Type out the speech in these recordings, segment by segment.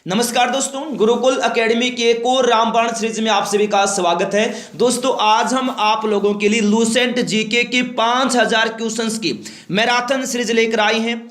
नमस्कार दोस्तों, गुरुकुल एकेडमी के कोर रामबाण सीरीज में आप सभी का स्वागत है। दोस्तों आज हम आप लोगों के लिए लूसेंट जीके की 5000 क्वेश्चंस की मैराथन सीरीज लेकर आए हैं।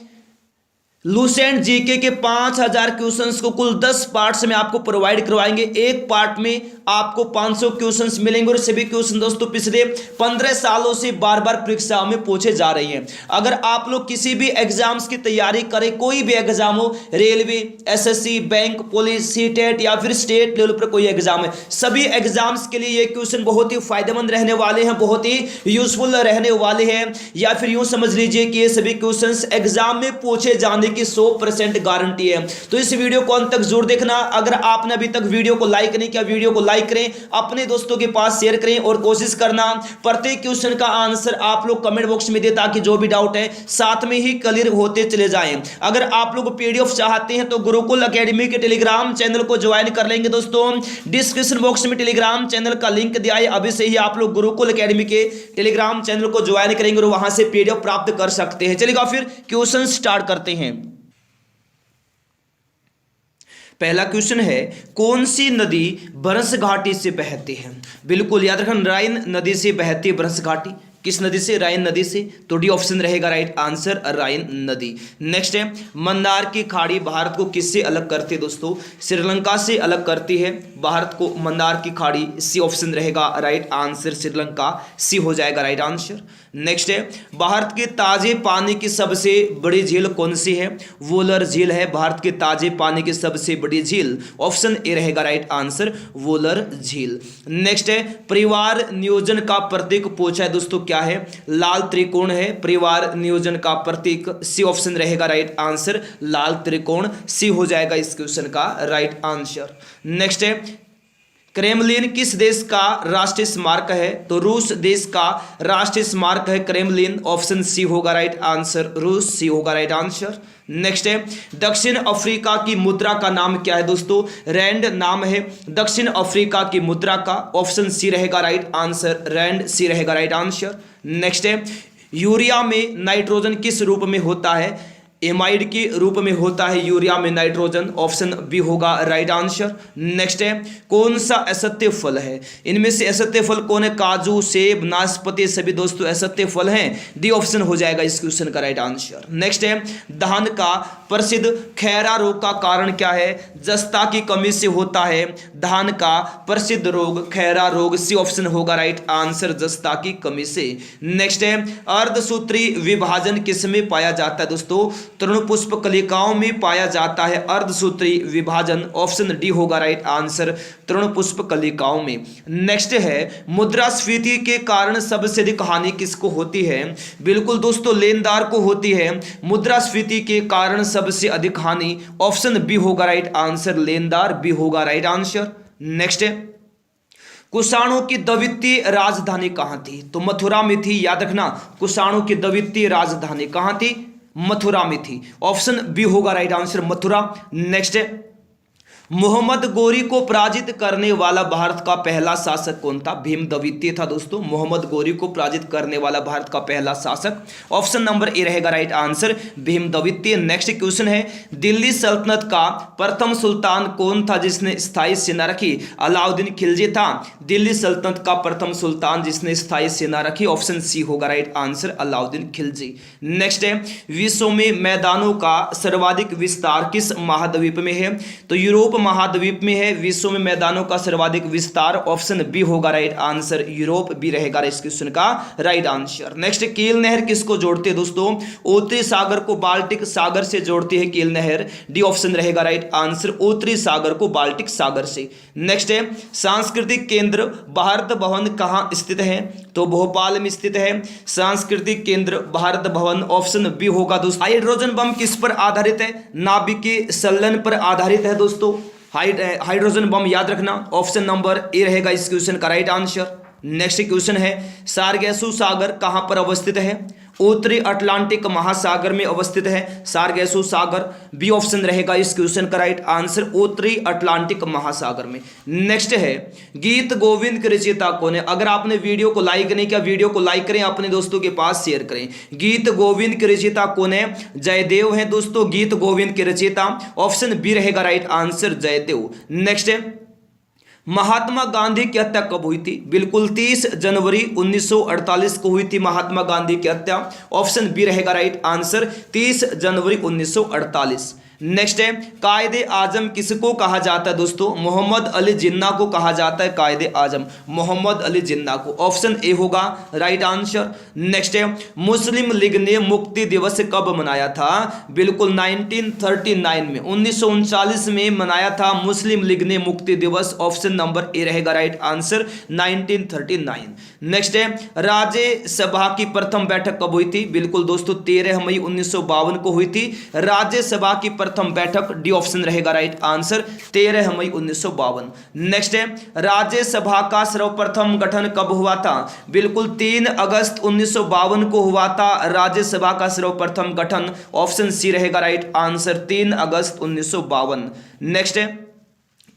लूसेंट जीके के 5000 क्वेश्चंस को कुल 10 पार्ट्स में आपको प्रोवाइड करवाएंगे। एक पार्ट में आपको 500 क्वेश्चंस मिलेंगे और सभी क्वेश्चन दोस्तों पिछले 15 सालों से बार बार परीक्षाओं में पूछे जा रही हैं। अगर आप लोग किसी भी एग्जाम्स की तैयारी करें, कोई भी एग्जाम हो, railway, SSC, bank, police, CTET या फिर स्टेट लेवल पर कोई एग्जाम है, सभी एग्जाम्स के लिए ये क्वेश्चन बहुत ही फायदेमंद रहने वाले हैं, बहुत ही यूजफुल रहने वाले हैं। या फिर यूं समझ लीजिए कि ये सभी क्वेश्चंस एग्जाम में पूछे जाने की 100% गारंटी है। तो इस वीडियो को अंत तक जरूर देखना। अगर आपने अभी तक वीडियो को लाइक नहीं किया, वीडियो को लाइक करें, अपने दोस्तों के पास शेयर करें और कोशिश करना प्रत्येक क्वेश्चन का आंसर आप लोग कमेंट बॉक्स में दें, ताकि जो भी डाउट है साथ में ही क्लियर होते चले जाएं। अगर आप लोग पीडीएफ चाहते हैं तो गुरुकुल एकेडमी के टेलीग्राम चैनल को ज्वाइन कर लेंगे। दोस्तों डिस्क्रिप्शन बॉक्स में टेलीग्राम चैनल का लिंक दिया है, अभी से ही आप लोग गुरुकुल एकेडमी के टेलीग्राम चैनल को ज्वाइन करेंगे और वहां से पीडीएफ प्राप्त कर सकते हैं। चलिएगा फिर क्वेश्चन स्टार्ट करते हैं। पहला क्वेश्चन है, कौन सी नदी बरस घाटी से बहती है? बिल्कुल याद रखना, राइन नदी से बहती है बरस घाटी। किस नदी से? राइन नदी से। तो डी ऑप्शन रहेगा राइट आंसर, राइन नदी। नेक्स्ट है, मंदार की खाड़ी भारत को किससे अलग करती है? दोस्तों श्रीलंका से अलग करती है भारत को मंदार की खाड़ी। सी ऑप्शन रहेगा राइट आंसर, श्रीलंका। सी हो जाएगा राइट आंसर। नेक्स्ट है, भारत के ताजे पानी की सबसे बड़ी झील कौन सी है? वोलर झील है भारत के ताजे पानी की सबसे बड़ी झील। ऑप्शन ए रहेगा राइट आंसर, वोलर झील। नेक्स्ट है, परिवार नियोजन का प्रतीक पूछा है दोस्तों, क्या है? लाल त्रिकोण है परिवार नियोजन का प्रतीक। सी ऑप्शन रहेगा राइट आंसर, लाल त्रिकोण। सी हो जाएगा इस क्वेश्चन का राइट आंसर। नेक्स्ट है, क्रेमलिन किस देश का राष्ट्रीय स्मारक है? तो रूस देश का राष्ट्रीय स्मारक है क्रेमलिन। ऑप्शन सी होगा राइट आंसर, रूस। सी होगा राइट आंसर। नेक्स्ट है, दक्षिण अफ्रीका की मुद्रा का नाम क्या है? दोस्तों रैंड नाम है दक्षिण अफ्रीका की मुद्रा का। ऑप्शन सी रहेगा राइट आंसर, रैंड। सी रहेगा राइट आंसर। नेक्स्ट है, यूरिया में नाइट्रोजन किस रूप में होता है? एमाइड के रूप में होता है यूरिया में नाइट्रोजन। ऑप्शन बी होगा राइट आंसर। नेक्स्ट है, कौन सा असत्य फल है? इनमें से असत्य फल कौन है? काजू, सेब, नाशपाती, सभी दोस्तों असत्य फल हैं। डी ऑप्शन हो जाएगा इस क्वेश्चन का राइट आंसर। नेक्स्ट है, धान का प्रसिद्ध खैरा रोग का कारण क्या है? जस्ता की कमी से होता है धान का प्रसिद्ध रोग खैरा रोग। सी ऑप्शन होगा राइट आंसर, जस्ता की कमी से। नेक्स्ट है, अर्धसूत्री विभाजन किसमें पाया जाता है? दोस्तों तृणपुष्प कलिकाओं में पाया जाता है अर्धसूत्री विभाजन। ऑप्शन डी होगा राइट आंसर, तृणपुष्प कलिकाओं में। नेक्स्ट है, मुद्रास्फीति के कारण सबसे अधिक हानि किसको होती है? बिल्कुल दोस्तों लेनदार को होती है मुद्रास्फीति के कारण सबसे अधिक हानि। ऑप्शन बी होगा राइट आंसर, लेनदार। बी होगा राइट आंसर। नेक्स्ट है, कुषाणों की द्वितीय राजधानी कहां थी? तो मथुरा में थी। याद रखना, कुषाणों की द्वितीय राजधानी कहां थी? मथुरा में थी। ऑप्शन बी होगा राइट आंसर, मथुरा। नेक्स्ट है, मोहम्मद गोरी को पराजित करने वाला भारत का पहला शासक कौन था? भीम द्वितीय था दोस्तों। मोहम्मद गोरी को पराजित करने वाला भारत का पहला शासक। ऑप्शन नंबर ए रहेगा राइट आंसर, भीम द्वितीय। नेक्स्ट क्वेश्चन है, दिल्ली सल्तनत का प्रथम सुल्तान कौन था जिसने स्थायी सेना रखी? अलाउद्दीन खिलजी था दिल्ली सल्तनत का प्रथम सुल्तान जिसने स्थायी सेना रखी। ऑप्शन सी होगा right answer, Alauddin Khilji. Next है, विश्व में मैदानों का सर्वाधिक विस्तार किस महाद्वीप में है? तो यूरोप महाद्वीप में है विश्व में मैदानों का सर्वाधिक विस्तार। ऑप्शन बी होगा राइट आंसर, यूरोप। बी रहेगा इस क्वेश्चन का राइट आंसर। नेक्स्ट, कील नहर किसको जोड़ती है? दोस्तों उत्तरी सागर को बाल्टिक सागर से जोड़ती है कील नहर। डी ऑप्शन रहेगा राइट आंसर, उत्तरी सागर को बाल्टिक सागर से। नेक्स्ट है, सांस्कृतिक केंद्र भारत भवन कहां स्थित है? तो भोपाल में स्थित है सांस्कृतिक केंद्र भारत भवन। ऑप्शन बी होगा दोस्तों। हाइड्रोजन बम किस पर आधारित है? नाभिकीय संलयन पर आधारित है दोस्तों हाइड्रोजन बम। याद रखना, ऑप्शन नंबर ए रहेगा इस क्वेश्चन का राइट आंसर। नेक्स्ट क्वेश्चन है, सारगेसु सागर कहां पर अवस्थित है? उत्तरी अटलांटिक महासागर में अवस्थित है, सार्गेसो सागर। बी ऑप्शन रहेगा इस क्वेश्चन का राइट आंसर, उत्तरी अटलांटिक महासागर में। नेक्स्ट है गीत गोविंद के रचयिता कौन है? अगर आपने वीडियो को लाइक नहीं किया, वीडियो को लाइक करें, अपने दोस्तों के पास शेयर करें। गीत गोविंद के रचयिता कौन है? जयदेव है दोस्तों, गीत गोविंद के रचयिता। ऑप्शन बी रहेगा राइट आंसर, जयदेव। नेक्स्ट है महात्मा गांधी की हत्या कब हुई थी? बिल्कुल 30 जनवरी 1948 को हुई थी महात्मा गांधी की हत्या। ऑप्शन बी रहेगा राइट आंसर, 30 जनवरी 1948। नेक्स्ट है कायदे आजम किसको कहा जाता है दोस्तों? मोहम्मद अली जिन्ना को कहा जाता है कायदे आजम, मोहम्मद अली जिन्ना को। ऑप्शन ए होगा राइट आंसर। नेक्स्ट है मुस्लिम लीग ने मुक्ति दिवस कब मनाया था? बिल्कुल 1939 में, 1939 में मनाया था मुस्लिम लीग ने मुक्ति दिवस। ऑप्शन नंबर ए रहेगा राइट आंसर, 1939। नेक्स्ट है राज्यसभा की प्रथम बैठक कब हुई थी? बिल्कुल दोस्तों 13 मई 1952 को हुई थी राज्यसभा की प्रथम बैठक। डी ऑप्शन रहेगा राइट आंसर, 13 मई 1952। नेक्स्ट है राज्यसभा का सर्वप्रथम गठन कब हुआ था? बिल्कुल 3 अगस्त 1952 को हुआ था राज्यसभा का सर्वप्रथम गठन। ऑप्शन सी रहेगा राइट आंसर, 3 अगस्त 1952। नेक्स्ट है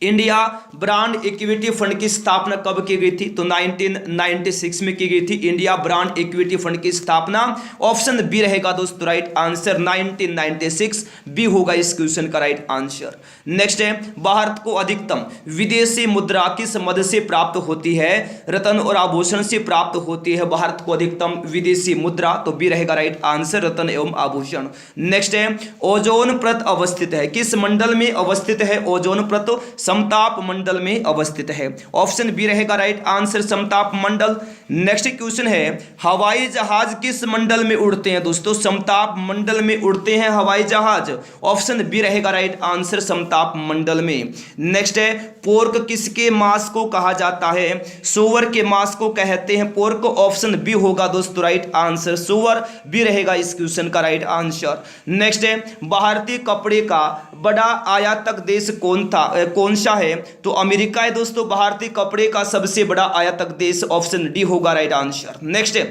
इंडिया ब्रांड इक्विटी फंड की स्थापना कब की गई थी? तो 1996 में की गई थी इंडिया ब्रांड इक्विटी फंड की स्थापना। ऑप्शन बी रहेगा दोस्तों राइट आंसर, 1996 बी होगा इस क्वेश्चन का राइट आंसर। नेक्स्ट है भारत को अधिकतम विदेशी मुद्रा किस मद से प्राप्त होती है? रत्न और आभूषण से प्राप्त होती है भारत को अधिकतम विदेशी मुद्रा, तो बी रहेगा राइट आंसर, रत्न एवं आभूषण। नेक्स्ट है ओजोन परत अवस्थित है, किस मंडल में अवस्थित है ओजोन परत? समताप मंडल में अवस्थित है। ऑप्शन बी रहेगा राइट आंसर, समताप मंडल। नेक्स्ट क्वेश्चन है हवाई जहाज किस मंडल में उड़ते हैं दोस्तों? समताप मंडल में उड़ते हैं हवाई जहाज। ऑप्शन बी रहेगा राइट आंसर, समताप मंडल में। नेक्स्ट है पोर्क किसके मांस को कहा जाता है? सुअर के मांस को कहते हैं पोर्क। ऑप्शन बी होगा दोस्तों राइट आंसर, सुअर। बी रहेगा इस क्वेश्चन का राइट आंसर। नेक्स्ट है भारतीय कपड़े का बड़ा आयातक देश कौन सा है? तो अमेरिका है दोस्तों भारतीय कपड़े का सबसे बड़ा आयातक देश। ऑप्शन डी होगा राइट आंसर। नेक्स्ट है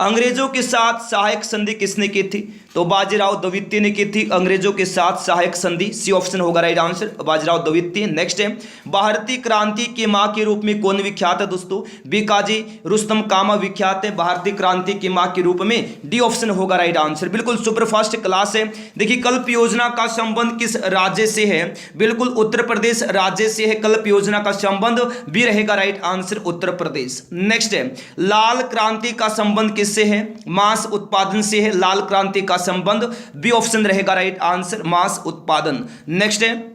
अंग्रेजों के साथ सहायक संधि किसने की थी? तो बाजीराव द्वितीय ने की थी अंग्रेजों के साथ सहायक संधि। सी ऑप्शन होगा राइट आंसर, बाजीराव द्वितीय। नेक्स्ट है भारतीय क्रांति की मां के रूप में कौन विख्यात है दोस्तों? बीकाजी रुस्तम कामा विख्यात है भारतीय क्रांति की मां के रूप में। डी ऑप्शन होगा राइट आंसर। बिल्कुल सुपरफास्ट क्लास है। देखिए कल्प योजना का संबंध किस राज्य से है? बिल्कुल उत्तर प्रदेश राज्य से है कल्प योजना का संबंध। बी रहेगा right answer, Uttar Pradesh. Next है लाल क्रांति का संबंध किससे है? मांस उत्पादन से है लाल क्रांति का संबंध। बी ऑप्शन रहेगा राइट आंसर, मांस उत्पादन। नेक्स्ट है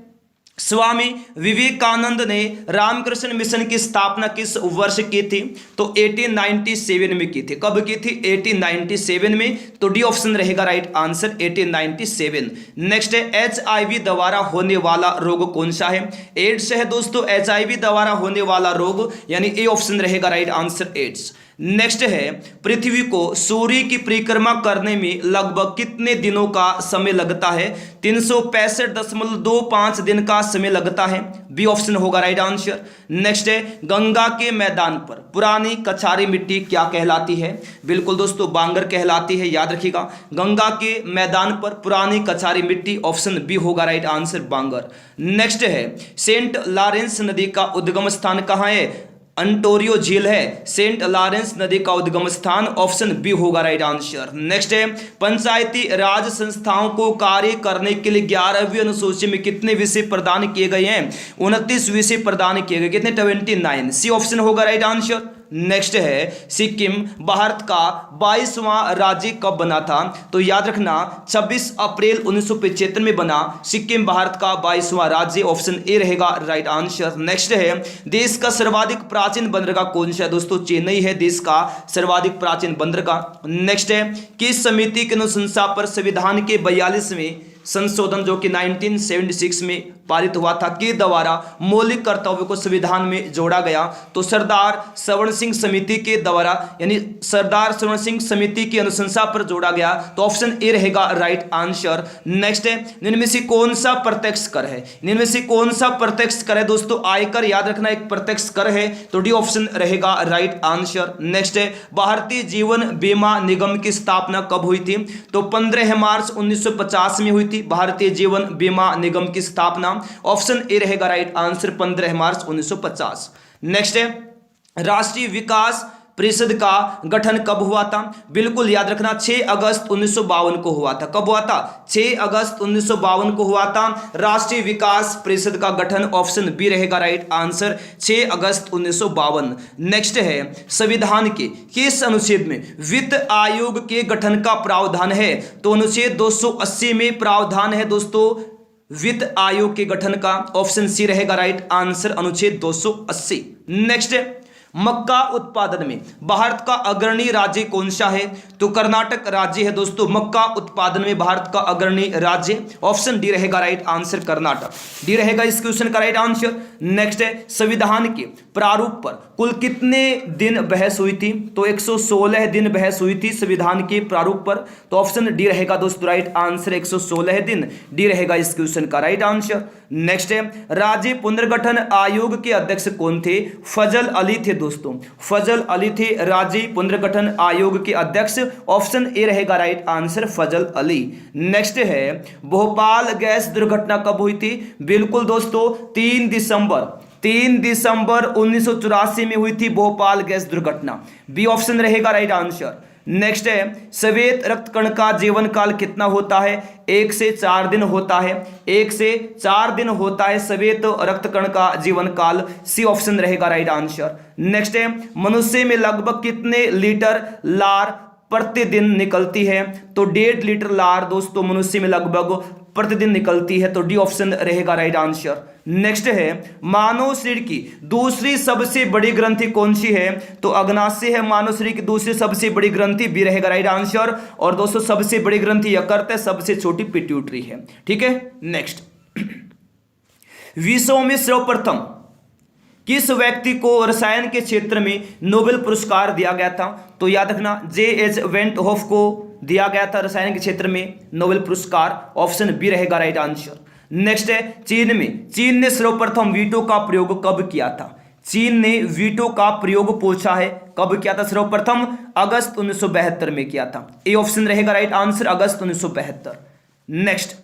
स्वामी विवेकानंद ने रामकृष्ण मिशन की स्थापना किस वर्ष की थी? तो 1897 में की थी। कब की थी? 1897 में। तो डी ऑप्शन रहेगा राइट आंसर, 1897। नेक्स्ट है एचआईवी द्वारा होने वाला रोग कौन सा है? एड्स है दोस्तों एचआईवी द्वारा होने वाला रोग, यानी ए ऑप्शन रहेगा राइट आंसर, एड्स। नेक्स्ट है पृथ्वी को सूर्य की परिक्रमा करने में लगभग कितने दिनों का समय लगता है? 365.25 दिन का समय लगता है। बी ऑप्शन होगा राइट आंसर। नेक्स्ट है गंगा के मैदान पर पुरानी कछारी मिट्टी क्या कहलाती है? बिल्कुल दोस्तों बांगर कहलाती है, याद रखिएगा। गंगा के मैदान पर पुरानी कछारी मिट्टी। ऑप्शन बी होगा राइट आंसर, बांगर। नेक्स्ट है सेंट लॉरेंस नदी का उद्गम स्थान कहाँ है? अंटोरियो झील है सेंट लॉरेंस नदी का उद्गम स्थान। ऑप्शन बी होगा राइट आंसर। नेक्स्ट है पंचायती राज संस्थाओं को कार्य करने के लिए 11वीं अनुसूची में कितने विषय प्रदान किए गए हैं? 29 विषय प्रदान किए गए। कितने? 29। सी ऑप्शन होगा राइट आंसर। नेक्स्ट है सिक्किम भारत का 22वां राज्य कब बना था? तो याद रखना 26 अप्रैल 1975 में बना सिक्किम भारत का 22वां राज्य। ऑप्शन ए रहेगा राइट आंसर। नेक्स्ट है देश का सर्वाधिक प्राचीन बंदरगाह कौन सा है दोस्तों? चेन्नई है देश का सर्वाधिक प्राचीन बंदरगाह। नेक्स्ट है किस समिति की अनुशंसा पर संविधान के 42वें संशोधन जो कि 1976 में पारित हुआ था, के द्वारा मौलिक कर्तव्यों को संविधान में जोड़ा गया? तो सरदार श्रवण सिंह समिति के द्वारा, यानी सरदार श्रवण सिंह समिति की अनुशंसा पर जोड़ा गया। तो ऑप्शन ए रहेगा राइट आंसर। नेक्स्ट है, इनमें से कौन सा प्रत्यक्ष कर है? इनमें से कौन सा प्रत्यक्ष कर है दोस्तों? आयकर, याद रखना, एक प्रत्यक्ष कर है, तो डी ऑप्शन रहेगा राइट आंसर। नेक्स्ट है, भारतीय जीवन बीमा निगम की स्थापना कब हुई थी? तो 15 मार्च 1950 में हुई थी भारतीय जीवन बीमा निगम की स्थापना। ऑप्शन ए रहेगा राइट आंसर, 15 मार्च 1950। नेक्स्ट है, राष्ट्रीय विकास परिषद का गठन कब हुआ था? बिल्कुल याद रखना, 6 अगस्त 1952 को हुआ था। कब हुआ था? 6 अगस्त 1952 को हुआ था राष्ट्रीय विकास परिषद का गठन। ऑप्शन बी रहेगा राइट आंसर, 6 अगस्त 1952। नेक्स्ट है, संविधान के किस अनुच्छेद में वित्त आयोग के गठन का प्रावधान है? तो अनुच्छेद 280 में प्रावधान है दोस्तों वित्त आयोग के गठन का। ऑप्शन सी रहेगा राइट आंसर, अनुच्छेद 280। नेक्स्ट है, मक्का उत्पादन में भारत का अग्रणी राज्य कौन सा है? तो कर्नाटक राज्य है दोस्तों मक्का उत्पादन में भारत का अग्रणी राज्य। ऑप्शन डी रहेगा राइट आंसर, कर्नाटक। डी रहेगा इस क्वेश्चन का राइट आंसर। नेक्स्ट है, संविधान के प्रारूप पर कुल कितने दिन बहस हुई थी? तो 116 दिन बहस हुई थी संविधान के प्रारूप पर। तो ऑप्शन डी रहेगा दोस्तों राइट आंसर, 116 दिन। डी रहेगा इस क्वेश्चन का राइट आंसर। नेक्स्ट है, राज्य पुनर्गठन आयोग के अध्यक्ष कौन थे? फजल अली थे दोस्तों, फजल अली थे राज्य पुनर्गठन आयोग के अध्यक्ष। ऑप्शन ए रहेगा राइट आंसर, फजल अली। नेक्स्ट है, भोपाल गैस दुर्घटना कब हुई थी? बिल्कुल दोस्तों 3 दिसंबर 1984 में हुई थी भोपाल गैस दुर्घटना। बी ऑप्शन रहेगा राइट आंसर। नेक्स्ट है, श्वेत रक्त कण का जीवन काल कितना होता है? 1 से 4 दिन होता है। 1 से 4 दिन होता है श्वेत रक्त कण का जीवन काल। सी ऑप्शन रहेगा राइट आंसर। नेक्स्ट है, मनुष्य में लगभग कितने लीटर लार प्रतिदिन निकलती है? तो 1.5 लीटर लार दोस्तों मनुष्य में लगभग प्रतिदिन निकलती है। तो डी ऑप्शन रहेगा राइट आंसर। नेक्स्ट है, मानव शरीर की दूसरी सबसे बड़ी ग्रंथि कौन सी है? तो अग्नाशय है मानव शरीर की दूसरी सबसे बड़ी ग्रंथि। बी रहेगा राइट आंसर। और दोस्तों सबसे बड़ी ग्रंथि यकृत है, सबसे छोटी पिट्यूटरी है। ठीक है, नेक्स्ट, विश्व में सर्वप्रथम किस व्यक्ति को रसायन के क्षेत्र में नोबेल पुरस्कार दिया गया था? तो याद रखना, J.H. वेंटहोफ को दिया गया था रसायन के क्षेत्र में नोबेल पुरस्कार। ऑप्शन बी रहेगा राइट आंसर। नेक्स्ट है, चीन ने सर्वप्रथम वीटो का प्रयोग कब किया था? चीन ने वीटो का प्रयोग पूछा है, कब किया था सर्वप्रथम? अगस्त 1972 में किया था। ए ऑप्शन रहेगा right answer, August 1972। Next,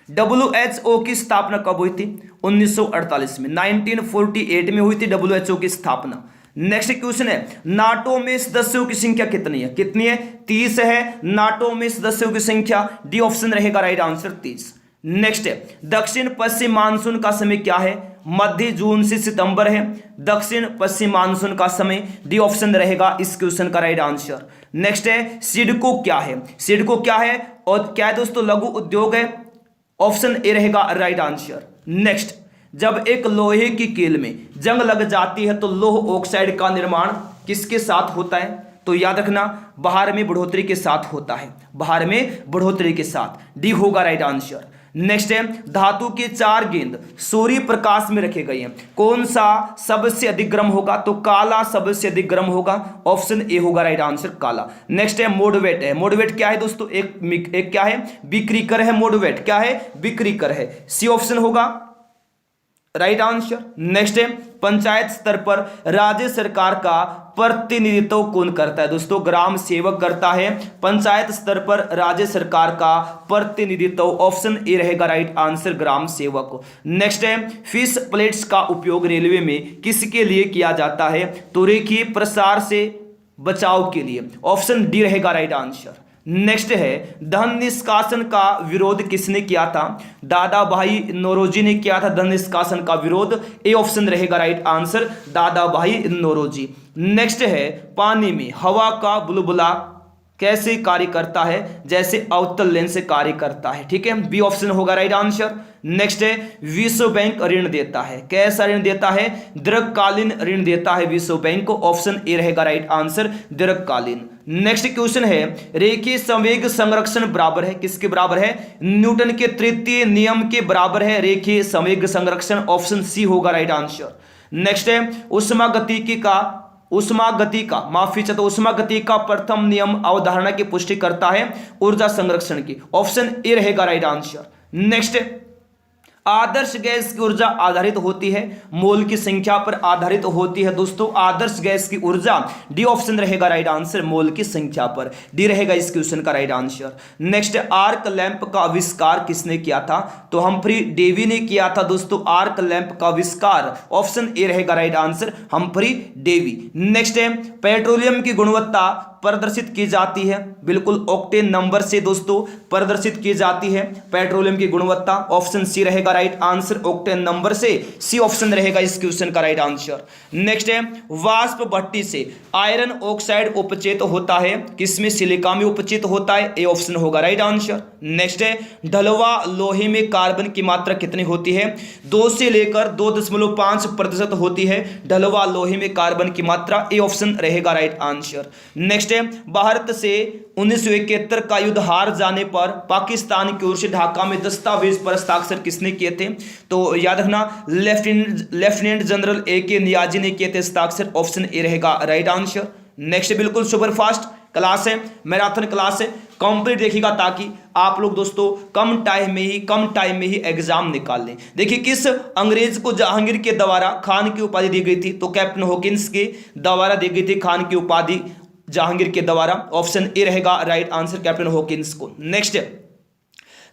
WHO की स्थापना कब हुई थी? 1948 में, 1948 में हुई थी WHO की स्थापना। नेक्स्ट क्वेश्चन है, नाटो में सदस्यों की संख्या कितनी है? कितनी है? 30 है नाटो में सदस्यों की संख्या। डी ऑप्शन रहेगा राइट आंसर, 30। नेक्स्ट है, दक्षिण पश्चिम मानसून का समय क्या है? मध्य जून से सितंबर है दक्षिण पश्चिम मानसून का समय। डी ऑप्शन रहेगा इस क्वेश्चन का राइट आंसर। नेक्स्ट है, सिडको क्या है? सिडको क्या है और क्या है दोस्तों? लघु उद्योग है। ऑप्शन ए रहेगा राइट आंसर। नेक्स्ट, जब एक लोहे की कील में जंग लग जाती है तो लोह ऑक्साइड का निर्माण किसके साथ होता है? तो याद रखना, बाहर में बढ़ोतरी के साथ होता है, बाहर में बढ़ोतरी के साथ। डी होगा राइट आंसर। नेक्स्ट है, धातु के 4 गेंद सूर्य प्रकाश में रखे गए हैं, कौन सा सबसे अधिक गर्म होगा? तो काला सबसे अधिक गर्म होगा। ऑप्शन ए होगा राइट आंसर, काला। नेक्स्ट है, मोडवेट है। मोडवेट क्या है दोस्तों? एक क्या है? विक्रीकर है। मोडवेट क्या है? विक्रीकर है। सी ऑप्शन होगा राइट आंसर। नेक्स्ट है, पंचायत स्तर पर राज्य सरकार का प्रतिनिधित्व कौन करता है? दोस्तों ग्राम सेवक करता है पंचायत स्तर पर राज्य सरकार का प्रतिनिधित्व। ऑप्शन ए रहेगा राइट आंसर, ग्राम सेवक। नेक्स्ट है, फिश प्लेट्स का उपयोग रेलवे में किसके लिए किया जाता है? तो रेखीय प्रसार से बचाव के लिए। ऑप्शन डी रहेगा राइट आंसर। नेक्स्ट है, धन निष्कासन का विरोध किसने किया था? दादा भाई नौरोजी ने किया था धन निष्कासन का विरोध। ए ऑप्शन रहेगा राइट आंसर, दादा भाई नौरोजी। नेक्स्ट है, पानी में हवा का बुलबुला कैसे कार्य करता है? जैसे अवतल लेंस से कार्य करता है। ठीक है, बी ऑप्शन होगा राइट आंसर। नेक्स्ट है विश्व बैंक ऋण देता है। कैसा ऋण देता है? दीर्घकालीन ऋण देता है विश्व बैंक को। ऑप्शन ए रहेगा राइट आंसर, दीर्घकालीन। नेक्स्ट क्वेश्चन है रेखीय संवेग संरक्षण बराबर है किसके बराबर है? न्यूटन के तृतीय नियम के बराबर है रेखीय संवेग संरक्षण। ऑप्शन सी होगा राइट आंसर। नेक्स्ट है उष्मागतिकी का प्रथम नियम अवधारणा की पुष्टि करता है ऊर्जा संरक्षण की। ऑप्शन ए रहेगा राइट आंसर। नेक्स्ट, आदर्श गैस की ऊर्जा आधारित होती है मोल की संख्या पर आधारित होती है दोस्तों। आदर्श गैस की ऊर्जा, डी ऑप्शन रहेगा राइट आंसर, मोल की संख्या पर। डी रहेगा इस क्वेश्चन का right answer. Next, arc lamp का आविष्कार किसने किया था? तो हम्फ्री डेवी ने किया था दोस्तों आर्क लैंप का आविष्कार। ऑप्शन ए रहेगा right answer, Humphry Davy. Next है पेट्रोलियम की गुणवत्ता प्रदर्शित की जाती है, बिल्कुल ऑक्टेन नंबर से दोस्तों प्रदर्शित की जाती है पेट्रोलियम की गुणवत्ता। ऑप्शन सी रहेगा राइट आंसर, ऑक्टेन नंबर से। सी ऑप्शन रहेगा इस क्वेश्चन का राइट आंसर। नेक्स्ट है वाष्प भट्टी से आयरन ऑक्साइड उपचित होता है किसमें? सिलिका में उपचित होता है। ए ऑप्शन होगा राइट आंसर। नेक्स्ट है ढलवा लोहे में कार्बन की मात्रा कितनी होती है? 2 से लेकर 2.5% होती है ढलवा लोहे में कार्बन की मात्रा। ए ऑप्शन रहेगा राइट आंसर। नेक्स्ट, भारत से 1971 का युद्ध हार जाने पर पाकिस्तान की ओर से ढाका में दस्तावेज पर हस्ताक्षर किसने किए थे? तो याद रखना लेफ्टिनेंट जनरल ए के नियाजी ने किए थे हस्ताक्षर। ऑप्शन ए रहेगा राइट आंसर। नेक्स्ट, बिल्कुल सुपर फास्ट क्लास है, मैराथन क्लास है, कंप्लीट देखिएगा ताकि आप लोग दोस्तों कम टाइम में ही एग्जाम निकाल लें। देखिए किस अंग्रेज को जहांगीर के द्वारा खान की उपाधि दी गई थी? तो कैप्टन हॉकिंस के द्वारा दी गई थी खान की उपाधि जहांगीर के द्वारा। ऑप्शन ए रहेगा राइट आंसर, कैप्टन हॉकिंस को। Next,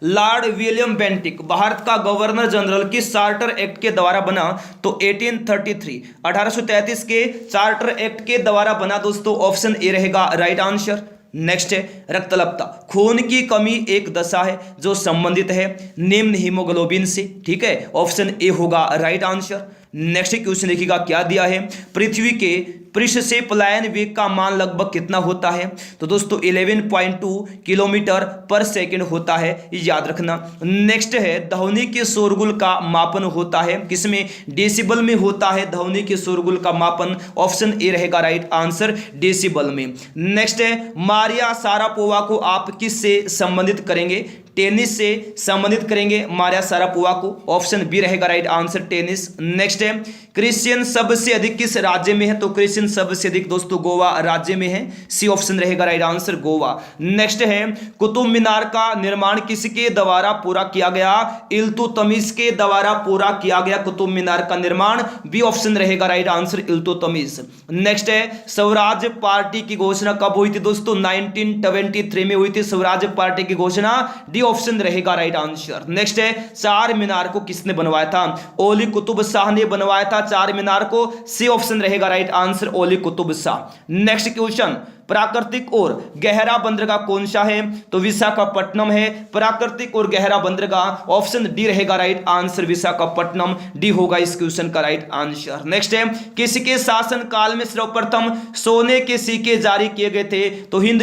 Lord William Bentinck Bharat का गवर्नर जनरल किस चार्टर एक्ट के द्वारा बना? तो 1833 के चार्टर एक्ट के द्वारा बना दोस्तों। ऑप्शन ए रहेगा राइट आंसर। नेक्स्ट है रक्तल्पता, खून की कमी एक दशा है जो संबंधित है निम्न हीमोग्लोबिन से। ठीक है, ऑप्शन ए होगा राइट आंसर। नेक्स्ट क्वेश्चन देखिएगा क्या दिया है, पृथ्वी के पृष्ठ से पलायन वेग का मान लगभग कितना होता है? तो दोस्तों 11.2 किलोमीटर पर सेकंड होता है, याद रखना। नेक्स्ट है ध्वनि के शोरगुल का मापन होता है किसमें? डेसिबल में होता है ध्वनि के शोरगुल का मापन। ऑप्शन ए रहेगा राइट आंसर, डेसिबल में। नेक्स्ट है मारिया शारापोवा को आप किससे संबंधित करेंगे? टेनिस से संबंधित करेंगे मारिया शारापोवा को। ऑप्शन बी रहेगा राइट आंसर, टेनिस। नेक्स्ट है क्रिश्चियन सबसे अधिक किस राज्य में है? तो क्रिश्चियन सबसे अधिक दोस्तों गोवा राज्य में है। सी ऑप्शन रहेगा राइट आंसर, गोवा। नेक्स्ट है कुतुब मीनार का निर्माण किसके द्वारा पूरा किया गया? इल्तुतमिश के द्वारा पूरा किया गया कुतुब मीनार का निर्माण। बी ऑप्शन रहेगा राइट आंसर, इल्तुतमिश। नेक्स्ट है स्वराज पार्टी की घोषणा कब हुई थी दोस्तों? 1973 में हुई थी स्वराज पार्टी की घोषणा। डी ऑप्शन रहेगा राइट आंसर। नेक्स्ट है चार मीनार को किसने बनवाया था? ओली कुतुब शाह ने बनवाया था चार मीनार को। सी ऑप्शन रहेगा राइट आंसर, ओली कुतुब शाह। नेक्स्ट क्वेश्चन, प्राकृतिक और गहरा बंदरगाह कौन सा है? तो विशाखापट्टनम है प्राकृतिक और गहरा बंदरगाह। ऑप्शन डी रहेगा राइट आंसर, विशाखापट्टनम। डी होगा इस क्वेश्चन का राइट आंसर। नेक्स्ट है किसके शासन काल में सर्वप्रथम सोने के सिक्के जारी किए गए थे? तो हिंद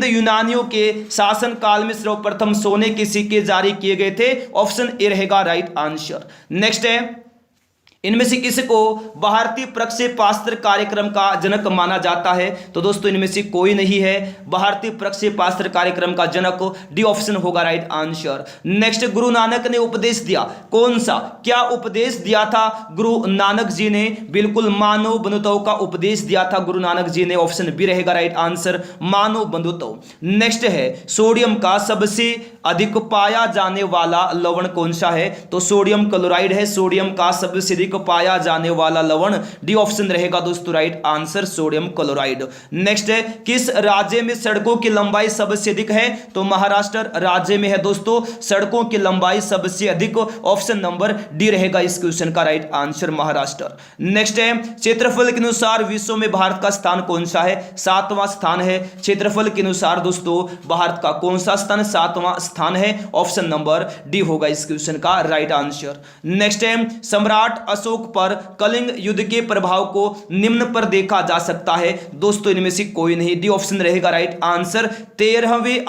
यूनानियों के शासन काल में सर्वप्रथम सोने के सिक्के जारी किए गए थे। ऑप्शन ए रहेगा राइट आंसर। नेक्स्ट है इनमें से किसको भारतीय प्रक्षेपास्त्र कार्यक्रम का जनक माना जाता है? तो दोस्तों इनमें से कोई नहीं है भारतीय प्रक्षेपास्त्र कार्यक्रम का जनक। डी ऑप्शन होगा right answer. Next, Guru Nanak ने उपदेश दिया कौन सा? क्या उपदेश दिया था गुरु नानक जी ने? बिल्कुल मानव बंधुत्व का उपदेश दिया था गुरु नानक जी ने। ऑप्शन बी रहेगा राइट आंसर, मानव बंधुत्व। नेक्स्ट है सोडियम का सबसे अधिक पाया जाने वाला लवण कौन सा है? तो सोडियम क्लोराइड है सोडियम का सबसे अधिक पाया जाने वाला लवण। डी ऑप्शन रहेगा दोस्तों right answer, sodium chloride. Next है किस राज्य में सड़कों की लंबाई सबसे अधिक है? तो महाराष्ट्र राज्य में है दोस्तों सड़कों की लंबाई सबसे अधिक। ऑप्शन नंबर डी रहेगा इस क्वेश्चन का राइट आंसर, महाराष्ट्र। नेक्स्ट है क्षेत्रफल के अनुसार विश्व में भारत का स्थान कौन सा है? 7वां स्थान है। क्षेत्रफल के अनुसार दोस्तों भारत का कौन सा स्थान? 7वां स्थान है। ऑप्शन नंबर डी होगा इस क्वेश्चन का राइट आंसर। नेक्स्ट है सम्राट अशोक पर कलिंग युद्ध के प्रभाव को निम्न पर देखा जा सकता है? दोस्तों इनमें से कोई नहीं, डी ऑप्शन रहेगा राइट आंसर। 13वें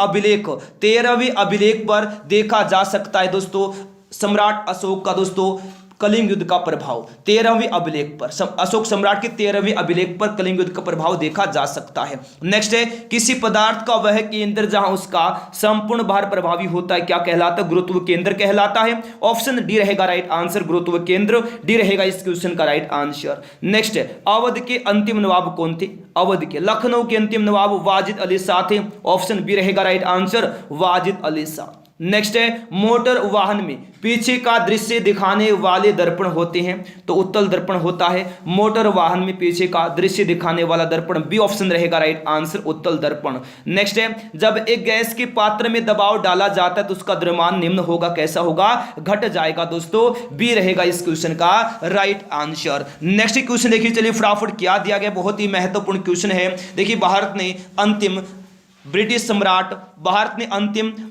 अभिलेख पर देखा जा सकता है दोस्तों सम्राट अशोक का दोस्तों कलिंग युद्ध का प्रभाव। 13वें अभिलेख पर अशोक सम्राट के 13वें अभिलेख पर कलिंग युद्ध का प्रभाव देखा जा सकता है। नेक्स्ट है, किसी पदार्थ का वह केंद्र जहां उसका संपूर्ण भार प्रभावी होता है क्या कहलाता है? गुरुत्व केंद्र कहलाता है। ऑप्शन डी रहेगा राइट आंसर, गुरुत्व केंद्र डी रहेगा इस क्वेश्चन का राइट आंसर। नेक्स्ट है, अवध के अंतिम नवाब कौन थे? अवध के लखनऊ के अंतिम नवाब वाजिद अली शाह थे। ऑप्शन बी रहेगा right answer, Wajid Ali Shah. Next है, मोटर वाहन में पीछे का दृश्य दिखाने वाले दर्पण होते हैं तो उत्तल दर्पण होता है। मोटर वाहन में पीछे का दृश्य दिखाने वाला दर्पण, बी ऑप्शन रहेगा राइट आंसर, उत्तल दर्पण। नेक्स्ट है, जब एक गैस के पात्र में दबाव डाला जाता है तो उसका द्रव्यमान निम्न होगा, कैसा होगा? घट जाएगा दोस्तों, बी रहेगा इस क्वेश्चन का राइट आंसर। नेक्स्ट क्वेश्चन देखिए, चलिए फटाफट क्या दिया गया, बहुत ही महत्वपूर्ण क्वेश्चन है। देखिए, भारत ने अंतिम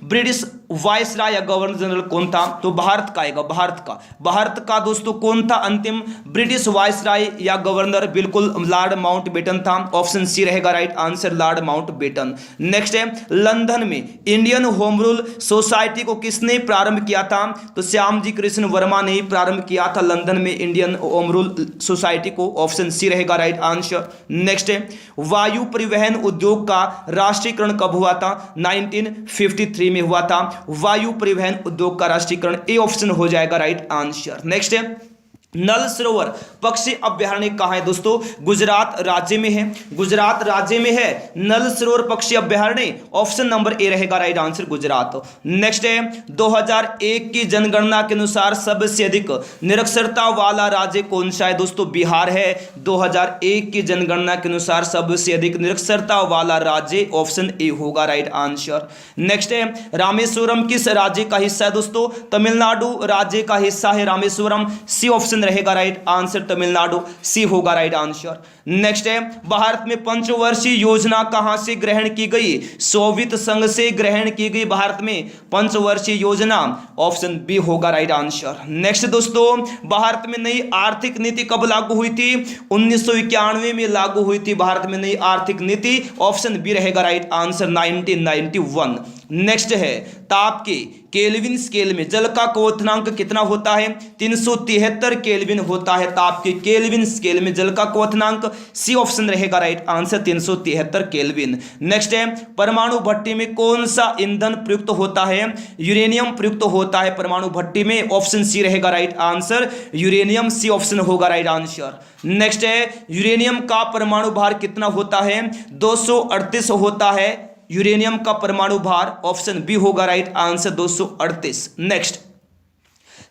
ब्रिटिश वायसराय या गवर्नर जनरल कौन था? तो भारत का आएगा, भारत का दोस्तों कौन था अंतिम ब्रिटिश वायसराय या गवर्नर? बिल्कुल लॉर्ड माउंटबेटन था। ऑप्शन सी रहेगा right answer, Lord Mountbatten. Next है, लंदन में इंडियन होम रूल सोसाइटी को किसने प्रारंभ किया था? तो श्यामजी कृष्ण वर्मा ने प्रारंभ किया था लंदन में इंडियन होम रूल सोसाइटी को। ऑप्शन सी रहेगा राइट आंसर। नेक्स्ट है, वायु परिवहन उद्योग का राष्ट्रीयकरण कब हुआ था? 1953 में हुआ था वायु परिवहन उद्योग का राष्ट्रीयकरण, ए ऑप्शन हो जाएगा राइट आंसर। नेक्स्ट है, नल सरोवर पक्षी अभ्यारण्य कहाँ है दोस्तों? गुजरात राज्य में है, गुजरात राज्य में है नल सरोवर पक्षी अभ्यारण्य। ऑप्शन नंबर ए रहेगा राइट आंसर, गुजरात। नेक्स्ट है, 2001 की जनगणना के अनुसार सबसे अधिक निरक्षरता वाला राज्य कौन सा है? दोस्तों बिहार है। 2001 की जनगणना के अनुसार सबसे अधिक निरक्षरता वाला राज्य, ऑप्शन ए होगा राइट आंसर। नेक्स्ट है, रामेश्वरम किस राज्य का हिस्सा है दोस्तों? तमिलनाडु राज्य का हिस्सा है रामेश्वरम, सी ऑप्शन रहेगा राइट आंसर, तमिलनाडु, सी होगा राइट आंसर। नेक्स्ट है, भारत में पंचवर्षीय योजना कहां से ग्रहण की गई? सोवियत संघ से ग्रहण की गई भारत में पंचवर्षीय योजना, ऑप्शन बी होगा राइट आंसर। नेक्स्ट दोस्तों, भारत में नई आर्थिक नीति कब लागू हुई थी? 1991 में लागू हुई थी भारत में नई आर्थिक नीति, ऑप्शन बी रहेगा राइट आंसर, 1991। नेक्स्ट है, ताप के केल्विन स्केल में जल का क्वथनांक कितना होता है? 373 केल्विन होता है ताप के केल्विन स्केल में जल का क्वथनांक, सी ऑप्शन रहेगा राइट आंसर, 373 केल्विन। नेक्स्ट है, परमाणु भट्टी में कौन सा ईंधन प्रयुक्त होता है? यूरेनियम प्रयुक्त होता है परमाणु भट्टी में, ऑप्शन सी रहेगा right answer, uranium, C option होगा राइट आंसर। नेक्स्ट है, यूरेनियम का परमाणु भार कितना होता है? 238 होता है यूरेनियम का परमाणु भार, ऑप्शन बी होगा राइट आंसर, 238। नेक्स्ट,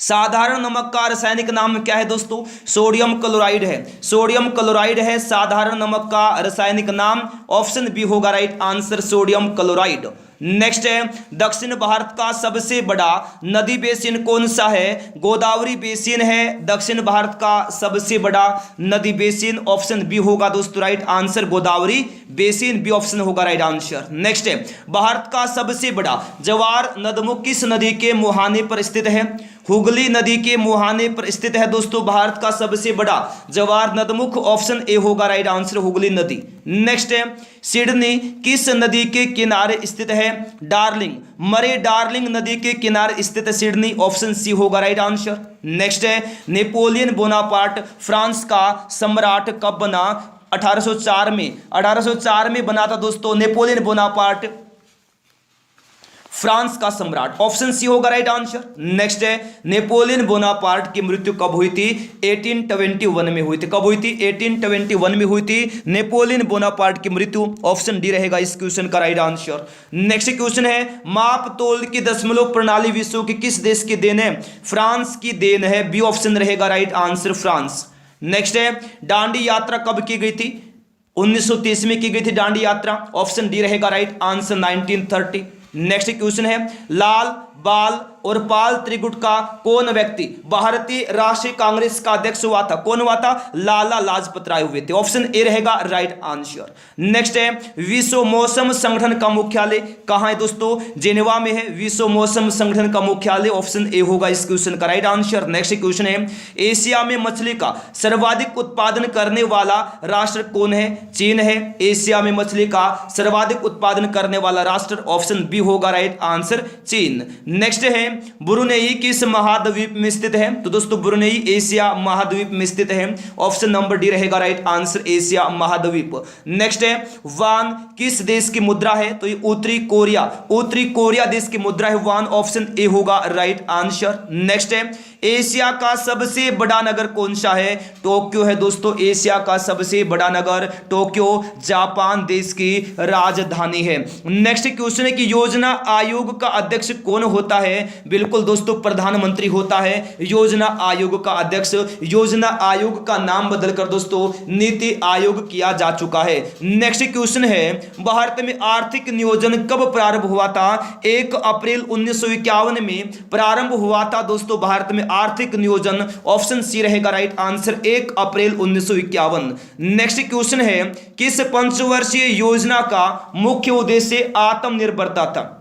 साधारण नमक का रासायनिक नाम क्या है दोस्तों? सोडियम क्लोराइड है, सोडियम क्लोराइड है साधारण नमक का रासायनिक नाम, ऑप्शन बी होगा right answer, sodium chloride. Next है, दक्षिण भारत का सबसे बड़ा नदी बेसिन कौन सा है? गोदावरी बेसिन है दक्षिण भारत का सबसे बड़ा नदी बेसिन, ऑप्शन बी होगा दोस्तों right answer, Godavari basin, B option होगा राइट आंसर। नेक्स्ट है, भारत का सबसे बड़ा जवार नदमुख किस नदी के मुहाने पर स्थित है? हुगली नदी के मुहाने पर स्थित है दोस्तों भारत का सबसे बड़ा जवार नदमुख, ऑप्शन ए होगा राइट आंसर, हुगली नदी। नेक्स्ट है, सिडनी किस नदी के किनारे स्थित है? डार्लिंग, मरे डार्लिंग नदी के किनारे स्थित है सिडनी, ऑप्शन सी होगा राइट आंसर। नेक्स्ट है, नेपोलियन बोनापार्ट फ्रांस का सम्राट कब बना? 1804 में बना था दोस्तों नेपोलियन बोनापार्ट फ्रांस का सम्राट, ऑप्शन सी होगा राइट आंसर। नेक्स्ट है, नेपोलियन बोनापार्ट की मृत्यु कब हुई थी? 1821 में हुई थी। कब हुई थी? 1821 में हुई थी नेपोलियन बोनापार्ट की मृत्यु, ऑप्शन डी रहेगा इस क्वेश्चन का राइट आंसर। नेक्स्ट क्वेश्चन है, माप तोल की दशमलव प्रणाली विश्व की किस देश की देन है? फ्रांस की देन है, बी ऑप्शन रहेगा राइट आंसर, फ्रांस। नेक्स्ट है, दांडी यात्रा कब की गई थी? 1930 में की गई थी दांडी यात्रा, ऑप्शन डी रहेगा राइट आंसर, 1930। नेक्स्ट क्वेश्चन है, लाल बाल और पाल त्रिगुट का कौन व्यक्ति भारतीय राष्ट्रीय कांग्रेस का अध्यक्ष हुआ था? कौन हुआ था? लाला लाजपत राय हुए थे। ऑप्शन ए रहेगा राइट आंसर। नेक्स्ट है विश्व मौसम संगठन का मुख्यालय कहां है दोस्तों? जेनेवा में है विश्व मौसम संगठन का मुख्यालय। ऑप्शन ए होगा इस क्वेश्चन का राइट आंसर। नेक्स्ट क्वेश्चन है एशिया में मछली का सर्वाधिक उत्पादन करने वाला राष्ट्र कौन है? चीन है। एशिया में मछली का सर्वाधिक उत्पादन करने वाला राष्ट्र ऑप्शन बी होगा राइट आंसर चीन। नेक्स्ट है ब्रुनेई किस महाद्वीप में स्थित है? तो दोस्तों ब्रुनेई एशिया महाद्वीप में स्थित है। ऑप्शन नंबर डी रहेगा राइट आंसर एशिया महाद्वीप। नेक्स्ट है वान किस देश की मुद्रा है? तो ये उत्तरी कोरिया देश की मुद्रा है वान। ऑप्शन ए होगा राइट आंसर। नेक्स्ट है एशिया का सबसे बड़ा नगर कौन सा है? टोक्यो है दोस्तों। एशिया का सबसे बड़ा नगर टोक्यो जापान देश की राजधानी है। नेक्स्ट क्वेश्चन है कि योजना आयोग का अध्यक्ष कौन होता है? बिल्कुल दोस्तों प्रधानमंत्री होता है योजना आयोग का अध्यक्ष। योजना आयोग का नाम बदलकर दोस्तों नीति आयोग किया जा चुका है। नेक्स्ट क्वेश्चन है भारत में आर्थिक नियोजन कब प्रारंभ हुआ था? 1 अप्रैल 1951 में प्रारंभ हुआ था दोस्तों भारत में आर्थिक नियोजन। ऑप्शन सी रहेगा राइट आंसर 1 अप्रैल 1951। नेक्स्ट क्वेश्चन है किस पंचवर्षीय योजना का मुख्य उद्देश्य आत्मनिर्भरता था?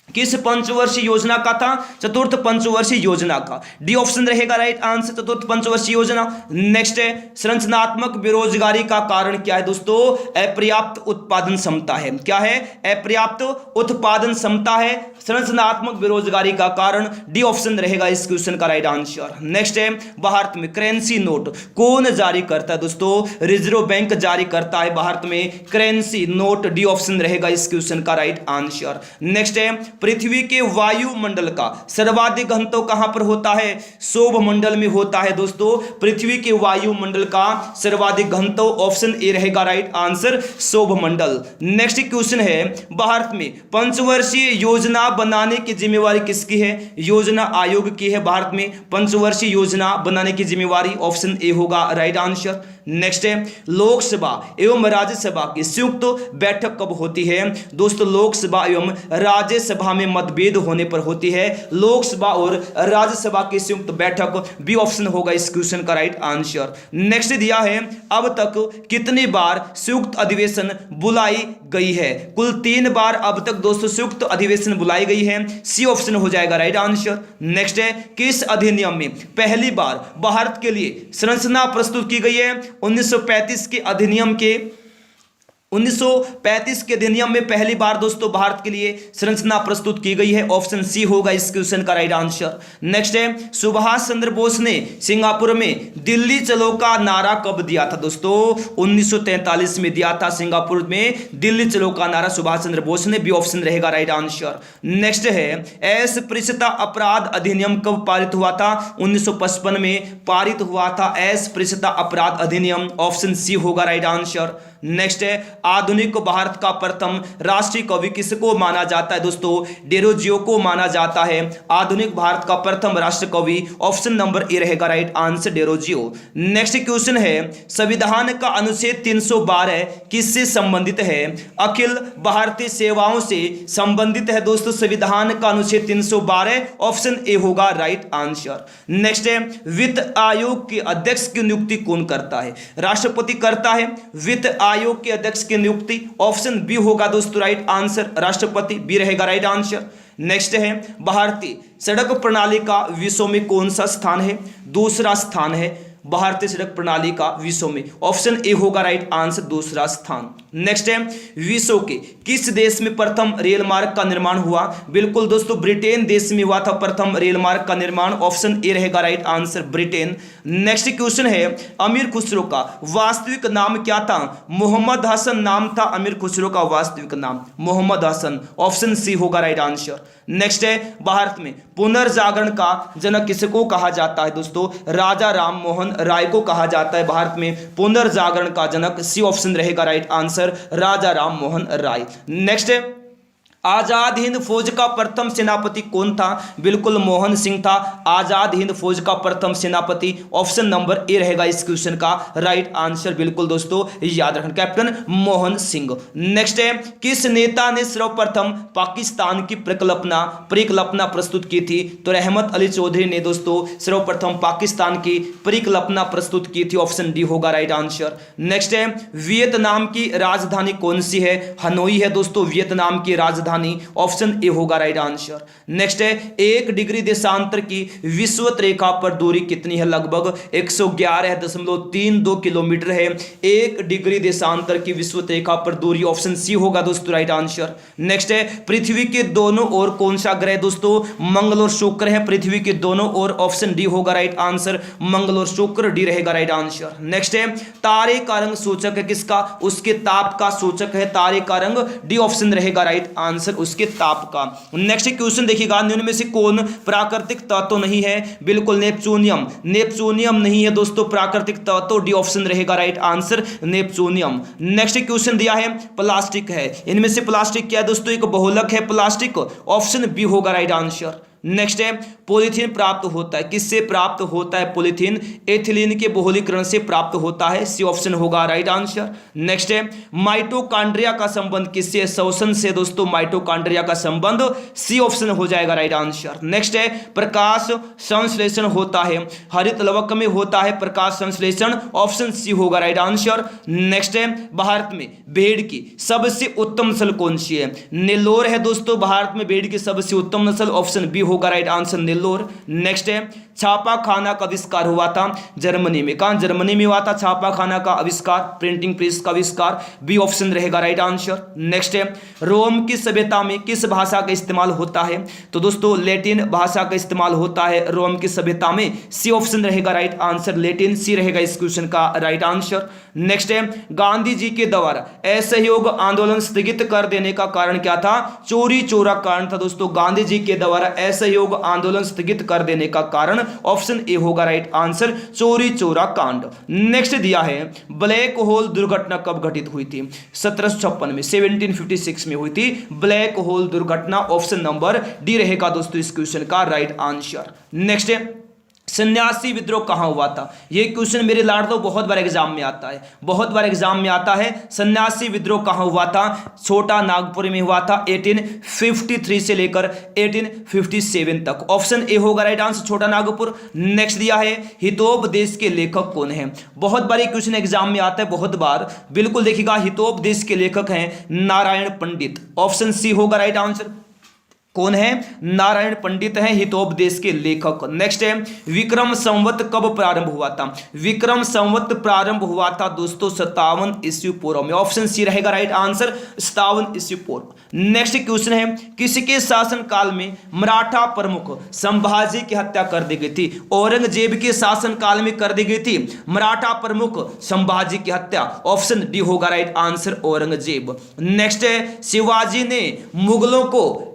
किस पंचवर्षीय योजना का था? चतुर्थ पंचवर्षीय योजना का। डी ऑप्शन रहेगा राइट आंसर चतुर्थ पंचवर्षीय योजना। नेक्स्ट है संरचनात्मक बेरोजगारी का कारण क्या है दोस्तों? अपर्याप्त उत्पादन क्षमता है। क्या है? अपर्याप्त उत्पादन क्षमता है संरचनात्मक बेरोजगारी का कारण। डी ऑप्शन रहेगा इस क्वेश्चन का राइट आंसर। नेक्स्ट है भारत में करेंसी नोट कौन जारी करता है दोस्तों? रिजर्व बैंक जारी करता है भारत में करेंसी नोट। डी ऑप्शन रहेगा इस क्वेश्चन का राइट आंसर। नेक्स्ट है पृथ्वी के वायुमंडल का सर्वाधिक घनत्व कहां पर होता है? सौरमंडल में होता है दोस्तों पृथ्वी के वायुमंडल का सर्वाधिक घनत्व। ऑप्शन ए रहेगा राइट आंसर सौरमंडल। नेक्स्ट क्वेश्चन है भारत में पंचवर्षीय योजना बनाने की जिम्मेवारी किसकी है? योजना आयोग की है भारत में पंचवर्षीय योजना बनाने की जिम्मेवारी। ऑप्शन ए होगा राइट आंसर। नेक्स्ट है लोकसभा एवं राज्यसभा की संयुक्त बैठक कब होती है? दोस्तों लोकसभा एवं राज्यसभा में मतभेद होने पर होती है लोकसभा और राज्यसभा की संयुक्त बैठक। बी ऑप्शन होगा इस क्वेश्चन का राइट आंसर। नेक्स्ट दिया है अब तक कितनी बार संयुक्त अधिवेशन बुलाई गई है? कुल 3 बार अब तक दोस्तों संयुक्त अधिवेशन बुलाई गई है। सी ऑप्शन हो जाएगा राइट आंसर। नेक्स्ट है किस अधिनियम में पहली बार भारत के लिए संरचना प्रस्तुत की गई है? 1935 के अधिनियम के 1935 के अधिनियम में पहली बार दोस्तों भारत के लिए संरचना प्रस्तुत की गई है। ऑप्शन सी होगा इस क्वेश्चन का राइट आंसर। नेक्स्ट है सुभाष चंद्र बोस ने सिंगापुर में दिल्ली चलो का नारा कब दिया था दोस्तों? 1943 में दिया था सिंगापुर में दिल्ली चलो का नारा सुभाष चंद्र बोस ने। बी ऑप्शन रहेगा राइट आंसर। नेक्स्ट है अस्पृश्यता अपराध अधिनियम कब पारित हुआ था? 1955 में पारित हुआ था अस्पृश्यता अपराध अधिनियम। ऑप्शन सी होगा राइट आंसर। नेक्स्ट है आधुनिक भारत का प्रथम राष्ट्रीय कवि किसको माना जाता है दोस्तों? डेरोजियो को माना जाता है आधुनिक भारत का प्रथम राष्ट्र कवि। ऑप्शन नंबर ए रहेगा right answer Derozio. Next question है संविधान का अनुच्छेद 312 किससे संबंधित है? अखिल भारतीय सेवाओं से संबंधित है दोस्तों संविधान का अनुच्छेद 312। ऑप्शन ए होगा राइट आंसर। नेक्स्ट है वित्त आयोग के अध्यक्ष की नियुक्ति कौन करता है? राष्ट्रपति करता है वित्त आयोग के अध्यक्ष की नियुक्ति। ऑप्शन बी होगा दोस्तों राइट आंसर राष्ट्रपति। बी रहेगा राइट आंसर। नेक्स्ट है भारतीय सड़क प्रणाली का विश्व में कौन सा स्थान है? दूसरा स्थान है भारतीय सड़क प्रणाली का विश्व में। ऑप्शन ए होगा राइट आंसर दूसरा स्थान। नेक्स्ट है विश्व के किस देश में प्रथम रेल मार्ग का निर्माण हुआ? बिल्कुल दोस्तों ब्रिटेन देश में हुआ था प्रथम रेल मार्ग का निर्माण। ऑप्शन ए रहेगा right answer Britain. Next question है अमीर खुसरो का वास्तविक नाम क्या था? मोहम्मद हसन नाम था अमीर खुसरो का वास्तविक नाम मोहम्मद हसन। ऑप्शन सी होगा राइट आंसर। नेक्स्ट है भारत में पुनर्जागरण का जनक किसको कहा जाता है दोस्तों? राजा राम मोहन राय को कहा जाता है भारत में पुनर्जागरण का जनक। सी ऑप्शन रहेगा राइट आंसर राजा राम मोहन राय। नेक्स्ट है आजाद हिंद फौज का प्रथम सेनापति कौन था? बिल्कुल मोहन सिंह था आजाद हिंद फौज का प्रथम सेनापति। ऑप्शन नंबर ए रहेगा इस क्वेश्चन का राइट आंसर। बिल्कुल दोस्तों याद रखना, कैप्टन मोहन सिंह। नेक्स्ट है, किस नेता ने सर्वप्रथम पाकिस्तान की परिकल्पना प्रस्तुत की थी? तो रहमत अली चौधरी ने दोस्तों सर्वप्रथम पाकिस्तान की परिकल्पना प्रस्तुत की थी। ऑप्शन डी होगा राइट आंसर। नेक्स्ट है, वियतनाम की राजधानी कौन सी है? हनोई है दोस्तों वियतनाम की राजधानी। ऑप्शन ए होगा राइट आंसर। नेक्स्ट है, 1 डिग्री देशांतर की विषुवत रेखा पर दूरी कितनी है? लगभग 111.32 किलोमीटर है 1 डिग्री देशांतर की विषुवत रेखा पर दूरी। ऑप्शन सी होगा दोस्तों राइट आंसर। नेक्स्ट है, पृथ्वी के दोनों ओर कौन सा ग्रह दोस्तों? मंगल और शुक्र है पृथ्वी के दोनों ओर। ऑप्शन डी होगा राइट आंसर, मंगल और शुक्र, डी रहेगा राइट आंसर। नेक्स्ट है, तारे का रंग सूचक है किसका? उसके ताप का सूचक है तारे का रंग, डी ऑप्शन रहेगा राइट आंसर उसके ताप का। नेक्स्ट क्वेश्चन देखिएगा, निम्न में से कौन प्राकृतिक तत्व नहीं है? बिल्कुल नेपचूनियम नहीं है दोस्तों प्राकृतिक तत्व, डी ऑप्शन रहेगा right answer neptunium. Next question दिया है प्लास्टिक है, इनमें से प्लास्टिक क्या है दोस्तों? एक बहुलक है प्लास्टिक, ऑप्शन बी होगा राइट आंसर। नेक्स्ट है, पॉलीथीन प्राप्त होता है किससे प्राप्त होता है? पॉलीथीन एथिलीन के बहुलीकरण से प्राप्त होता है, सी ऑप्शन होगा राइट आंसर। नेक्स्ट है, माइटोकॉन्ड्रिया का संबंध किससे? श्वसन से दोस्तों माइटोकॉन्ड्रिया का संबंध, सी ऑप्शन हो जाएगा राइट आंसर। नेक्स्ट है, प्रकाश संश्लेषण होता है हरित लवक में होता है प्रकाश संश्लेषण, ऑप्शन सी होगा राइट आंसर। नेक्स्ट है, भारत में भेड़ की सबसे उत्तम नस्ल कौन सी है? नेल्लोर है दोस्तों भारत में भेड़ की सबसे उत्तम नस्ल, ऑप्शन बी होगा राइट आंसर नेल्लोर। नेक्स्ट है, छापा खाना का आविष्कार हुआ था जर्मनी में। कहां? जर्मनी में हुआ था छापा खाना का आविष्कार, प्रिंटिंग प्रेस का आविष्कार, बी ऑप्शन रहेगा राइट आंसर। नेक्स्ट है, रोम की सभ्यता में किस भाषा का इस्तेमाल होता है? तो दोस्तों लैटिन भाषा का इस्तेमाल होता है रोम की सभ्यता में, सी ऑप्शन रहेगा राइट आंसर लैटिन, सी रहेगा इस क्वेश्चन का राइट आंसर। नेक्स्ट है, गांधी जी के द्वारा असहयोग आंदोलन स्थगित कर देने का कारण क्या था? चोरी चोरा कारण था दोस्तों। गांधी जी के द्वारा असहयोग आंदोलन स्थगित कर देने का कारण, ऑप्शन ए होगा राइट आंसर चोरी चोरा कांड। नेक्स्ट दिया है, ब्लैक होल दुर्घटना कब घटित हुई थी? 1756 में, 1756 में हुई थी ब्लैक होल दुर्घटना, ऑप्शन नंबर डी रहेगा दोस्तों इस क्वेश्चन का राइट आंसर। नेक्स्ट है, सन्यासी विद्रोह कहां हुआ था? यह क्वेश्चन मेरे लाडलो बहुत बार एग्जाम में आता है, बहुत बार एग्जाम में आता है। सन्यासी विद्रोह कहां हुआ था? छोटा नागपुर में हुआ था 1853 से लेकर 1857 तक, ऑप्शन ए होगा राइट आंसर छोटा नागपुर। नेक्स्ट दिया है, हितोपदेश के लेखक कौन है? बहुत बार क्वेश्चन एग्जाम में आता है, बहुत बार। बिल्कुल देखिएगा, हितोपदेश के लेखक हैं नारायण पंडित, ऑप्शन सी होगा राइट आंसर। कौन है? नारायण पंडित हैं हितोपदेश के लेखक। नेक्स्ट है, विक्रम संवत कब प्रारंभ हुआ था? विक्रम संवत प्रारंभ हुआ था दोस्तों 57 ईस्वी पूर्व में, ऑप्शन सी रहेगा राइट आंसर 57 ईस्वी पूर्व। नेक्स्ट क्वेश्चन है, किसके शासन काल में मराठा प्रमुख संभाजी की हत्या कर दी गई थी? औरंगजेब के शासन काल में कर दी गई थी मराठा प्रमुख संभाजी की हत्या, ऑप्शन डी होगा राइट आंसर औरंगजेब। नेक्स्ट है, शिवाजी ने मुगलों को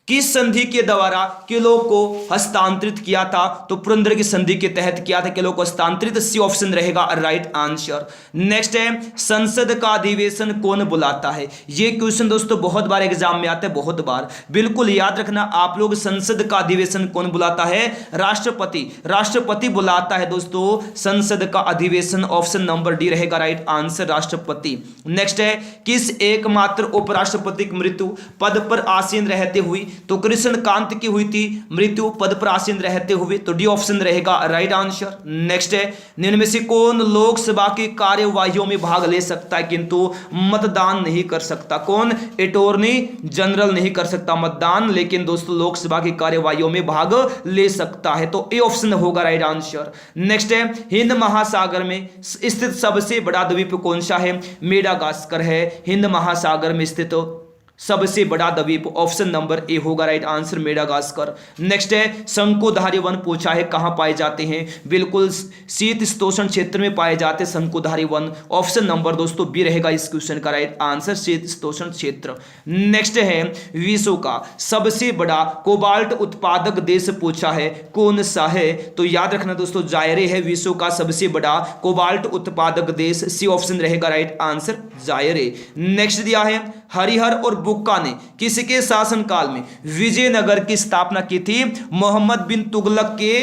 किस संधि के द्वारा किलों को हस्तांतरित किया था? तो पुरंदर की संधि के तहत किया था किलों को हस्तांतरित, सी ऑप्शन रहेगा राइट आंसर। नेक्स्ट है, संसद का अधिवेशन कौन बुलाता है? ये क्वेश्चन दोस्तों बहुत बार एग्जाम में आता है, बहुत बार। बिल्कुल याद रखना आप लोग, संसद का अधिवेशन कौन बुलाता है? राष्ट्रपति, राष्ट्रपति बुलाता है दोस्तों संसद का अधिवेशन, ऑप्शन नंबर डी रहेगा राइट आंसर राष्ट्रपति। नेक्स्ट है, किस एकमात्र उपराष्ट्रपति की मृत्यु पद पर आसीन रहते हुई? तो कृष्ण कांत की हुई थी मृत्यु पद पर आसीन रहते हुए, तो डी ऑप्शन रहेगा राइट आंसर। नेक्स्ट है, निम्न में से कौन लोकसभा की कार्यवाहियों में भाग ले सकता है किंतु मतदान नहीं कर सकता? कौन? अटॉर्नी जनरल नहीं कर सकता मतदान, लेकिन दोस्तों लोकसभा की कार्यवाहियों में भाग ले सकता है, तो ए ऑप्शन होगा राइट आंसर। नेक्स्ट है, हिंद महासागर में स्थित सबसे बड़ा द्वीप कौन सा है? मेडागास्कर है हिंद महासागर में स्थित सबसे बड़ा द्वीप, ऑप्शन नंबर ए होगा राइट आंसर मेडागास्कर। नेक्स्ट है, शंकुधारी वन पूछा है कहां पाए जाते हैं? बिल्कुल शीतोष्ण क्षेत्र में पाए जाते हैं शंकुधारी वन, ऑप्शन नंबर दोस्तों बी रहेगा इस क्वेश्चन का राइट आंसर शीतोष्ण क्षेत्र। नेक्स्ट है, विश्व का सबसे बड़ा कोबाल्ट उत्पादक देश पूछा है, कौन सा है? तो याद रखना दोस्तों जायरे है विश्व का सबसे बड़ा कोबाल्ट उत्पादक देश, सी ऑप्शन रहेगा राइट आंसर जायरे। नेक्स्ट दिया है, हरिहर और बुक्का ने किसके शासनकाल में विजयनगर की स्थापना की थी? मोहम्मद बिन तुगलक के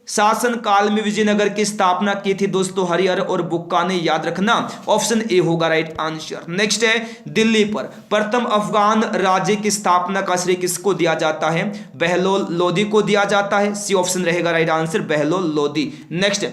शासन काल में विजयनगर की स्थापना की थी दोस्तों हरिहर और बुक्का ने, याद रखना। ऑप्शन ए होगा राइट आंसर। नेक्स्ट है, दिल्ली पर प्रथम अफगान राज्य की स्थापना का श्रेय किसको दिया जाता है? बहलोल लोदी को दिया जाता है। सी ऑप्शन रहेगा right answer, Bahlol Lodi. Next है,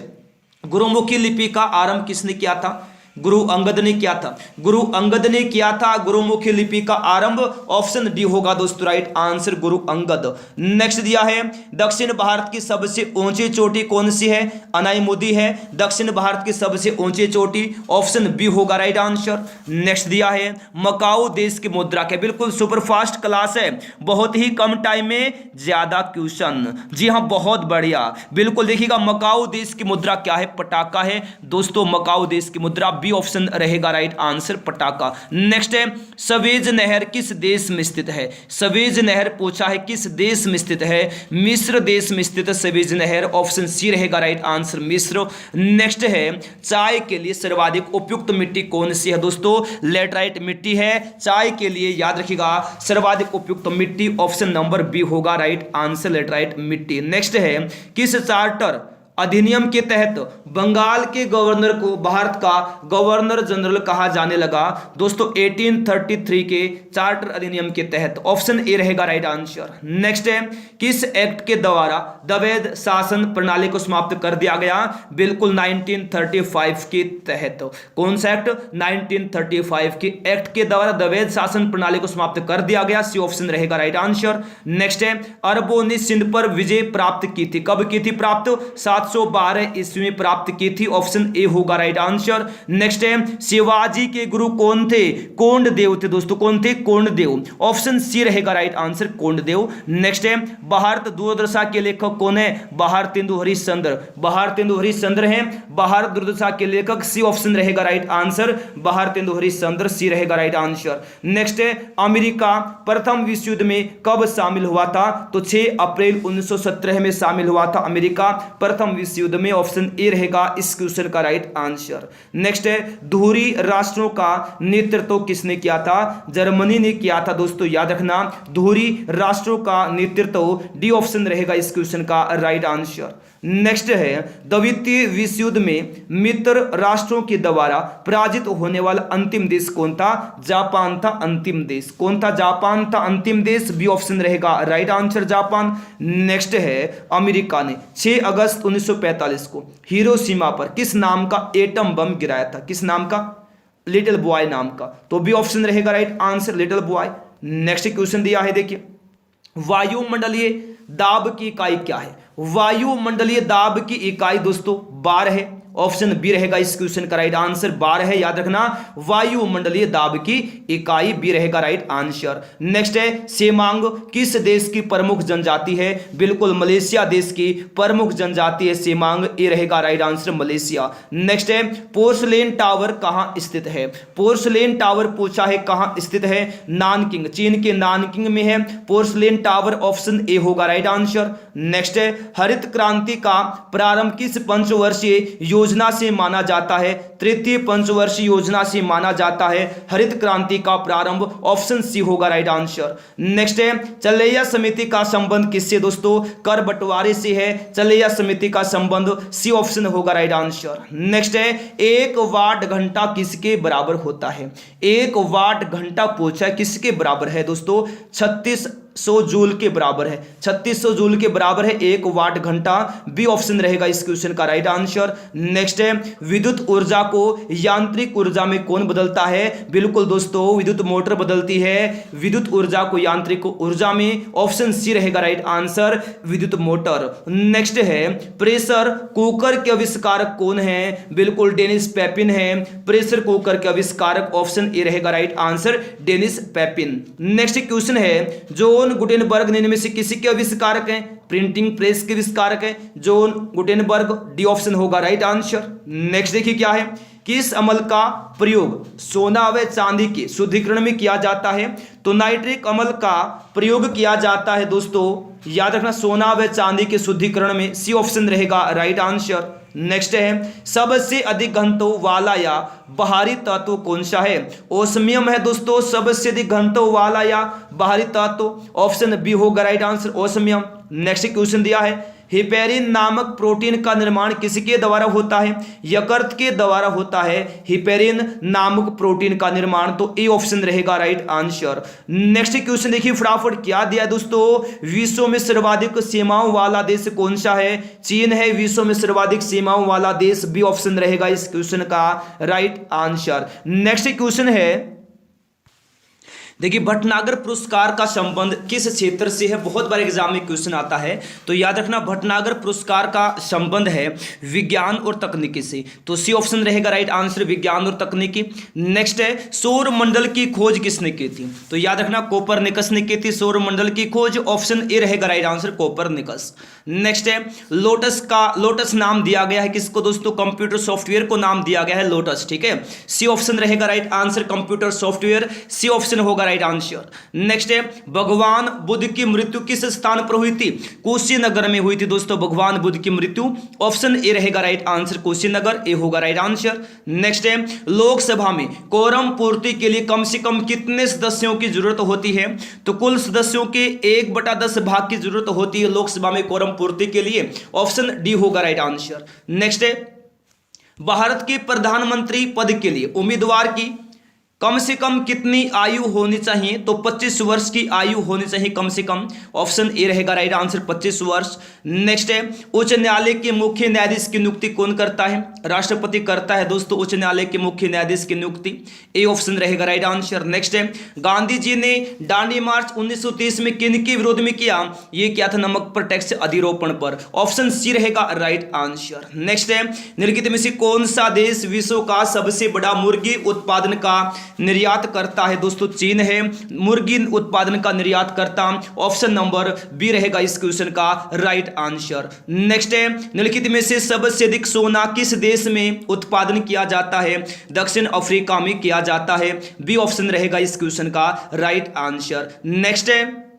गुरुमुखी लिपि का आरंभ किसने किया था? गुरु अंगद ने किया था। गुरु अंगद ने किया था गुरुमुखी लिपि का आरंभ। ऑप्शन डी होगा दोस्तों right answer, Guru Angad. Next दिया है, दक्षिण भारत की सबसे ऊंची चोटी कौन सी है? अनाईमुदी है दक्षिण भारत की सबसे ऊंची चोटी। ऑप्शन बी होगा राइट आंसर। नेक्स्ट दिया है, मकाऊ देश की मुद्रा क्या? बिल्कुल सुपरफास्ट क्लास है, बहुत ही कम टाइम में ज्यादा क्वेश्चन। जी हाँ, बहुत बढ़िया। बिल्कुल देखिएगा, मकाऊ देश की मुद्रा क्या है? पटाका है दोस्तों, मकाऊ देश की मुद्रा। बी ऑप्शन रहेगा राइट आंसर, पटाका। नेक्स्ट है, सवेज नहर किस देश में स्थित है? सवेज नहर पूछा है किस देश में स्थित है? मिस्र देश में स्थित है सवेज नहर। ऑप्शन सी रहेगा राइट आंसर, मिस्र। नेक्स्ट है, चाय के लिए सर्वाधिक उपयुक्त मिट्टी कौन सी है दोस्तों? लेटराइट मिट्टी है चाय के लिए, याद रखिएगा सर्वाधिक उपयुक्त मिट्टी। ऑप्शन नंबर बी होगा राइट आंसर, लेटराइट मिट्टी। नेक्स्ट है, किस चार्टर अधिनियम के तहत बंगाल के गवर्नर को भारत का गवर्नर जनरल कहा जाने लगा? दोस्तों 1833 के चार्टर अधिनियम के तहत। ऑप्शन ए रहेगा राइट आंसर। नेक्स्ट है, किस एक्ट के द्वारा द्वैध शासन प्रणाली को समाप्त कर दिया गया? बिल्कुल 1935 के तहत। कौन सा एक्ट? 1935 के एक्ट के द्वारा द्वैध शासन प्रणाली को समाप्त कर दिया गया। सी ऑप्शन रहेगा राइट आंसर। नेक्स्ट है, अरबों ने सिंध पर विजय प्राप्त की थी, कब की थी प्राप्त? 712 ईस्वी में प्राप्त की थी। ऑप्शन ए होगा राइट आंसर। नेक्स्ट है, शिवाजी के गुरु कौन थे? कोंडदेव थे दोस्तों। कौन थे? कोंडदेव। ऑप्शन सी रहेगा राइट आंसर, कोंडदेव। नेक्स्ट है, भारत दूरदर्शा के लेखक कौन है? भारतेंदु हरिश्चंद्र। भारतेंदु हरिश्चंद्र हैं भारत दूरदर्शा के लेखक। सी ऑप्शन रहेगा राइट आंसर, भारतेंदु हरिश्चंद्र। सी रहेगा राइट आंसर। नेक्स्ट है, अमेरिका प्रथम विश्व युद्ध में कब शामिल हुआ था? तो 6 अप्रैल 1917 में शामिल हुआ था अमेरिका प्रथम विश्व युद्ध में। ऑप्शन ए रहेगा इस क्वेश्चन का राइट आंसर। नेक्स्ट है, धुरी राष्ट्रों का नेतृत्व किसने किया था? जर्मनी ने किया था दोस्तों, याद रखना। धुरी राष्ट्रों का नेतृत्व डी ऑप्शन रहेगा इस क्वेश्चन का राइट आंसर। नेक्स्ट है, द्वितीय विश्व युद्ध में मित्र राष्ट्रों के द्वारा पराजित होने वाला अंतिम देश कौन था? जापान था अंतिम देश। कौन था? जापान था अंतिम देश। बी ऑप्शन रहेगा राइट आंसर, जापान। नेक्स्ट है, अमेरिका ने 6 अगस्त 1945 को हिरोशिमा पर किस नाम का एटम बम गिराया था? किस नाम का? लिटिल बॉय नाम का। तो बी ऑप्शन रहेगा right answer, little boy. Next question दिया है, देखिए, वायुमंडलीय दाब की इकाई क्या है? वायुमंडलीय दाब की इकाई दोस्तों बार है। ऑप्शन बी रहेगा इस क्वेश्चन का राइट आंसर, बार है, याद रखना। वायुमंडलीय दाब की इकाई बी रहेगा राइट आंसर। नेक्स्ट है, सेमांग किस देश की प्रमुख जनजाति है? बिल्कुल मलेशिया देश की प्रमुख जनजाति है सेमांग। ए रहेगा राइट आंसर, मलेशिया। नेक्स्ट है, पोर्सलेन टावर कहां स्थित है? पोर्सलेन टावर पूछा है कहां स्थित है? नानकिंग, चीन के नानकिंग में है पोर्सलेन टावर। ऑप्शन ए होगा राइट आंसर। नेक्स्ट है, हरित क्रांति का प्रारंभ किस पंचवर्षीय योजना से माना जाता है? तृतीय पंचवर्षीय योजना से माना जाता है हरित क्रांति का प्रारंभ। ऑप्शन सी होगा राइट आंसर। नेक्स्ट है, चलैया समिति का संबंध किससे दोस्तों? कर बंटवारे से है चलैया समिति का संबंध। सी ऑप्शन होगा राइट आंसर। नेक्स्ट है, 1 वाट घंटा किसके बराबर होता है? 1 वाट घंटा पूछा है, किसके बराबर है दोस्तों? 3600 जूल के बराबर है। 3600 जूल के बराबर है 1 वाट घंटा। बी ऑप्शन रहेगा इस क्वेश्चन का राइट आंसर। नेक्स्ट है, विद्युत ऊर्जा को यांत्रिक ऊर्जा में कौन बदलता है? बिल्कुल दोस्तों, विद्युत मोटर बदलती है विद्युत ऊर्जा को यांत्रिक ऊर्जा में। ऑप्शन सी रहेगा राइट आंसर, विद्युत मोटर। नेक्स्ट है, प्रेशर कुकर के आविष्कारक कौन है? बिल्कुल डेनिस पेपिन है प्रेशर कुकर के आविष्कारक। ऑप्शन ए रहेगा right answer, Denis Papin. Next question है, जॉन गुटेनबर्ग निम्न में से किसी के आविष्कारक हैं? प्रिंटिंग प्रेस के आविष्कारक हैं जॉन गुटेनबर्ग। डी ऑप्शन होगा राइट आंसर। नेक्स्ट देखिए क्या है, किस अमल का प्रयोग सोना व चांदी के शुद्धिकरण में किया जाता है? तो नाइट्रिक अमल का प्रयोग किया जाता है दोस्तों, याद रखना, सोना व चांदी के शुद्धिकरण में। सी ऑप्शन रहेगा राइट आंसर। नेक्स्ट है सबसे अधिक घनत्व वाला या बाहरी तत्व कौन सा है? ओस्मियम है दोस्तों सबसे अधिक घनत्व वाला या बाहरी तत्व। ऑप्शन बी होगा right answer, osmium. Next question दिया है हिपेरिन नामक प्रोटीन का निर्माण किसके द्वारा होता है? यकृत के द्वारा होता है हिपेरिन नामक प्रोटीन का निर्माण, तो ए ऑप्शन रहेगा राइट आंसर। नेक्स्ट क्वेश्चन देखिए फटाफट क्या दिया है दोस्तों, विश्व में सर्वाधिक सीमाओं वाला देश कौन सा है? चीन है विश्व में सर्वाधिक सीमाओं वाला देश, बी ऑप्शन रहेगा इस क्वेश्चन का राइट आंसर। नेक्स्ट क्वेश्चन है देखिए भटनागर पुरस्कार का संबंध किस क्षेत्र से है? बहुत बार एग्जाम में क्वेश्चन आता है, तो याद रखना भटनागर पुरस्कार का संबंध है विज्ञान और तकनीकी से, तो सी ऑप्शन रहेगा राइट आंसर, विज्ञान और तकनीकी। नेक्स्ट है सौर मंडल की खोज किसने की थी? तो याद रखना कोपरनिकस ने की थी सौर मंडल की खोज, ऑप्शन ए रहेगा राइट आंसर, कोपरनिकस। नेक्स्ट है लोटस नाम दिया गया है किसको दोस्तों? कंप्यूटर सॉफ्टवेयर को नाम दिया गया है लोटस, ठीक है, सी ऑप्शन रहेगा right answer, computer software, C option होगा राइट आंसर। नेक्स्ट है भगवान बुद्ध की मृत्यु किस स्थान पर हुई थी? कुशीनगर में हुई थी दोस्तों भगवान बुद्ध की मृत्यु, ऑप्शन ए रहेगा राइट आंसर, कुशीनगर, ए होगा राइट आंसर। नेक्स्ट है लोकसभा में कोरम पूर्ति के लिए कम से कम कितने सदस्यों की जरूरत होती है? तो कुल सदस्यों के 1/10 भाग की जरूरत होती है लोकसभा में कोरम पूर्ति के लिए, ऑप्शन डी होगा राइट आंसर। नेक्स्ट है भारत के प्रधानमंत्री पद के लिए उम्मीदवार की कम से कम कितनी आयु होनी चाहिए? तो 25 वर्ष की आयु होनी चाहिए कम से कम, ऑप्शन ए रहेगा राइट आंसर, 25 वर्ष। नेक्स्ट है उच्च न्यायालय के मुख्य न्यायाधीश की नियुक्ति कौन करता है? राष्ट्रपति करता है दोस्तों उच्च न्यायालय के मुख्य न्यायाधीश की नियुक्ति, ए ऑप्शन रहेगा राइट आंसर। नेक्स्ट है गांधी जी ने दांडी मार्च 1930 में किन के विरोध में किया? ये क्या था? नमक पर टैक्स अधिरोपण पर, ऑप्शन सी रहेगा राइट आंसर। नेक्स्ट है निम्नलिखित में से कौन सा देश विश्व का सबसे बड़ा मुर्गी उत्पादन का निर्यात करता है? दोस्तों चीन है मुर्गी उत्पादन का निर्यात करता, ऑप्शन नंबर बी रहेगा इस क्वेश्चन का राइट आंसर। नेक्स्ट है निम्नलिखित में से सबसे अधिक सोना किस देश में उत्पादन किया जाता है? दक्षिण अफ्रीका में किया जाता है, बी ऑप्शन रहेगा इस क्वेश्चन का राइट आंसर। नेक्स्ट है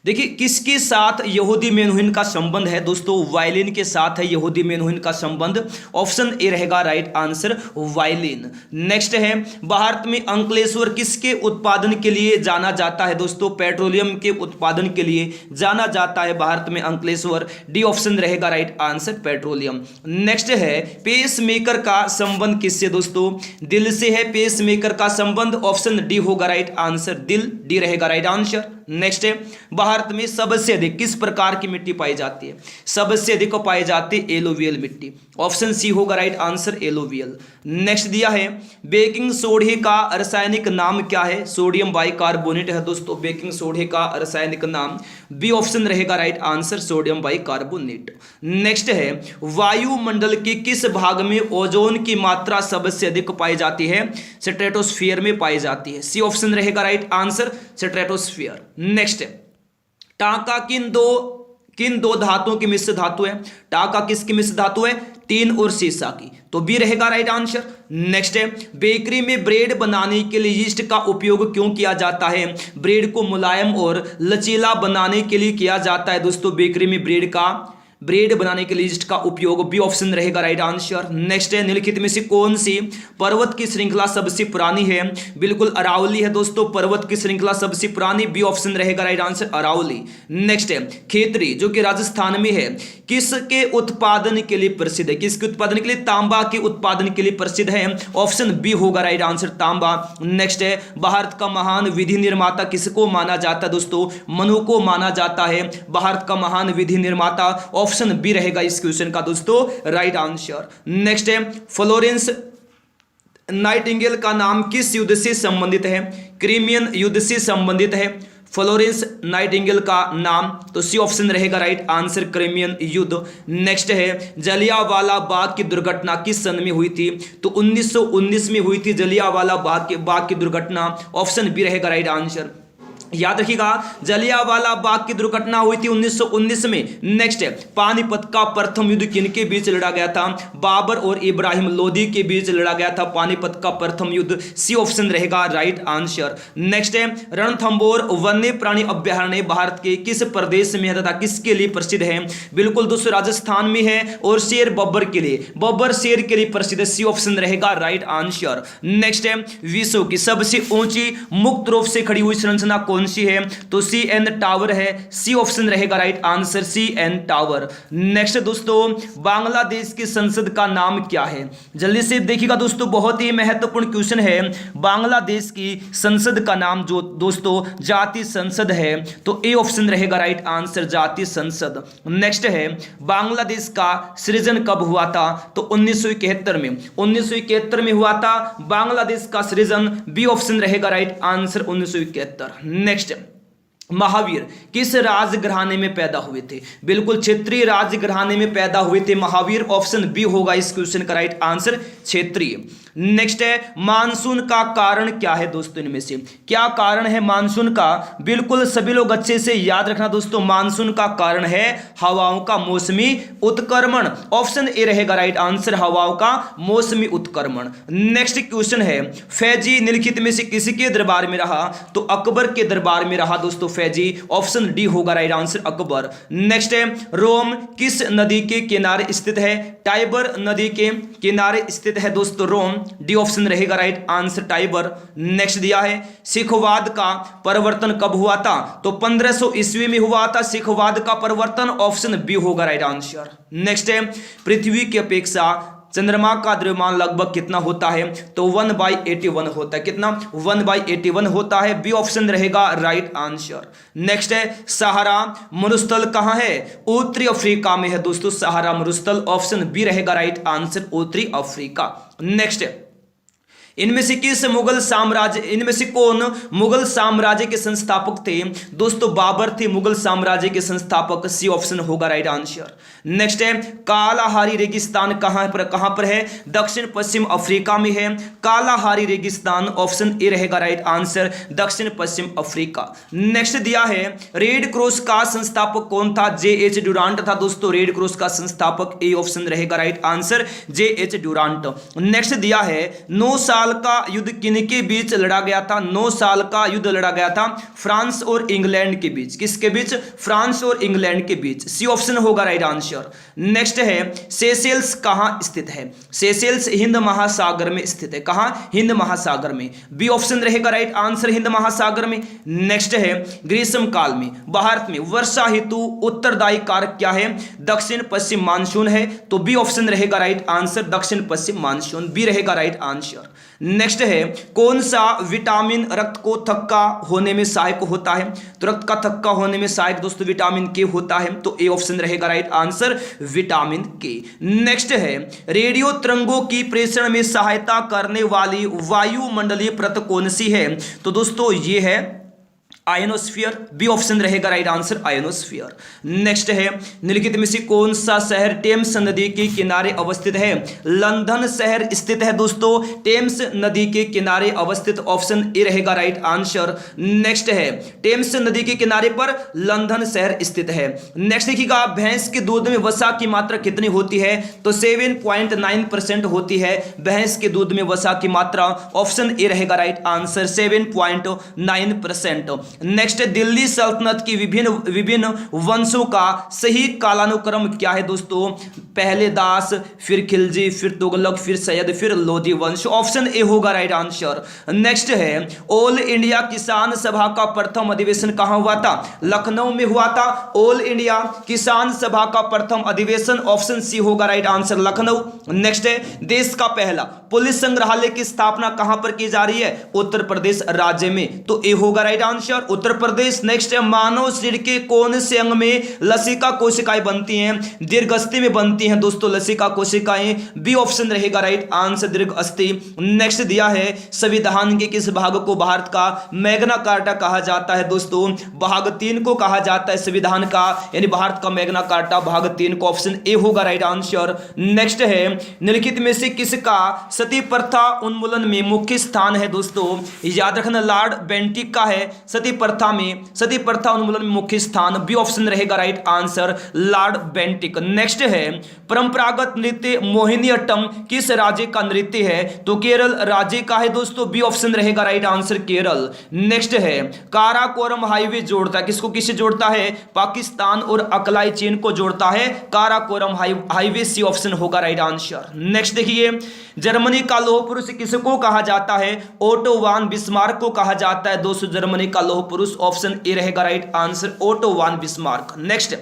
देखिए किसके साथ यहूदी मेनुहिन का संबंध है? दोस्तों वायलिन के साथ है यहूदी मेनुहिन का संबंध, ऑप्शन ए रहेगा राइट आंसर, वायलिन। नेक्स्ट है भारत में अंकलेश्वर किसके उत्पादन के लिए जाना जाता है? दोस्तों पेट्रोलियम के उत्पादन के लिए जाना जाता है भारत में अंकलेश्वर, डी ऑप्शन रहेगा राइट आंसर, पेट्रोलियम। नेक्स्ट है पेस मेकर का संबंध किससे? दोस्तों दिल से है पेस मेकर का संबंध, ऑप्शन डी होगा राइट आंसर, दिल, डी रहेगा राइट आंसर। नेक्स्ट है भारत में सबसे अधिक किस प्रकार की मिट्टी पाई जाती है? सबसे अधिक पाई जाती है एलोवियल मिट्टी, ऑप्शन सी होगा राइट आंसर, एलोवियल। नेक्स्ट दिया है बेकिंग सोडे का रासायनिक नाम क्या है? सोडियम बाइकार्बोनेट है दोस्तों बेकिंग सोडे का रासायनिक नाम, बी ऑप्शन रहेगा right answer, sodium bicarbonate. Next है वायुमंडल के किस भाग में ओजोन की मात्रा सबसे अधिक पाई जाती है? स्ट्रेटोस्फीयर में पाई जाती है, सी ऑप्शन रहेगा राइट आंसर, स्ट्रेटोस्फीयर। नेक्स्ट है टांका किन दो धातुओं की मिश्र धातु है? टांका किसकी मिश्र धातु है? टीन और सीसा की, तो बी रहेगा राइट आंसर। नेक्स्ट है बेकरी में ब्रेड बनाने के लिए यीस्ट का उपयोग क्यों किया जाता है? ब्रेड को मुलायम और लचीला बनाने के लिए किया जाता है दोस्तों बेकरी में ब्रेड बनाने के लिए यीस्ट का उपयोग, बी ऑप्शन रहेगा राइट आंसर। नेक्स्ट है निम्नलिखित में से कौन सी पर्वत की श्रृंखला सबसे पुरानी है? बिल्कुल अरावली है दोस्तों पर्वत की श्रृंखला सबसे पुरानी, बी ऑप्शन रहेगा राइट आंसर, अरावली। नेक्स्ट है खेतरी जो कि राजस्थान में है किसके उत्पादन के लिए प्रसिद्ध है? किसके उत्पादन के लिए? तांबा के उत्पादन के लिए प्रसिद्ध है, ऑप्शन बी होगा राइट आंसर, तांबा। नेक्स्ट है भारत का महान विधि निर्माता किसको माना जाता है? दोस्तों मनु को माना जाता है भारत का महान विधि निर्माता, ऑप्शन बी रहेगा इस क्वेश्चन का दोस्तों राइट आंसर। नेक्स्ट है फ्लोरेंस नाइटिंगेल का नाम किस युद्ध से संबंधित है? क्रीमियन युद्ध से संबंधित है फ्लोरेंस नाइटिंगेल का नाम, तो सी ऑप्शन रहेगा राइट आंसर, क्रीमियन युद्ध। नेक्स्ट है जलियांवाला बाग की दुर्घटना किस सन में हुई थी? तो 1919 में हुई थी जलियांवाला बाग की दुर्घटना, ऑप्शन बी रहेगा राइट आंसर। याद रखिएगा, जलियांवाला बाग की दुर्घटना हुई थी 1919 में। नेक्स्ट है, पानीपत का प्रथम युद्ध किनके बीच लड़ा गया था? बाबर और इब्राहिम लोदी के बीच लड़ा गया था पानीपत का प्रथम युद्ध। सी ऑप्शन रहेगा राइट आंसर। नेक्स्ट है, रणथंभौर वन्य प्राणी अभ्यारण्य भारत के किस प्रदेश में है तथा किसके लिए प्रसिद्ध है? बिल्कुल दोस्तों, राजस्थान में है और शेर बब्बर के लिए, बब्बर शेर के लिए प्रसिद्ध है। सी ऑप्शन रहेगा राइट आंसर। नेक्स्ट है, विश्व की सबसे ऊंची मुक्त रूप से खड़ी हुई संरचना कौन सी है? तो सी एन टावर है। सी ऑप्शन रहेगा right answer, C N tower. Next दोस्तों, बांग्लादेश की संसद का नाम क्या है? जल्दी से देखिएगा दोस्तों, बहुत ही महत्वपूर्ण क्वेश्चन है। बांग्लादेश की संसद का नाम जो दोस्तों जातीय संसद है, तो ए ऑप्शन रहेगा राइट आंसर, जातीय संसद। नेक्स्ट है, बांग्लादेश का सृजन कब हुआ था? तो 1971 में, 1971 में हुआ था बांग्लादेश का सृजन। बी ऑप्शन रहेगा राइट आंसर, 1971। नेक्स्ट, महावीर किस राजघराने में पैदा हुए थे? बिल्कुल क्षेत्रीय राजघराने में पैदा हुए थे महावीर। ऑप्शन बी होगा इस क्वेश्चन का राइट आंसर, क्षेत्रीय। नेक्स्ट है, मानसून का कारण क्या है दोस्तों? इनमें से क्या कारण है मानसून का? बिल्कुल सभी लोग अच्छे से याद रखना दोस्तों, मानसून का कारण है हवाओं का मौसमी उत्क्रमण। ऑप्शन ए रहेगा राइट आंसर, हवाओं का मौसमी उत्क्रमण। नेक्स्ट क्वेश्चन है, फैजी निम्नलिखित में से किसके दरबार में रहा? तो अकबर के दरबार में रहा दोस्तों फैजी। ऑप्शन डी होगा राइट आंसर, अकबर। नेक्स्ट है, रोम किस नदी के किनारे स्थित है? टाइबर नदी के किनारे स्थित है दोस्तों रोम। डी ऑप्शन रहेगा राइट आंसर, टाइबर। नेक्स्ट दिया है, सिखवाद का परिवर्तन कब हुआ था? तो 1500 ईस्वी में हुआ था सिखवाद का परिवर्तन। ऑप्शन बी होगा राइट आंसर। नेक्स्ट है, पृथ्वी की अपेक्षा चंद्रमा का द्रव्यमान लगभग कितना होता है? तो 1/81 होता है। कितना? 1/81 होता है। बी ऑप्शन रहेगा राइट आंसर। नेक्स्ट है, सहारा मरुस्थल कहां है? उत्तरी अफ्रीका में है दोस्तों सहारा मरुस्थल। ऑप्शन बी रहेगा राइट आंसर, उत्तरी अफ्रीका। नेक्स्ट है, इनमें से किस मुगल साम्राज्य, इनमें से कौन मुगल साम्राज्य के संस्थापक थे? दोस्तों बाबर थे मुगल साम्राज्य के संस्थापक। सी ऑप्शन होगा राइट आंसर। नेक्स्ट है, कालाहारी रेगिस्तान कहां पर है? दक्षिण पश्चिम अफ्रीका में है कालाहारी रेगिस्तान। ऑप्शन ए रहेगा राइट आंसर, दक्षिण पश्चिम अफ्रीका। नेक्स्ट दिया है, रेड क्रॉस का संस्थापक कौन था? जे.एच. ड्यूरांट था दोस्तों रेड क्रॉस का संस्थापक। ए ऑप्शन रहेगा right answer, JH. Durant. Next दिया है, 9 साल का युद्ध किनके बीच लड़ा गया था? 9 साल का युद्ध लड़ा गया था फ्रांस और इंग्लैंड के बीच। किसके बीच? फ्रांस और इंग्लैंड के बीच। सी ऑप्शन होगा राइट आंसर। नेक्स्ट है, सेशेल्स कहां स्थित है? सेशेल्स हिंद महासागर में स्थित है। कहां? हिंद महासागर में। बी ऑप्शन रहेगा राइट आंसर, हिंद महासागर में। नेक्स्ट है, ग्रीष्म काल में भारत में वर्षा हेतु उत्तरदायी कारक क्या है? दक्षिण पश्चिम मानसून है। तो बी ऑप्शन रहेगा राइट आंसर, दक्षिण पश्चिम मानसून। बी रहेगा राइट आंसर। नेक्स्ट है, कौन सा विटामिन रक्त को थक्का होने में सहायक होता है? तो रक्त का थक्का होने में सहायक दोस्तों विटामिन के होता है। तो ए ऑप्शन रहेगा राइट आंसर, विटामिन के। नेक्स्ट है, रेडियो तरंगों की प्रेषण में सहायता करने वाली वायुमंडलीय परत कौन सी है? तो दोस्तों ये है आयनोस्फीयर। बी ऑप्शन रहेगा राइट आंसर, आयनोस्फीयर। नेक्स्ट है, निम्नलिखित में से कौन सा शहर टेम्स नदी के किनारे अवस्थित है? लंदन शहर स्थित है दोस्तों टेम्स नदी के किनारे अवस्थित। ऑप्शन ए रहेगा राइट आंसर। नेक्स्ट है, टेम्स नदी के किनारे पर लंदन शहर स्थित है। नेक्स्ट देखिएगा, भैंस के दूध में वसा की मात्रा कितनी होती है? तो 7.9% होती है भैंस के दूध में वसा की मात्रा। ऑप्शन ए रहेगा राइट आंसर, 7.9%। नेक्स्ट, दिल्ली सल्तनत की विभिन्न वंशों का सही कालानुक्रम क्या है दोस्तों? पहले दास, फिर खिलजी, फिर तुगलक, फिर सैयद, फिर लोधी वंश। ऑप्शन ए होगा राइट आंसर। नेक्स्ट है, ऑल इंडिया किसान सभा का प्रथम अधिवेशन कहां हुआ था? लखनऊ में हुआ था ऑल इंडिया किसान सभा का प्रथम अधिवेशन। ऑप्शन सी होगा राइट आंसर, लखनऊ। नेक्स्ट है, देश का पहला पुलिस संग्रहालय की स्थापना कहां पर की जा रही है? उत्तर प्रदेश राज्य में। तो ए होगा right answer, Uttar Pradesh. Next है, मानव शरीर के कौन से अंग में लसिका कोशिकाएं बनती हैं? दीर्घअस्थि में बनती हैं दोस्तों लसिका कोशिकाएं। बी ऑप्शन रहेगा राइट आंसर, दीर्घअस्थि। नेक्स्ट दिया है, संविधान के किस भाग को भारत का मैग्ना कार्टा कहा जाता है दोस्तों? भाग 3 को कहा जाता है संविधान का, यानी भारत का मैग्ना कार्टा भाग 3 को। ऑप्शन ए होगा राइट आंसर। नेक्स्ट है, निम्नलिखित में से किसका सती प्रथा उन्मूलन में मुख्य स्थान है दोस्तों? याद रखना, लॉर्ड बेंटिक का है सती सती प्रथा उन्मूलन में मुख्य स्थान, बी ऑप्शन रहेगा right answer Lord Bentinck. Next है परंपरागत नृत्य मोहिनीअट्टम किस राज्य का नृत्य है, तो केरल राज्य का है दोस्तों, बी ऑप्शन रहेगा राइट आंसर केरल। नेक्स्ट है काराकोरम हाईवे जोड़ता है, किसको किससे जोड़ता है, पाकिस्तान और अकलाई चीन को जोड़ता है काराकोरम हाईवे, सी ऑप्शन होगा राइट आंसर। नेक्स्ट देखिए जर्मनी का लौह पुरुष किसको कहा जाता है, ओटो वान बिस्मार्क को कहा जाता है दोस्तों जर्मनी का लौह पुरुष, ऑप्शन ए रहेगा राइट आंसर ओटो वान बिस्मार्क। नेक्स्ट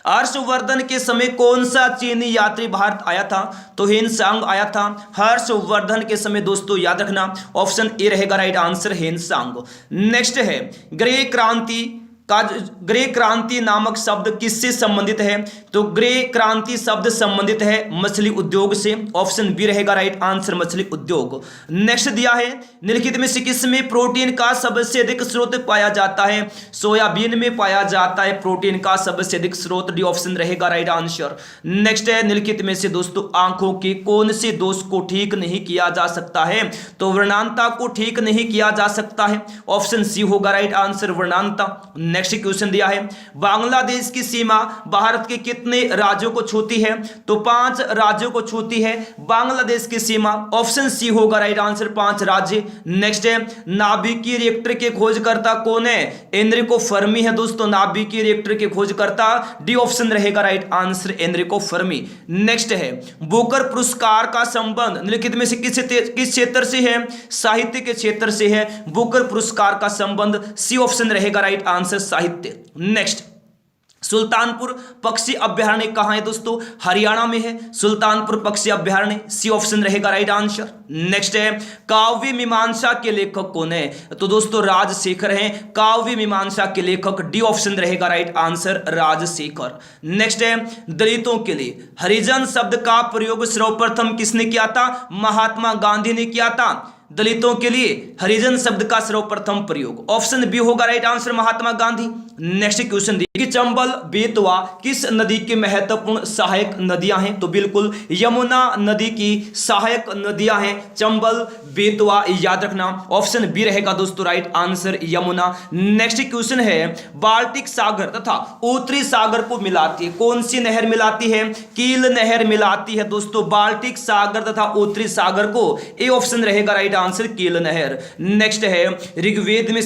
हर्षवर्धन के समय कौन सा चीनी यात्री भारत आया था, तो हेनसांग आया था हर्षवर्धन के समय दोस्तों, याद रखना ऑप्शन ए रहेगा राइट आंसर हेनसांग। नेक्स्ट है ग्रे क्रांति नामक शब्द किससे संबंधित है, तो ग्रे क्रांति शब्द संबंधित है मछली उद्योग से, ऑप्शन बी रहेगा राइट आंसर मछली उद्योग। नेक्स्ट दिया है निम्नलिखित में से किसमें प्रोटीन का सबसे अधिक स्रोत पाया जाता है, सोयाबीन में पाया जाता है प्रोटीन का सबसे अधिक स्रोत, डी ऑप्शन रहेगा राइट आंसर। नेक्स्ट है निम्नलिखित में से दोस्तों आंखों के कौन से दोष को ठीक नहीं किया जा सकता है, तो वर्णांता को ठीक नहीं किया जा सकता है, ऑप्शन सी होगा राइट आंसर वर्णांता। नेक्स्ट क्वेश्चन दिया है बांग्लादेश की सीमा भारत के कितने राज्यों को छूती है, तो 5 राज्यों को छूती है बांग्लादेश की सीमा, ऑप्शन सी होगा राइट आंसर 5 राज्य। नेक्स्ट है नाभिकीय रिएक्टर के खोजकर्ता कौन है, एनरिको फर्मी है दोस्तों नाभिकीय रिएक्टर के खोजकर्ता, डी ऑप्शन रहेगा right answer Enrico Fermi. Next है बुकर पुरस्कार का संबंध निम्नलिखित में से किस क्षेत्र से है, साहित्य के क्षेत्र से है बुकर पुरस्कार का संबंध, सी ऑप्शन रहेगा राइट आंसर साहित्य। नेक्स्ट सुल्तानपुर पक्षी अभ्यारण्य कहां है दोस्तों, हरियाणा में है सुल्तानपुर पक्षी अभ्यारण्य, सी ऑप्शन रहेगा राइट आंसर। नेक्स्ट है काव्य मीमांसा के लेखक कौन है, तो दोस्तों राजशेखर हैं काव्य मीमांसा के लेखक, डी ऑप्शन रहेगा राइट आंसर राजशेखर। नेक्स्ट है दलितों के लिए हरिजन शब्द का प्रयोग सर्वप्रथम किसने किया था, महात्मा गांधी ने किया था दलितों के लिए हरिजन शब्द का सर्वप्रथम प्रयोग, ऑप्शन बी होगा right answer Mahatma Gandhi. Next question देखिए चंबल बेतवा किस नदी की महत्वपूर्ण सहायक नदियां हैं, तो बिल्कुल यमुना नदी की सहायक नदियां हैं चंबल बेतवा, याद रखना ऑप्शन बी रहेगा दोस्तों right answer Yamuna. Next question है बाल्टिक सागर तथा उत्तरी सागर को मिलाती है कौन सी नहर मिलाती है, कील नहर मिलाती है दोस्तों बाल्टिक सागर तथा उत्तरी सागर को, ए ऑप्शन रहेगा राइट आंसर कील नहर। नेक्स्ट है ऋग्वेद में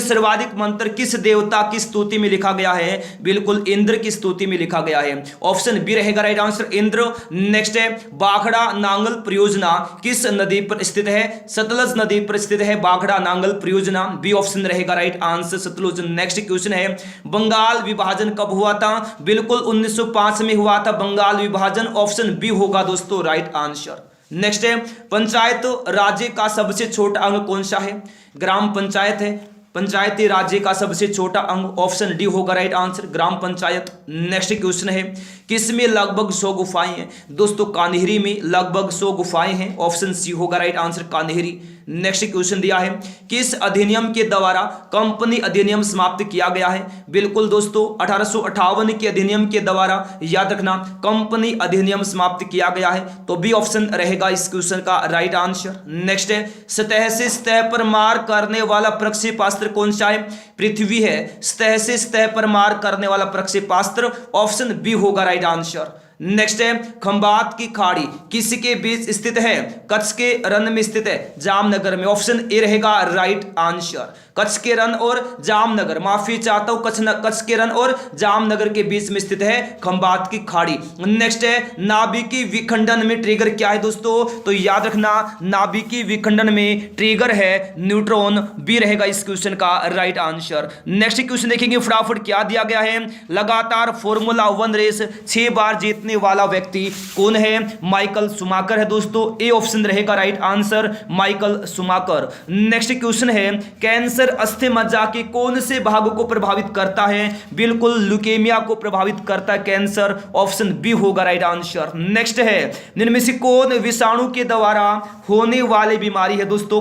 सर्वाधिक मंत्र किस देवता की स्तुति में लिखा गया है, बिल्कुल इंद्र की स्तुति में लिखा गया है, ऑप्शन बी रहेगा राइट आंसर इंद्र। नेक्स्ट है बाखड़ा नांगल परियोजना किस नदी पर स्थित है, सतलज नदी पर स्थित है बाखड़ा नांगल परियोजना, बी ऑप्शन रहेगा right answer Sutlej. Next question है बंगाल विभाजन कब हुआ था, बिल्कुल 1905 में हुआ था बंगाल विभाजन, ऑप्शन बी होगा दोस्तों राइट आंसर। नेक्स्ट है पंचायत राज्य का सबसे छोटा अंग कौन सा है, ग्राम पंचायत है पंचायती राज्य का सबसे छोटा अंग, ऑप्शन डी होगा राइट आंसर ग्राम पंचायत। नेक्स्ट क्वेश्चन है किसमें लगभग 100 गुफाएं हैं, दोस्तों कान्हेरी में लगभग 100 गुफाएं हैं, ऑप्शन सी होगा right answer Kanheri. Next question दिया है किस अधिनियम के द्वारा कंपनी अधिनियम समाप्त किया गया है, बिल्कुल दोस्तों 1858 के अधिनियम के द्वारा, याद रखना कंपनी अधिनियम समाप्त किया गया है, तो बी ऑप्शन रहेगा इस क्वेश्चन का राइट आंसर। नेक्स्ट है सतह से सतह पर मार करने वाला प्रक्षेपास्त्र कौन सा है, पृथ्वी है सतह से सतह पर मार करने वाला प्रक्षेपास्त्र, ऑप्शन बी होगा राइट आंसर। नेक्स्ट है खंबात की खाड़ी किसके बीच स्थित है, कच्छ के रन में स्थित है जामनगर में, ऑप्शन ए रहेगा राइट आंसर। कच्छ के रन और जामनगर, माफी चाहता हूं कच्छ के रन और जामनगर के बीच में स्थित है खंबात की खाड़ी। नेक्स्ट है नाभिकीय विखंडन में ट्रिगर क्या है दोस्तों, तो याद रखना नाभिकीय विखंडन में ट्रिगर है न्यूट्रॉन, बी रहेगा इस क्वेश्चन का राइट आंसर। नेक्स्ट क्वेश्चन देखेंगे फटाफट क्या दिया गया है, लगातार फॉर्मूला 1 रेस 6 बार जीतने वाला व्यक्ति कौन है, माइकल शुमाकर है दोस्तों, ए ऑप्शन रहेगा right answer Michael Schumacher. Next question है कैंसर अस्थि मज्जा के कौन से भाग को प्रभावित करता है, बिल्कुल ल्यूकेमिया को प्रभावित करता है कैंसर, ऑप्शन बी होगा राइट आंसर। नेक्स्ट है निम्न में से कौन विषाणु के द्वारा होने वाली बीमारी है दोस्तों,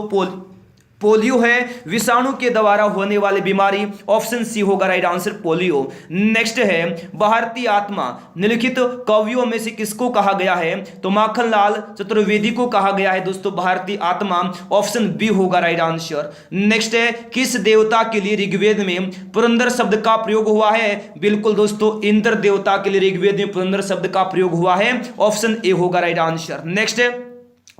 पोलियो है विषाणु के द्वारा होने वाली बीमारी, ऑप्शन सी होगा राइट आंसर पोलियो। नेक्स्ट है भारतीय आत्मा निम्नलिखित कवियों में से किसको कहा गया है, तो माखनलाल चतुर्वेदी को कहा गया है दोस्तों भारतीय आत्मा, ऑप्शन बी होगा राइट आंसर। नेक्स्ट है किस देवता के लिए ऋग्वेद में पुरंदर शब्द का प्रयोग हुआ है, बिल्कुल दोस्तों इंद्र देवता के लिए ऋग्वेद में पुरंदर शब्द का प्रयोग हुआ है, ऑप्शन ए होगा राइट आंसर। नेक्स्ट है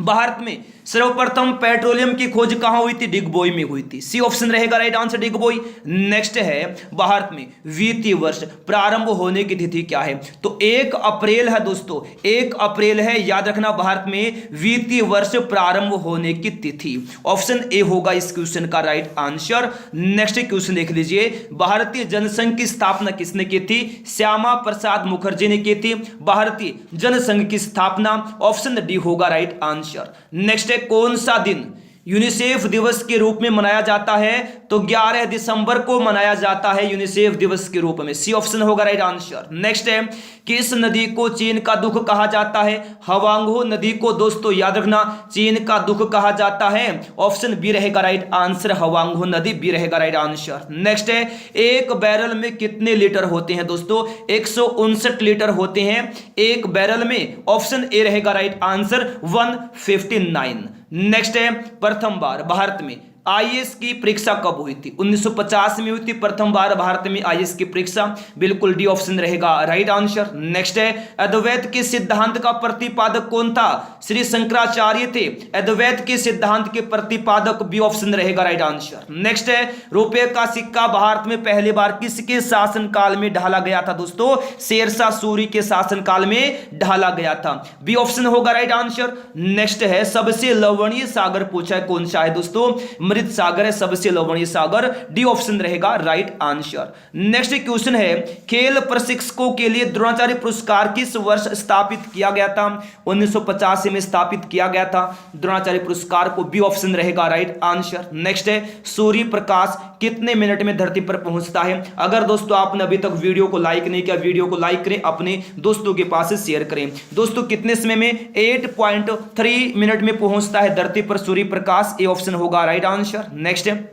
भारत में सर्वप्रथम पेट्रोलियम की खोज कहां हुई थी, डिगबोई में हुई थी, सी ऑप्शन रहेगा राइट आंसर डिगबोई। नेक्स्ट है भारत में वित्तीय वर्ष प्रारंभ होने की तिथि क्या है, तो 1 अप्रैल है दोस्तों, 1 अप्रैल है, याद रखना भारत में वित्तीय वर्ष प्रारंभ होने की तिथि, ऑप्शन ए होगा इस क्वेश्चन का राइट आंसर। नेक्स्ट क्वेश्चन देख लीजिए, भारतीय जनसंघ की स्थापना किसने की थी, श्यामा प्रसाद मुखर्जी ने की थी भारतीय जनसंघ की स्थापना, ऑप्शन डी होगा राइट आंसर। नेक्स्ट है कौन सा दिन यूनिसेफ दिवस के रूप में मनाया जाता है, तो 11 दिसंबर को मनाया जाता है यूनिसेफ दिवस के रूप में, सी ऑप्शन होगा राइट आंसर। नेक्स्ट है किस नदी को चीन का दुख कहा जाता है, हवांगो नदी को दोस्तों याद रखना चीन का दुख कहा जाता है, ऑप्शन बी रहेगा राइट आंसर, हवांगो नदी बी रहेगा राइट आंसर। नेक्स्ट है एक बैरल में कितने लीटर होते हैं दोस्तों, 159 लीटर होते हैं एक बैरल में, ऑप्शन ए रहेगा राइट आंसर 159। नेक्स्ट है प्रथम बार भारत में आईएएस की परीक्षा कब हुई थी, 1950 में हुई थी प्रथम बार भारत में आईएएस की परीक्षा, बिल्कुल डी ऑप्शन रहेगा राइट आंसर। नेक्स्ट है अद्वैत के सिद्धांत का प्रतिपादक कौन था, श्री शंकराचार्य थे अद्वैत के सिद्धांत के प्रतिपादक, बी ऑप्शन रहेगा राइट आंसर। नेक्स्ट है रुपए का सिक्का भारत में पहली बार किसके शासनकाल में ढाला गया था दोस्तों, शेरशाह सूरी के शासनकाल में ढाला गया था, बी ऑप्शन होगा राइट आंसर। नेक्स्ट है सबसे लवणीय सागर पूछा है कौन सा है दोस्तों, मृत सागर है सबसे लवणीय सागर, डी ऑप्शन रहेगा राइट आंसर। नेक्स्ट क्वेश्चन है खेल प्रशिक्षकों के लिए द्रोणाचार्य पुरस्कार किस वर्ष स्थापित किया गया था, 1985 में स्थापित किया गया था द्रोणाचार्य पुरस्कार को, बी ऑप्शन रहेगा राइट आंसर। नेक्स्ट है सूर्य प्रकाश कितने मिनट में धरती पर पहुंचता है, अगर दोस्तों आपने अभी तक वीडियो को लाइक नहीं किया वीडियो को लाइक करें, अपने दोस्तों के पास शेयर करें। दोस्तों कितने समय में 8.3 मिनट में पहुंचता है धरती पर सूर्य प्रकाश, ए ऑप्शन होगा राइट आंसर। नेक्स्ट है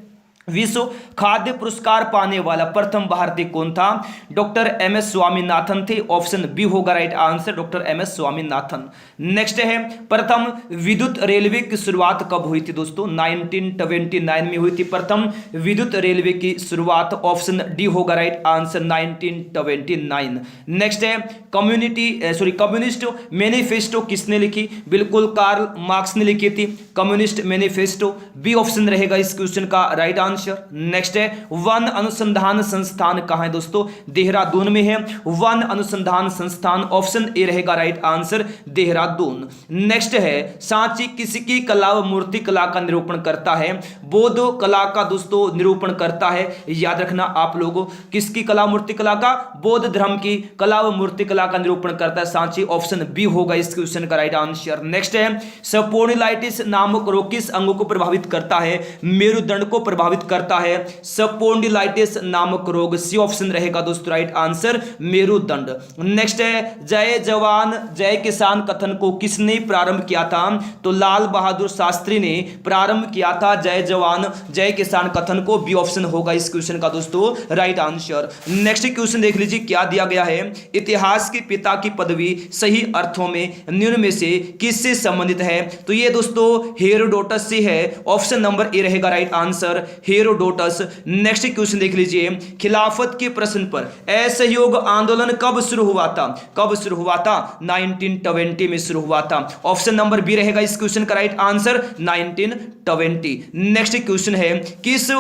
विश्व खाद्य पुरस्कार पाने वाला प्रथम भारतीय कौन था, डॉक्टर एम एस स्वामीनाथन थे, ऑप्शन बी होगा right answer doctor M S Swaminathan. Next है प्रथम विद्युत रेलवे की शुरुआत कब हुई थी दोस्तों, 1929 में हुई थी प्रथम विद्युत रेलवे की शुरुआत, ऑप्शन डी होगा राइट आंसर 1929। नेक्स्ट है कम्युनिस्ट मैनिफेस्टो किसने लिखी, बिल्कुल कार्ल मार्क्स ने लिखी थी कम्युनिस्ट मैनिफेस्टो, बी ऑप्शन रहेगा इस क्वेश्चन का राइट आंसर। नेक्स्ट है वन अनुसंधान संस्थान कहां है दोस्तों, देहरादून में है वन अनुसंधान संस्थान, ऑप्शन ए रहेगा राइट आंसर देहरादून। नेक्स्ट है सांची किसकी कला व मूर्ति कला का निरूपण करता है, बौद्ध कला का दोस्तों निरूपण करता है, याद रखना आप लोगों किसकी कला मूर्ति कला का, बौद्ध धर्म की कला व मूर्ति कला का निरूपण करता है सांची, ऑप्शन बी होगा इस क्वेश्चन का राइट आंसर। नेक्स्ट है स्पोंडिलाइटिस नामक रोग किस अंग को प्रभावित करता है, मेरुदंड को प्रभावित करता है स्पोंडिलाइटिस नामक रोग, सी ऑप्शन रहेगा दोस्तों राइट आंसर मेरुदंड। नेक्स्ट है जय जवान जय किसान कथन को किसने प्रारंभ किया था, तो लाल बहादुर शास्त्री ने प्रारंभ किया था जय जवान जय किसान कथन को, बी ऑप्शन होगा इस क्वेश्चन का दोस्तों राइट आंसर। नेक्स्ट क्वेश्चन देख लीजिए क्या दिया गया है, इतिहास के पिता की पदवी सही अर्थों में निम्न में से किससे संबंधित है, तो ये दोस्तों हेरोडोटस से है, ऑप्शन नंबर ए रहेगा right answer Herodotus. Next question देख लीजिए खिलाफत के प्रश्न पर असहयोग आंदोलन कब शुरू हुआ था, कब शुरू हुआ था, 1920 में शुरू हुआ था, ऑप्शन नंबर बी रहेगा इस क्वेश्चन का राइट आंसर 1920। नेक्स्ट क्वेश्चन है किस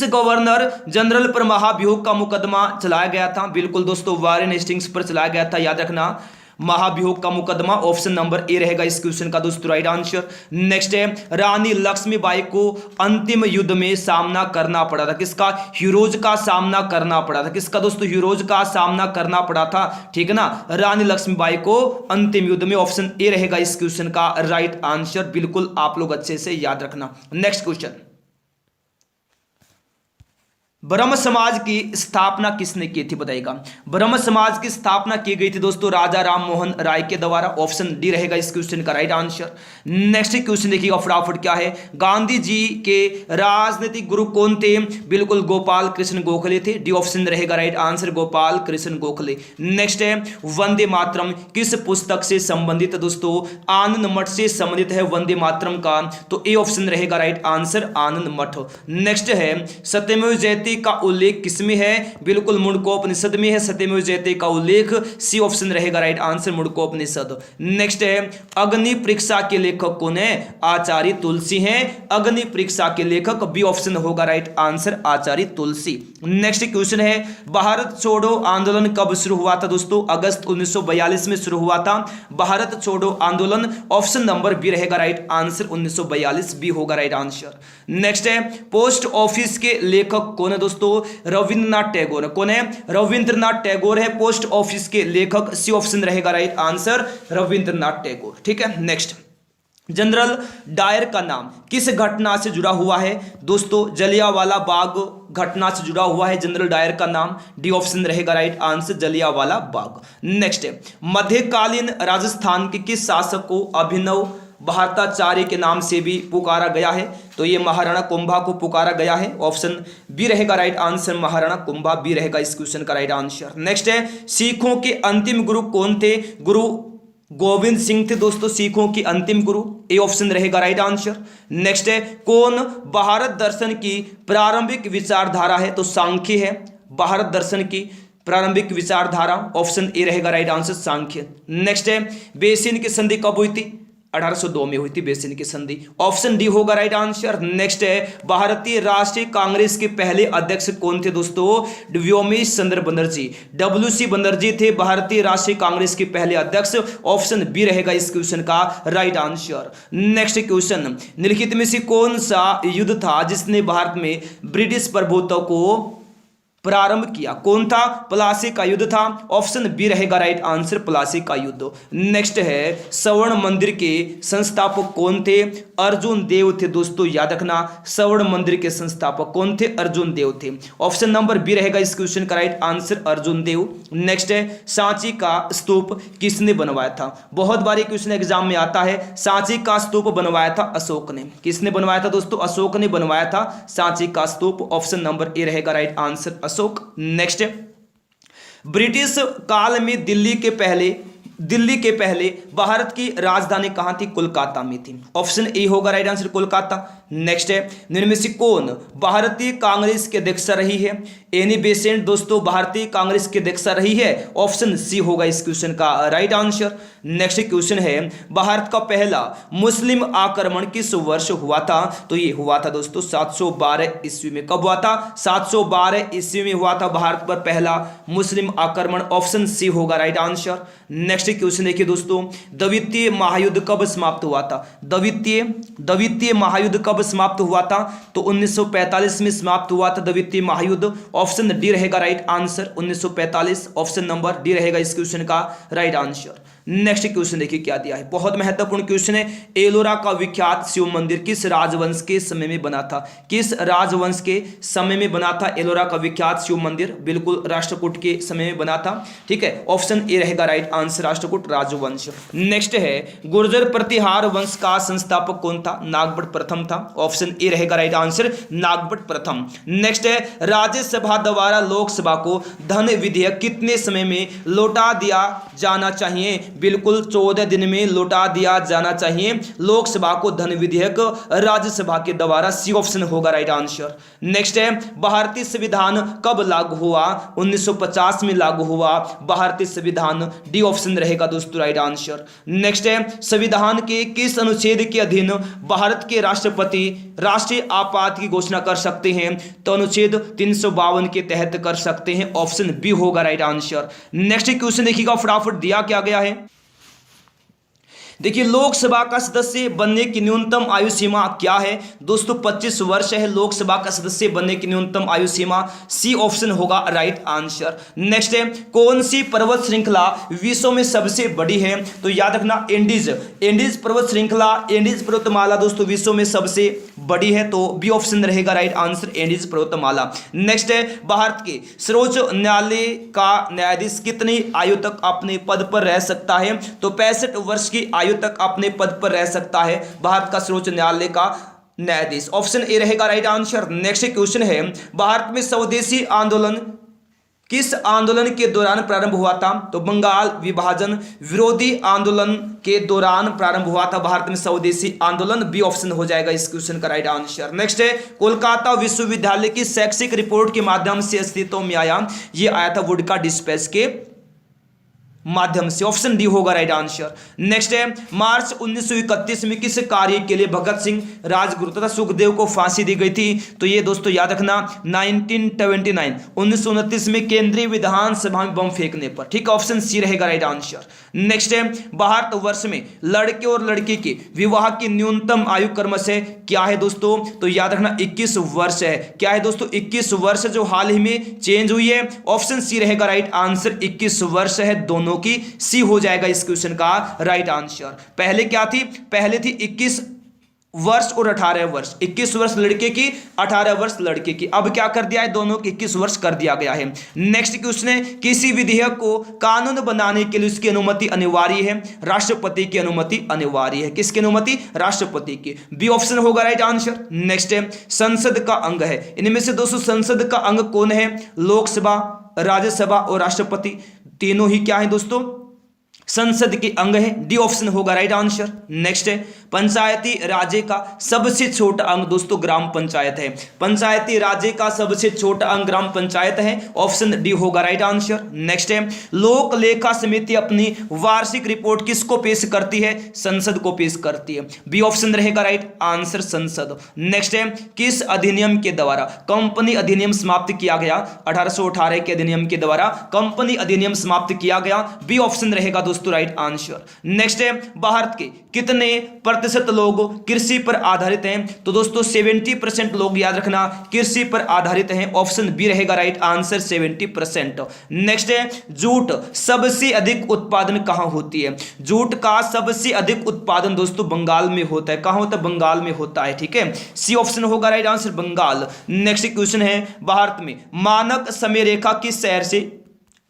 गवर्नर जनरल पर महाभियोग का मुकदमा चलाया गया था, बिल्कुल दोस्तों वारेन हेस्टिंग्स पर चलाया गया था, याद रखना महाभियोग का मुकदमा, ऑप्शन नंबर ए रहेगा इस क्वेश्चन का दोस्तों राइट आंसर। नेक्स्ट है रानी लक्ष्मीबाई को अंतिम युद्ध में सामना करना पड़ा था किसका, हीरोज का सामना करना पड़ा था, किसका दोस्तों हीरोज का सामना करना पड़ा था, ठीक है ना, रानी लक्ष्मीबाई को अंतिम युद्ध में, ऑप्शन ए रहेगा इस क्वेश्चन का राइट आंसर, बिल्कुल आप लोग अच्छे से याद रखना। नेक्स्ट क्वेश्चन ब्रह्म समाज की स्थापना किसने की थी बताइएगा। ब्रह्म समाज की स्थापना की गई थी दोस्तों राजा राम मोहन राय के द्वारा। ऑप्शन डी रहेगा इस क्वेश्चन का राइट आंसर। नेक्स्ट क्वेश्चन देखिएगा फटाफट क्या है। गांधी जी के राजनीतिक गुरु कौन थे? बिल्कुल गोपाल कृष्ण गोखले थे। डी ऑप्शन रहेगा right answer, Gopal Krishna Gokhale. Next है वंदे मातरम किस पुस्तक से संबंधित दोस्तों? आनंद मठ से संबंधित है वंदे मातरम का, तो ए ऑप्शन रहेगा राइट आंसर, आनंद मठ। नेक्स्ट है सत्यमेव जयते का उल्लेख किसमें है? बिल्कुल मुंडकोपनिषद में है सत्यमेव जयते का उल्लेख, सी ऑप्शन रहेगा राइट आंसर, मुंडकोपनिषद। नेक्स्ट है अग्नि परीक्षा के लेखक कौन है? आचार्य तुलसी हैं अग्नि परीक्षा के लेखक, बी ऑप्शन होगा राइट आंसर, आचार्य तुलसी। नेक्स्ट क्वेश्चन है भारत छोड़ो आंदोलन कब शुरू हुआ था दोस्तों? अगस्त 1942 में शुरू हुआ था भारत छोड़ो आंदोलन। ऑप्शन नंबर बी रहेगा राइट आंसर, 1942 बी होगा राइट आंसर। नेक्स्ट है पोस्ट ऑफिस के लेखक कौन है दोस्तों? रविंद्रनाथ टैगोर। कौन है? रविंद्रनाथ टैगोर है पोस्ट ऑफिस के लेखक, सी ऑप्शन रहेगा राइट आंसर, रविंद्रनाथ टैगोर। ठीक है। नेक्स्ट जनरल डायर का नाम किस घटना से जुड़ा हुआ है दोस्तों? जलियांवाला बाग घटना से जुड़ा हुआ है जनरल डायर का नाम, डी ऑप्शन रहेगा right answer, Jallianwala Bagh. Next है मध्यकालीन राजस्थान के किस शासक को अभिनव भारताचार्य के नाम से भी पुकारा गया है? तो ये महाराणा कुंभा को पुकारा गया है। ऑप्शन बी रहेगा right answer, Maharana Kumbha, B रहेगा इस क्वेश्चन का राइट आंसर। नेक्स्ट है सिखों के अंतिम गुरु कौन थे? गुरु गोविंद सिंह थे दोस्तों सिखों की अंतिम गुरु, ए ऑप्शन रहेगा राइट आंसर। नेक्स्ट है कौन भारत दर्शन की प्रारंभिक विचारधारा है? तो सांख्य है भारत दर्शन की प्रारंभिक विचारधारा, ऑप्शन ए रहेगा राइट आंसर, सांख्य। नेक्स्ट है बेसिन की संधि कब हुई थी? 1802 में हुई थी बेसिन की संधि, ऑप्शन डी होगा राइट आंसर। नेक्स्ट है भारतीय राष्ट्रीय कांग्रेस के पहले अध्यक्ष कौन थे दोस्तों? व्योमेश चंद्र बनर्जी, WC बनर्जी थे भारतीय राष्ट्रीय कांग्रेस के पहले अध्यक्ष, ऑप्शन बी रहेगा इस क्वेश्चन का राइट आंसर। नेक्स्ट क्वेश्चन निम्नलिखित में से कौन सा युद्ध था जिसने भारत में ब्रिटिश प्रभुत्व को प्रारंभ किया? कौन था? प्लासी का युद्ध था, ऑप्शन बी रहेगा राइट आंसर, प्लासी का युद्ध। नेक्स्ट है स्वर्ण मंदिर के संस्थापक कौन थे? अर्जुन देव थे दोस्तों, याद रखना स्वर्ण मंदिर के संस्थापक कौन थे? अर्जुन देव थे, ऑप्शन नंबर बी रहेगा इस क्वेश्चन का राइट आंसर, अर्जुन देव। नेक्स्ट है सांची का स्तूप किसने बनवाया था? बहुत बार ये क्वेश्चन एग्जाम में आता है। सांची का स्तूप बनवाया था अशोक ने। किसने बनवाया था दोस्तों? अशोक ने बनवाया था सांची का स्तूप, ऑप्शन नंबर ए रहेगा right answer, Ashok. Next British काल में दिल्ली के पहले भारत की राजधानी कहां थी? कोलकाता में थी, ऑप्शन ए होगा राइट आंसर, कोलकाता। नेक्स्ट है निम्न में से कौन भारतीय कांग्रेस के अध्यक्ष रही है? एनी बेसेंट दोस्तों भारतीय कांग्रेस के अध्यक्ष रही है, ऑप्शन सी होगा इस क्वेश्चन का राइट आंसर। नेक्स्ट क्वेश्चन है भारत का पहला मुस्लिम आक्रमण किस वर्ष हुआ था? तो ये हुआ था दोस्तों 712 ईस्वी में। कब हुआ था? 712 ईस्वी में हुआ था भारत पर पहला मुस्लिम आक्रमण, ऑप्शन सी होगा राइट आंसर। नेक्स्ट क्वेश्चन देखिए दोस्तों द्वितीय महायुद्ध कब समाप्त हुआ था? द्वितीय महायुद्ध कब समाप्त हुआ था? तो 1945 में समाप्त हुआ था द्वितीय महायुद्ध, ऑप्शन डी रहेगा right answer, 1945, option number D रहेगा इस क्वेश्चन का राइट आंसर। नेक्स्ट क्वेश्चन देखिए क्या दिया है, बहुत महत्वपूर्ण क्वेश्चन है। एलोरा का विख्यात शिव मंदिर किस राजवंश के समय में बना था? किस राजवंश के समय में बना था एलोरा का विख्यात शिव मंदिर? बिल्कुल राष्ट्रकूट के समय में बना था, ठीक है, ऑप्शन ए रहेगा राइट आंसर, राष्ट्रकूट राजवंश। नेक्स्ट है गुर्जर प्रतिहार वंश का संस्थापक कौन था? नागभट्ट प्रथम था, ऑप्शन ए रहेगा राइट आंसर, नागभट्ट प्रथम। नेक्स्ट है राज्यसभा द्वारा लोकसभा को धन विधेयक कितने समय में लौटा दिया जाना चाहिए? बिल्कुल 14 दिन में लौटा दिया जाना चाहिए लोकसभा को धन विधेयक राज्यसभा के द्वारा, सी ऑप्शन होगा राइट आंसर। नेक्स्ट है भारतीय संविधान कब लागू हुआ? 1950 में लागू हुआ भारतीय संविधान, डी ऑप्शन रहेगा दोस्तों राइट आंसर। नेक्स्ट है संविधान के किस अनुच्छेद के अधीन भारत के राष्ट्रपति राष्ट्रीय आपात की घोषणा कर सकते हैं? तो अनुच्छेद 352 के तहत कर सकते हैं, ऑप्शन बी होगा राइट आंसर। नेक्स्ट क्वेश्चन देखिएगा फटाफट दिया क्या गया है। देखिए लोकसभा का सदस्य बनने की न्यूनतम आयु सीमा क्या है दोस्तों, 25 वर्ष है लोकसभा का सदस्य बनने की न्यूनतम आयु सीमा। सी ऑप्शन होगा राइट आंसर। नेक्स्ट है, कौन सी पर्वत श्रृंखला विश्व में सबसे बड़ी है, तो याद रखना एंडीज पर्वत श्रृंखला, एंडीज पर्वतमाला दोस्तों विश्व में सबसे बड़ी है, तो बी ऑप्शन रहेगा राइट आंसर, एंडीज पर्वतमाला। नेक्स्ट है, भारत के सर्वोच्च न्यायालय का न्यायाधीश कितनी आयु तक अपने पद पर रह सकता है, तो 65 वर्ष की आयु तक अपने पद पर रह सकता है भारत का सर्वोच्च न्यायालय का न्यायाधीश। ऑप्शन ए रहेगा राइट आंसर। नेक्स्ट क्वेश्चन है, भारत में स्वदेशी आंदोलन किस आंदोलन के दौरान प्रारंभ हुआ था, तो बंगाल विभाजन विरोधी आंदोलन के दौरान प्रारंभ हुआ था भारत में स्वदेशी आंदोलन। बी ऑप्शन हो जाएगा इस क्वेश्चन का राइट आंसर। नेक्स्ट है, कोलकाता विश्वविद्यालय की शैक्षिक रिपोर्ट के माध्यम से अस्तित्व में आया, ये आया था वुडका डिस्पैच के माध्यम से। ऑप्शन डी होगा राइट आंसर। नेक्स्ट है, मार्च 1931 में किस कार्य के लिए भगत सिंह, राजगुरु तथा सुखदेव को फांसी दी गई थी, तो ये दोस्तों याद रखना 1929 में केंद्रीय विधानसभा में बम फेंकने पर। ठीक है, ऑप्शन सी रहेगा राइट आंसर। नेक्स्ट है, भारत वर्ष में लड़के और लड़की के विवाह की न्यूनतम आयु क्रमशः क्या है दोस्तों, तो याद रखना 21 वर्ष है। क्या है दोस्तों, 21 वर्ष जो हाल ही में चेंज हुई है। ऑप्शन सी रहेगा राइट आंसर, 21 वर्ष है दोनों की। सी हो जाएगा इस क्वेश्चन का राइट आंसर। पहले क्या थी, पहले थी 21 वर्ष और 18 वर्ष, 21 वर्ष लड़के की 18 वर्ष लड़के की। अब क्या कर दिया है, दोनों की 21 वर्ष कर दिया गया है। नेक्स्ट क्वेश्चन है, किसी विधेयक को कानून बनाने के लिए उसकी अनुमति अनिवार्य है, राष्ट्रपति की अनुमति अनिवार्य है। किसकी अनुमति, राष्ट्रपति की। बी ऑप्शन होगा राइट आंसर। नेक्स्ट है, संसद का अंग है, इनमें से दोस्तों संसद का अंग कौन है, लोकसभा, राज्यसभा और राष्ट्रपति, तीनों ही क्या है दोस्तों, संसद के अंग है। डी ऑप्शन होगा राइट आंसर। नेक्स्ट है, पंचायती राज्य का सबसे छोटा अंग दोस्तों ग्राम पंचायत है। पंचायती राज्य का सबसे छोटा अंग ग्राम पंचायत है। ऑप्शन डी होगा राइट आंसर। नेक्स्ट है, लोक लेखा समिति अपनी वार्षिक रिपोर्ट किसको पेश करती है, संसद को पेश करती है। बी ऑप्शन रहेगा राइट आंसर, संसद। नेक्स्ट है, किस अधिनियम के द्वारा कंपनी अधिनियम समाप्त किया गया, 1818 के अधिनियम के द्वारा कंपनी अधिनियम समाप्त किया गया। बी ऑप्शन रहेगा दोस्तों राइट आंसर। नेक्स्ट है, भारत के कितने प्रतिशत लोग कृषि पर आधारित हैं, तो दोस्तों 70% लोग याद रखना कृषि पर आधारित हैं। ऑप्शन बी रहेगा राइट आंसर, 70%। नेक्स्ट है, जूट सबसे अधिक उत्पादन कहां होती है, जूट का सबसे अधिक उत्पादन दोस्तों बंगाल में होता है। कहां होता है, बंगाल में होता है। ठीक है, सी ऑप्शन होगा right answer, Bengal. Next question है, भारत में मानक समय रेखा किस शहर से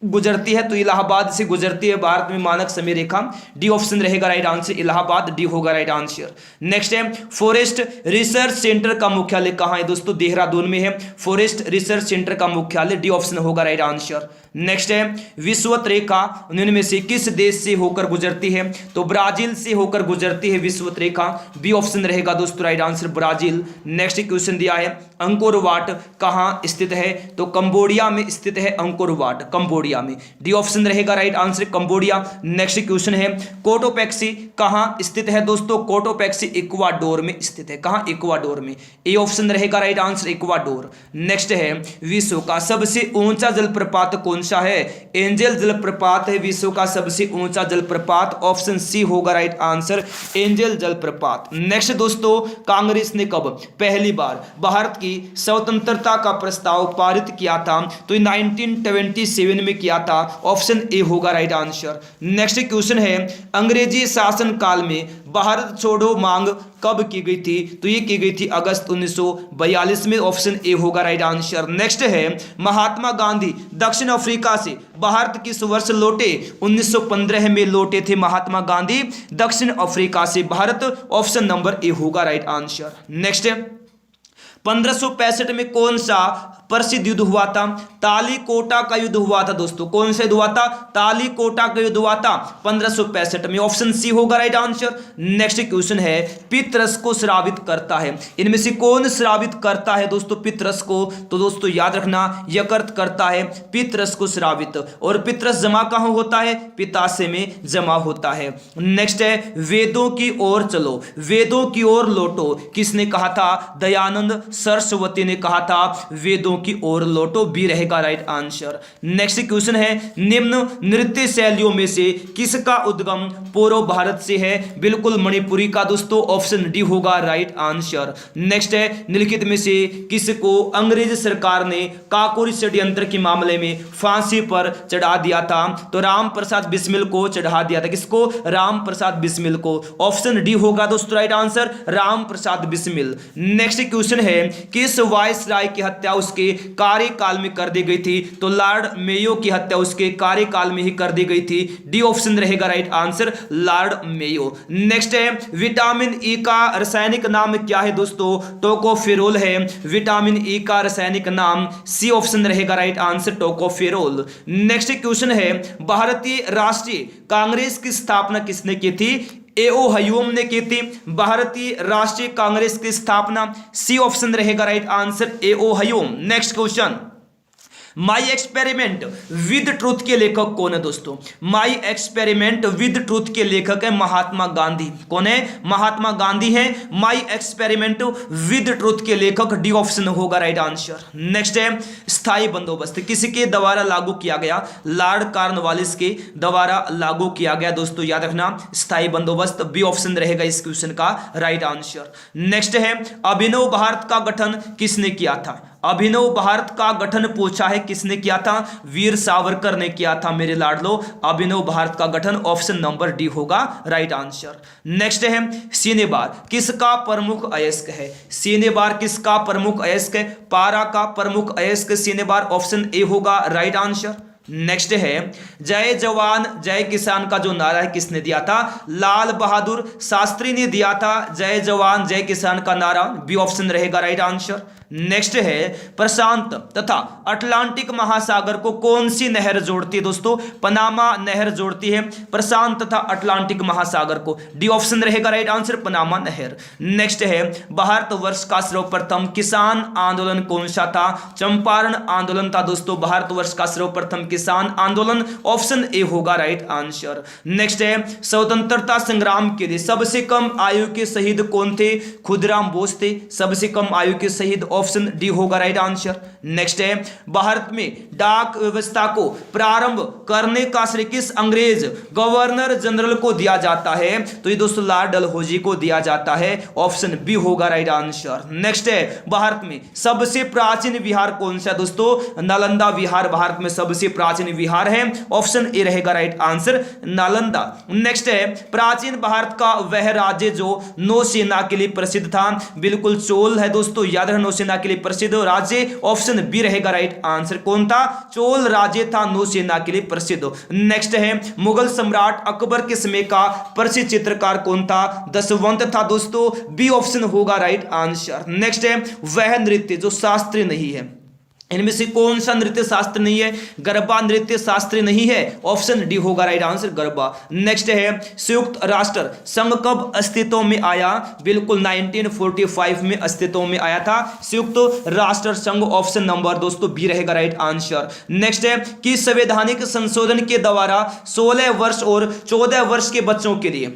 गुजरती है, तो इलाहाबाद से गुजरती है भारत में मानक समय रेखा। डी ऑप्शन रहेगा राइट आंसर, इलाहाबाद। डी होगा राइट आंसर। नेक्स्ट है, फॉरेस्ट रिसर्च सेंटर का मुख्यालय कहां है दोस्तों, देहरादून में है फॉरेस्ट रिसर्च सेंटर का मुख्यालय। डी ऑप्शन होगा राइट आंसर। नेक्स्ट है, विषुवत रेखा उनमें से किस देश से होकर गुजरती है, तो ब्राजील से होकर गुजरती है विषुवत रेखा। बी ऑप्शन रहेगा दोस्तों right answer, Brazil. Next question दिया है, अंकोर वाट कहां स्थित है, तो कंबोडिया में स्थित है अंकोर वाट, कंबोडिया में। डी ऑप्शन रहेगा right answer, Cambodia. Next question है, कोटोपैक्सी कहां स्थित है दोस्तों, कोटोपैक्सी इक्वाडोर में स्थित है। कहां, इक्वाडोर में। ए ऑप्शन रहेगा राइट आंसर, इक्वाडोर। नेक्स्ट है, विश्व का सबसे ऊंचा जलप्रपात कौन सा है, एंजल जलप्रपात है विश्व का सबसे ऊंचा जलप्रपात। ऑप्शन सी होगा राइट आंसर, एंजल जलप्रपात। नेक्स्ट दोस्तों, कांग्रेस ने कब पहली बार भारत की स्वतंत्रता का प्रस्ताव पारित किया था, तो 1927 में किया था। ऑप्शन ए होगा राइट आंसर। नेक्स्ट क्वेश्चन है, अंग्रेजी शासन काल में भारत छोड़ो मांग कब की गई थी, तो ये की गई थी अगस्त 1942 में। ऑप्शन ए होगा राइट आंसर। नेक्स्ट है, महात्मा गांधी दक्षिण अफ्रीका से भारत किस वर्ष लौटे, 1915 में लौटे थे महात्मा गांधी दक्षिण अफ्रीका से भारत। ऑप्शन नंबर ए होगा राइट आंसर। नेक्स्ट है, 1565 में कौन सा प्रसिद्ध युद्ध हुआ था, तालीकोटा का युद्ध हुआ था दोस्तों। कौन सा युद्ध हुआ था, तालीकोटा का युद्ध हुआ था 1565 में। ऑप्शन सी होगा राइट आंसर। नेक्स्ट क्वेश्चन है, पितरस को श्रावित करता है, इनमें से कौन श्रावित करता है दोस्तों पितरस को, तो दोस्तों याद रखना यकृत करता है पितरस को श्रावित। और पितरस जमा कहां होता है, पिताशय में जमा होता है। नेक्स्ट है, वेदों की ओर चलो वेदों की ओर लौटो किसने कहा था, दयानंद सरस्वती ने कहा था वेदों की ओर लौटो, बी रहेगा राइट आंसर। नेक्स्ट क्वेश्चन है निम्न नृत्य शैलियों में से किसका उद्गम पूर्व भारत से है? बिल्कुल मणिपुरी का दोस्तों, ऑप्शन डी होगा राइट आंसर। नेक्स्ट है निम्नलिखित में से किसको अंग्रेज सरकार ने काकोरी षड्यंत्र के मामले में फांसी पर चढ़ा दिया था? तो राम प्रसाद बिस्मिल को चढ़ा दिया था। किसको? राम प्रसाद बिस्मिल को। ऑप्शन डी होगा दोस्तों right answer, Ram Prasad Bismil. Next question है किस वायसराय की हत्या उसके कार्यकाल में कर दी गई थी? तो लॉर्ड मेयो की हत्या उसके कार्यकाल में ही कर दी गई थी। डी ऑप्शन रहेगा right answer, Lord Mayo. Next है विटामिन ई का रासायनिक नाम क्या है दोस्तों? टोकोफेरोल है विटामिन ई का रासायनिक नाम। सी ऑप्शन रहेगा right answer, tocopherol. Next question है भारतीय राष्ट्रीय कांग्रेस की स्थापना किसने की थी? एओ हयूम ने की थी भारतीय राष्ट्रीय कांग्रेस की स्थापना। सी ऑप्शन रहेगा right answer, A O Hume. Next question my experiment with truth के लेखक कौन है दोस्तों? माई एक्सपेरिमेंट विद ट्रूथ के लेखक है महात्मा गांधी। कौन है? महात्मा गांधी है माई एक्सपेरिमेंट विद ट्रूथ के लेखक। डी ऑप्शन होगा राइट आंसर। नेक्स्ट है स्थायी बंदोबस्त किसके द्वारा लागू किया गया? लॉर्ड कॉर्नवालिस के द्वारा लागू किया गया दोस्तों, याद रखना स्थायी बंदोबस्त। बी ऑप्शन रहेगा इस क्वेश्चन का राइट आंसर। नेक्स्ट है अभिनव भारत का गठन किसने किया था? अभिनव भारत का गठन पूछा है किसने किया था? वीर सावरकर ने किया था मेरे लाडलो, अभिनव भारत का गठन। ऑप्शन नंबर डी होगा राइट आंसर। नेक्स्ट है सिनेबार किसका प्रमुख अयस्क है? सिनेबार किसका प्रमुख अयस्क है? पारा का प्रमुख अयस्क सिनेबार। ऑप्शन ए होगा राइट आंसर। नेक्स्ट है जय जवान जय किसान का जो नारा है किसने दिया था? लाल बहादुर शास्त्री ने दिया था जय जवान जय किसान का नारा। बी ऑप्शन रहेगा राइट आंसर। नेक्स्ट है प्रशांत तथा अटलांटिक महासागर को कौन सी नहर जोड़ती है दोस्तों? पनामा नहर जोड़ती है प्रशांत तथा अटलांटिक महासागर को। डी ऑप्शन रहेगा राइट आंसर, पनामा नहर। नेक्स्ट है भारतवर्ष का सर्वप्रथम किसान आंदोलन कौन सा था? चंपारण आंदोलन था दोस्तों भारतवर्ष का सर्वप्रथम किसान आंदोलन। ऑप्शन ए होगा राइट आंसर। नेक्स्ट है स्वतंत्रता संग्राम के लिए सबसे कम आयु के शहीद कौन थे? खुदराम बोस थे सबसे कम आयु के शहीद। ऑप्शन डी होगा राइट आंसर। नेक्स्ट है भारत में डाक व्यवस्था को प्रारंभ करने का श्रेय किस अंग्रेज गवर्नर जनरल को दिया जाता है? तो ये दोस्तों लॉर्ड डलहौजी को दिया जाता है। ऑप्शन बी होगा राइट आंसर। नेक्स्ट है भारत में सबसे प्राचीन विहार कौन सा दोस्तों? नालंदा विहार भारत में सबसे प्राचीन विहार है। ऑप्शन ए रहेगा राइट आंसर, नालंदा। नेक्स्ट है प्राचीन भारत का वह राज्य जो नौसेना के लिए प्रसिद्ध था? बिल्कुल चोल है दोस्तों, याद रखना नौसेना के लिए प्रसिद्ध राज्य। ऑप्शन बी रहेगा राइट आंसर। कौन था? चोल राज्य था नौसेना के लिए प्रसिद्ध। नेक्स्ट है मुगल सम्राट अकबर के समय का प्रसिद्ध चित्रकार कौन था? दशवंत था दोस्तों। बी ऑप्शन होगा राइट आंसर। नेक्स्ट है वह नृत्य जो शास्त्रीय नहीं है, इनमें से कौन सा नृत्य शास्त्र नहीं है? गरबा नृत्य शास्त्रीय नहीं है। ऑप्शन डी होगा राइट आंसर, गरबा। नेक्स्ट है संयुक्त राष्ट्र संघ कब अस्तित्व में आया? बिल्कुल 1945 में अस्तित्व में आया था संयुक्त राष्ट्र संघ। ऑप्शन नंबर दोस्तों बी रहेगा राइट आंसर। नेक्स्ट है कि संवैधानिक संशोधन के द्वारा 16 वर्ष और 14 वर्ष के बच्चों के लिए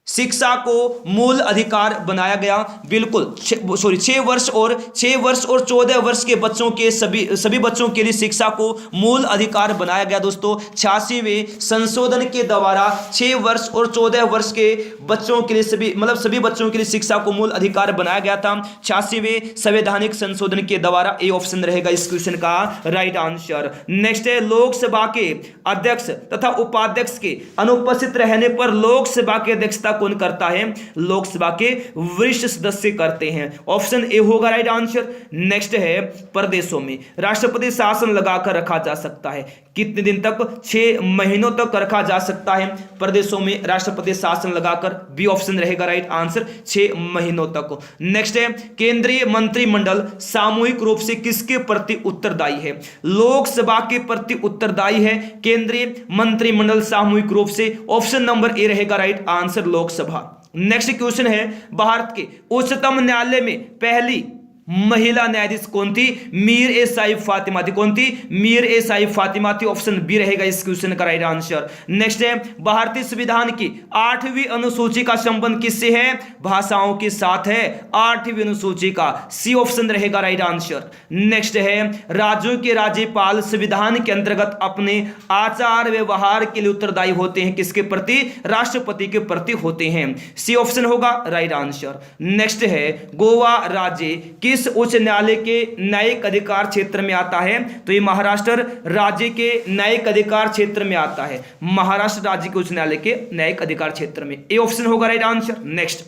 शिक्षा को मूल अधिकार बनाया गया। बिल्कुल 6 वर्ष और 14 वर्ष के बच्चों के सभी बच्चों के लिए शिक्षा को मूल अधिकार बनाया गया दोस्तों। 86वें संशोधन के द्वारा 6 वर्ष और 14 वर्ष के बच्चों के लिए सभी बच्चों के लिए शिक्षा को मूल अधिकार बनाया गया था 86वें संवैधानिक संशोधन के द्वारा। ए ऑप्शन रहेगा इस क्वेश्चन का राइट आंसर। नेक्स्ट है लोकसभा के अध्यक्ष तथा उपाध्यक्ष के अनुपस्थित रहने पर लोकसभा की अध्यक्षता कौन करता है? लोकसभा के वरिष्ठ सदस्य करते हैं। ऑप्शन ए होगा राइट आंसर। नेक्स्ट है प्रदेशों में राष्ट्रपति शासन लगाकर रखा जा सकता है कितने दिन तक? 6 महीनों तक रखा जा सकता है प्रदेशों में राष्ट्रपति शासन लगाकर। बी ऑप्शन रहेगा राइट आंसर, 6 महीनों तक। नेक्स्ट है केंद्रीय मंत्रिमंडल सामूहिक रूप से किसके प्रति उत्तरदायी है? लोकसभा के प्रति उत्तरदायी है केंद्रीय मंत्रिमंडल सामूहिक रूप से। ऑप्शन नंबर ए रहेगा right answer, Lok Sabha. Next question है भारत के उच्चतम न्यायालय में पहली महिला न्यायाधीश कौन थी? मीर ए साहिब फातिमा थी। कौन थी? मीर ए साहिब फातिमा थी। ऑप्शन बी रहेगा इस क्वेश्चन का राइट आंसर। नेक्स्ट है, भारतीय संविधान की 8वीं अनुसूची का संबंध किससे है? भाषाओं के साथ है 8वीं अनुसूची का। सी ऑप्शन रहेगा राइट आंसर। नेक्स्ट है, राज्यों के राज्यपाल संविधान के अंतर्गत अपने आचार व्यवहार के लिए उत्तरदायी होते हैं किसके प्रति? राष्ट्रपति के प्रति होते हैं। सी ऑप्शन होगा राइट आंसर। नेक्स्ट है, गोवा राज्य किस उच्च न्यायालय के न्यायिक अधिकार क्षेत्र में आता है? तो ये महाराष्ट्र राज्य के न्यायिक अधिकार क्षेत्र में आता है। महाराष्ट्र राज्य के उच्च न्यायालय के न्यायिक अधिकार क्षेत्र में। ए ऑप्शन होगा राइट आंसर। नेक्स्ट,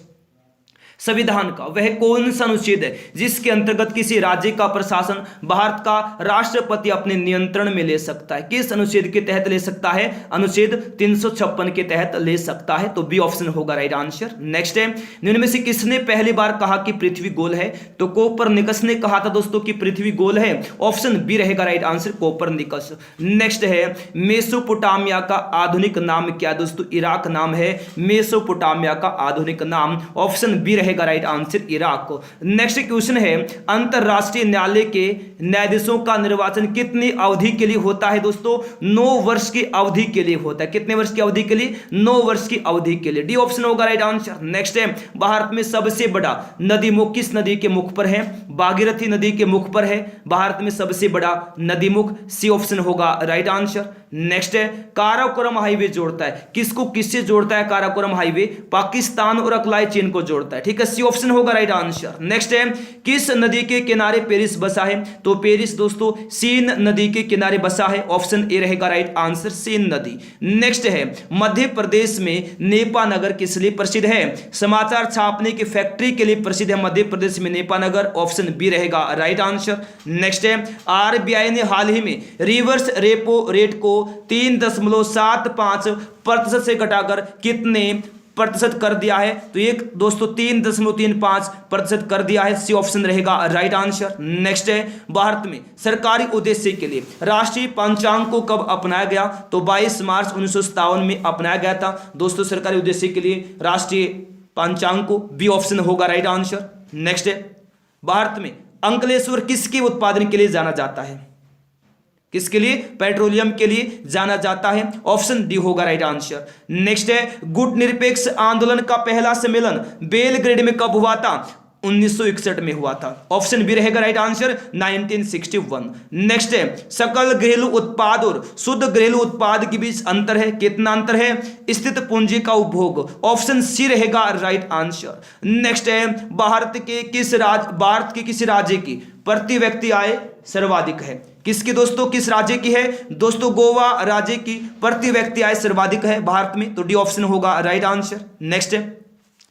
संविधान का वह कौन सा अनुच्छेद है जिसके अंतर्गत किसी राज्य का प्रशासन भारत का राष्ट्रपति अपने नियंत्रण में ले सकता है? किस अनुच्छेद के तहत ले सकता है? अनुच्छेद 356 के तहत ले सकता है। तो बी ऑप्शन होगा राइट आंसर। नेक्स्ट है, निम्न में से किसने पहली बार कहा कि पृथ्वी गोल है? तो कोपरनिकस ने कहा था दोस्तों कि पृथ्वी गोल है। ऑप्शन बी रहेगा राइट आंसर, कोपरनिकस। नेक्स्ट है, मेसोपोटामिया का आधुनिक नाम क्या दोस्तों? इराक नाम है मेसोपोटामिया का आधुनिक नाम। ऑप्शन बी रहेगा right answer, Iraq. Next question है, अंतरराष्ट्रीय न्यायालय के न्यायाधीशों का निर्वाचन कितनी अवधि के लिए होता है दोस्तों? 9 वर्ष की अवधि के लिए होता है। कितने वर्ष की अवधि के लिए? 9 वर्ष की अवधि के लिए। डी ऑप्शन होगा राइट आंसर। नेक्स्ट है, भारत में सबसे बड़ा नदी मुख किस नदी के मुख पर है? भागीरथी नदी के मुख पर है भारत में सबसे बड़ा नदी मुख। सी ऑप्शन होगा राइट आंसर। नेक्स्ट है, काराकोरम हाईवे जोड़ता है किसको किससे जोड़ता है? काराकोरम हाईवे पाकिस्तान और अकलाई चीन को जोड़ता है। ठीक है, सी ऑप्शन होगा राइट आंसर। नेक्स्ट है, किस नदी के किनारे पेरिस बसा है? तो पेरिस दोस्तों सीन नदी के किनारे बसा है। ऑप्शन ए रहेगा राइट आंसर, सीन नदी। नेक्स्ट है, मध्य प्रदेश में नेपा नगर किस लिए प्रसिद्ध है? समाचार छापने की फैक्ट्री के लिए प्रसिद्ध है मध्य प्रदेश में नेपा नगर। ऑप्शन बी रहेगा राइट आंसर। नेक्स्ट है, आरबीआई ने हाल ही में रिवर्स रेपो रेट को 3.75% से घटाकर कितने प्रतिशत कर दिया है? तो एक दोस्तों 3.35% कर दिया है। सी ऑप्शन रहेगा राइट आंसर। नेक्स्ट है, भारत में सरकारी उद्देश्य के लिए राष्ट्रीय पंचांग को कब अपनाया गया? तो 22 मार्च 1957 में अपनाया गया था दोस्तों सरकारी उद्देश्य के लिए राष्ट्रीय पंचांग को। बी ऑप्शन होगा राइट आंसर। नेक्स्ट है, भारत में अंकलेश्वर किसके उत्पादन के लिए जाना जाता है? किसके लिए? पेट्रोलियम के लिए जाना जाता है। ऑप्शन डी होगा राइट आंसर। नेक्स्ट है, गुट निरपेक्ष आंदोलन का पहला सम्मेलन बेलग्रेड में कब हुआ था? 1961 में हुआ था। ऑप्शन बी रहेगा राइट आंसर, 1961। नेक्स्ट है, सकल घरेलू उत्पाद और शुद्ध घरेलू उत्पाद के बीच अंतर है। कितना अंतर है? स्थित पूंजी का उपभोग। ऑप्शन सी रहेगा राइट आंसर। नेक्स्ट है, भारत के किस राज्य की प्रति व्यक्ति आय सर्वाधिक है? किसकी दोस्तों? किस राज्य की है? दोस्तों गोवा राज्य की प्रति व्यक्ति आय सर्वाधिक है भारत में। तो डी ऑप्शन होगा राइट आंसर। नेक्स्ट है,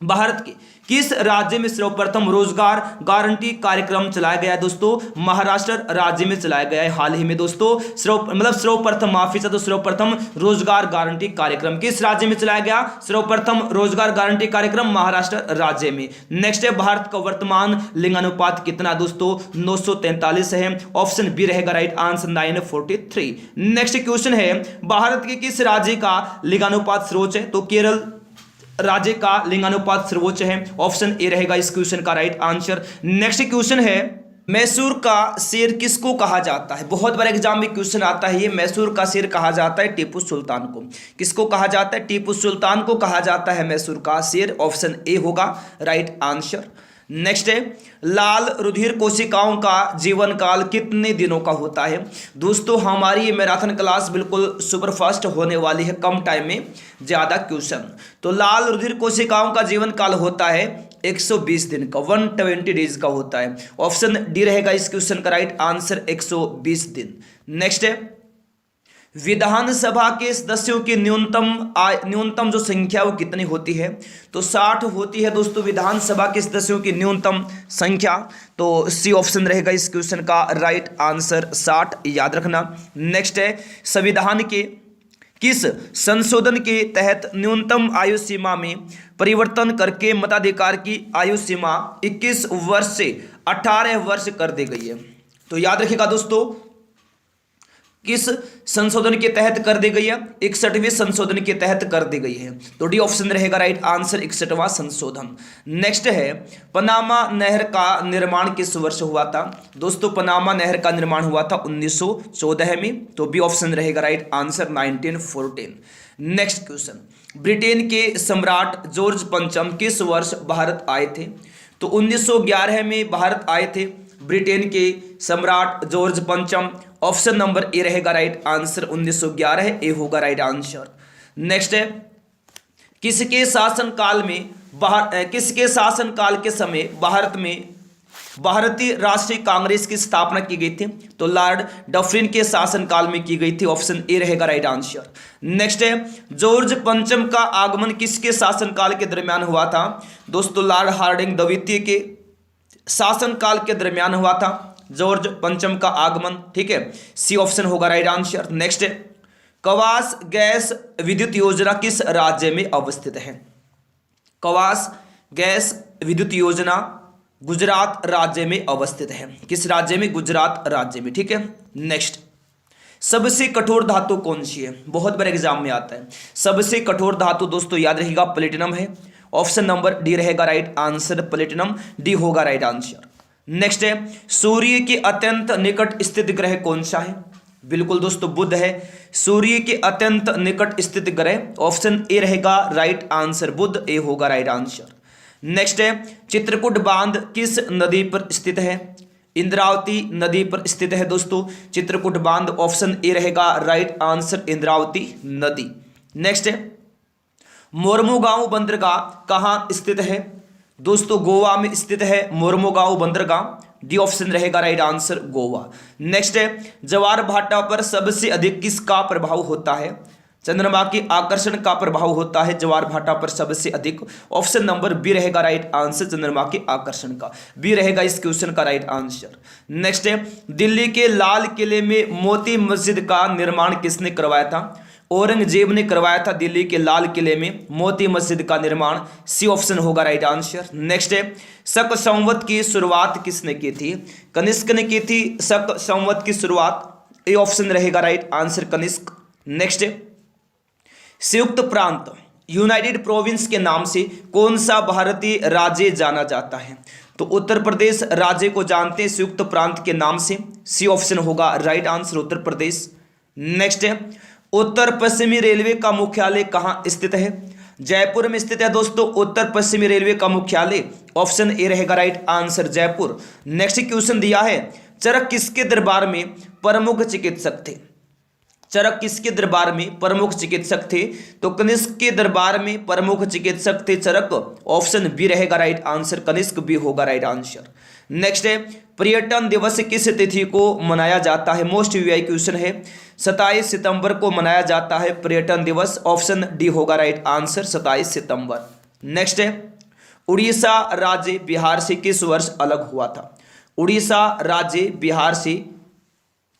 भारत के किस राज्य में सर्वप्रथम रोजगार गारंटी कार्यक्रम चलाया गया है? दोस्तों महाराष्ट्र राज्य में चलाया गया है हाल ही में दोस्तों। सर्वप्रथम रोजगार गारंटी कार्यक्रम किस राज्य में चलाया गया? सर्वप्रथम रोजगार गारंटी कार्यक्रम महाराष्ट्र राज्य में। नेक्स्ट है, भारत का वर्तमान लिंगानुपात कितना दोस्तों? 943 है। ऑप्शन बी रहेगा राइट आंसर, 943। नेक्स्ट क्वेश्चन है, भारत के किस राज्य का लिंगानुपात सर्वोच्च है? तो केरल राज्य का लिंगानुपात सर्वोच्च है। ऑप्शन ए रहेगा इस क्वेश्चन का राइट आंसर। नेक्स्ट क्वेश्चन है, मैसूर का शेर किसको कहा जाता है? बहुत बार एग्जाम में क्वेश्चन आता है ये। मैसूर का शेर कहा जाता है टीपू सुल्तान को। किसको कहा जाता है? टीपू सुल्तान को कहा जाता है मैसूर का शेर। ऑप्शन ए होगा राइट आंसर। नेक्स्ट है, लाल रुधिर कोशिकाओं का जीवन काल कितने दिनों का होता है? दोस्तों हमारी ये मैराथन क्लास बिल्कुल सुपरफास्ट होने वाली है, कम टाइम में ज़्यादा क्वेश्चन। तो लाल रुधिर कोशिकाओं का जीवन काल होता है 120 दिन का, 120 डेज का होता है। ऑप्शन डी रहेगा इस क्वेश्चन का राइट आंसर, 120 दिन। नेक्स्ट है, विधानसभा के सदस्यों की न्यूनतम जो संख्या वो कितनी होती है? तो 60 होती है दोस्तों विधानसभा के सदस्यों की न्यूनतम संख्या। तो सी ऑप्शन रहेगा इस क्वेश्चन का राइट आंसर, 60 याद रखना। नेक्स्ट है, संविधान के किस संशोधन के तहत न्यूनतम आयु सीमा में परिवर्तन करके मताधिकार की आयु सीमा 21 वर्ष से 18 वर्ष कर दी गई है? तो याद रखिएगा दोस्तों, किस संशोधन के तहत कर दी गई है? 61वें संशोधन के तहत कर दी गई है। तो डी ऑप्शन रहेगा राइट आंसर 61वां संशोधन। नेक्स्ट है पनामा नहर का निर्माण किस वर्ष हुआ था? दोस्तों पनामा नहर का निर्माण हुआ था 1914 में। तो बी ऑप्शन रहेगा right answer 1914। Next question, Britain के सम्राट जॉर्ज पंचम किस वर्ष भारत आए थे? तो 1911 में भारत आए थे ब्रिटेन के सम्राट जॉर्ज पंचम। ऑप्शन नंबर ए रहेगा राइट आंसर 1911 ए होगा राइट आंसर। नेक्स्ट है किसके शासनकाल के समय भारत में भारतीय राष्ट्रीय कांग्रेस की स्थापना की गई थी? तो लॉर्ड डफरिन के शासनकाल में की गई थी। ऑप्शन ए रहेगा राइट आंसर। नेक्स्ट है जॉर्ज पंचम का आगमन किसके शासनकाल के दरमियान हुआ था? दोस्तों लॉर्ड हार्डिंग द्वितीय के शासनकाल के दरमियान हुआ था जॉर्ज पंचम का आगमन। ठीक है, सी ऑप्शन होगा राइट आंसर। नेक्स्ट है कवास गैस विद्युत योजना किस राज्य में अवस्थित है? कवास गैस विद्युत योजना गुजरात राज्य में अवस्थित है। किस राज्य में? गुजरात राज्य में। ठीक है, नेक्स्ट सबसे कठोर धातु कौन सी है? बहुत बार एग्जाम में आता है। सबसे कठोर धातु दोस्तों याद रहेगा प्लेटिनम है। ऑप्शन नंबर डी रहेगा राइट आंसर प्लेटिनम, डी होगा राइट आंसर। नेक्स्ट है सूर्य के अत्यंत निकट स्थित ग्रह कौन सा है? बिल्कुल दोस्तों बुध है। सूर्य के अत्यंत निकट स्थित ग्रह ऑप्शन ए रहेगा राइट आंसर बुध, ए होगा राइट आंसर। नेक्स्ट है चित्रकूट बांध किस नदी पर स्थित है? इंद्रावती नदी पर स्थित है दोस्तों चित्रकूट बांध। ऑप्शन ए रहेगा राइट आंसर इंद्रावती नदी। नेक्स्ट है मोरमुगांव बंदरगाह कहाँ स्थित है? दोस्तों गोवा में स्थित है मोरमुगांव बंदरगाह, डी ऑप्शन रहेगा राइट आंसर गोवा। नेक्स्ट है ज्वार भाटा पर सबसे अधिक किसका प्रभाव होता है? चंद्रमा के आकर्षण का प्रभाव होता है ज्वार भाटा पर सबसे अधिक। ऑप्शन नंबर बी रहेगा राइट आंसर चंद्रमा के आकर्षण का, बी रहेगा इस क्वेश्चन का राइट आंसर। नेक्स्ट है दिल्ली के लाल किले में मोती मस्जिद का निर्माण किसने करवाया था? औरंगजेब ने करवाया था दिल्ली के लाल किले में मोती मस्जिद का निर्माण, सी ऑप्शन होगा राइट आंसर। नेक्स्ट है शक संवत की शुरुआत किसने की थी? कनिष्क ने की थी शक संवत की शुरुआत, ए ऑप्शन रहेगा राइट आंसर कनिष्क। नेक्स्ट है संयुक्त प्रांत यूनाइटेड प्रोविंस के नाम से कौन सा भारतीय राज्य जाना जाता है? तो उत्तर प्रदेश राज्य को जानते हैं संयुक्त प्रांत के नाम से, सी ऑप्शन होगा right answer Uttar Pradesh. Next है उत्तर पश्चिमी रेलवे का मुख्यालय कहाँ स्थित है? जयपुर में स्थित है दोस्तों उत्तर पश्चिमी रेलवे का मुख्यालय। ऑप्शन ए रहेगा right answer Jaipur. Next question दिया है चरक किसके दरबार में प्रमुख चिकित्सक थे? चरक किसके दरबार में प्रमुख चिकित्सक थे? तो कनिष्क के दरबार में प्रमुख चिकित्सक थे चरक। ऑप्शन बी रहेगा राइट आंसर कनिष्क, बी होगा राइट आंसर। नेक्स्ट है पर्यटन दिवस किस तिथि को मनाया जाता है? मोस्ट वीआई क्वेश्चन है। 27 सितंबर को मनाया जाता है पर्यटन दिवस। ऑप्शन डी होगा राइट आंसर 27 सितंबर। नेक्स्ट है उड़ीसा राज्य बिहार से किस वर्ष अलग हुआ था? उड़ीसा राज्य बिहार से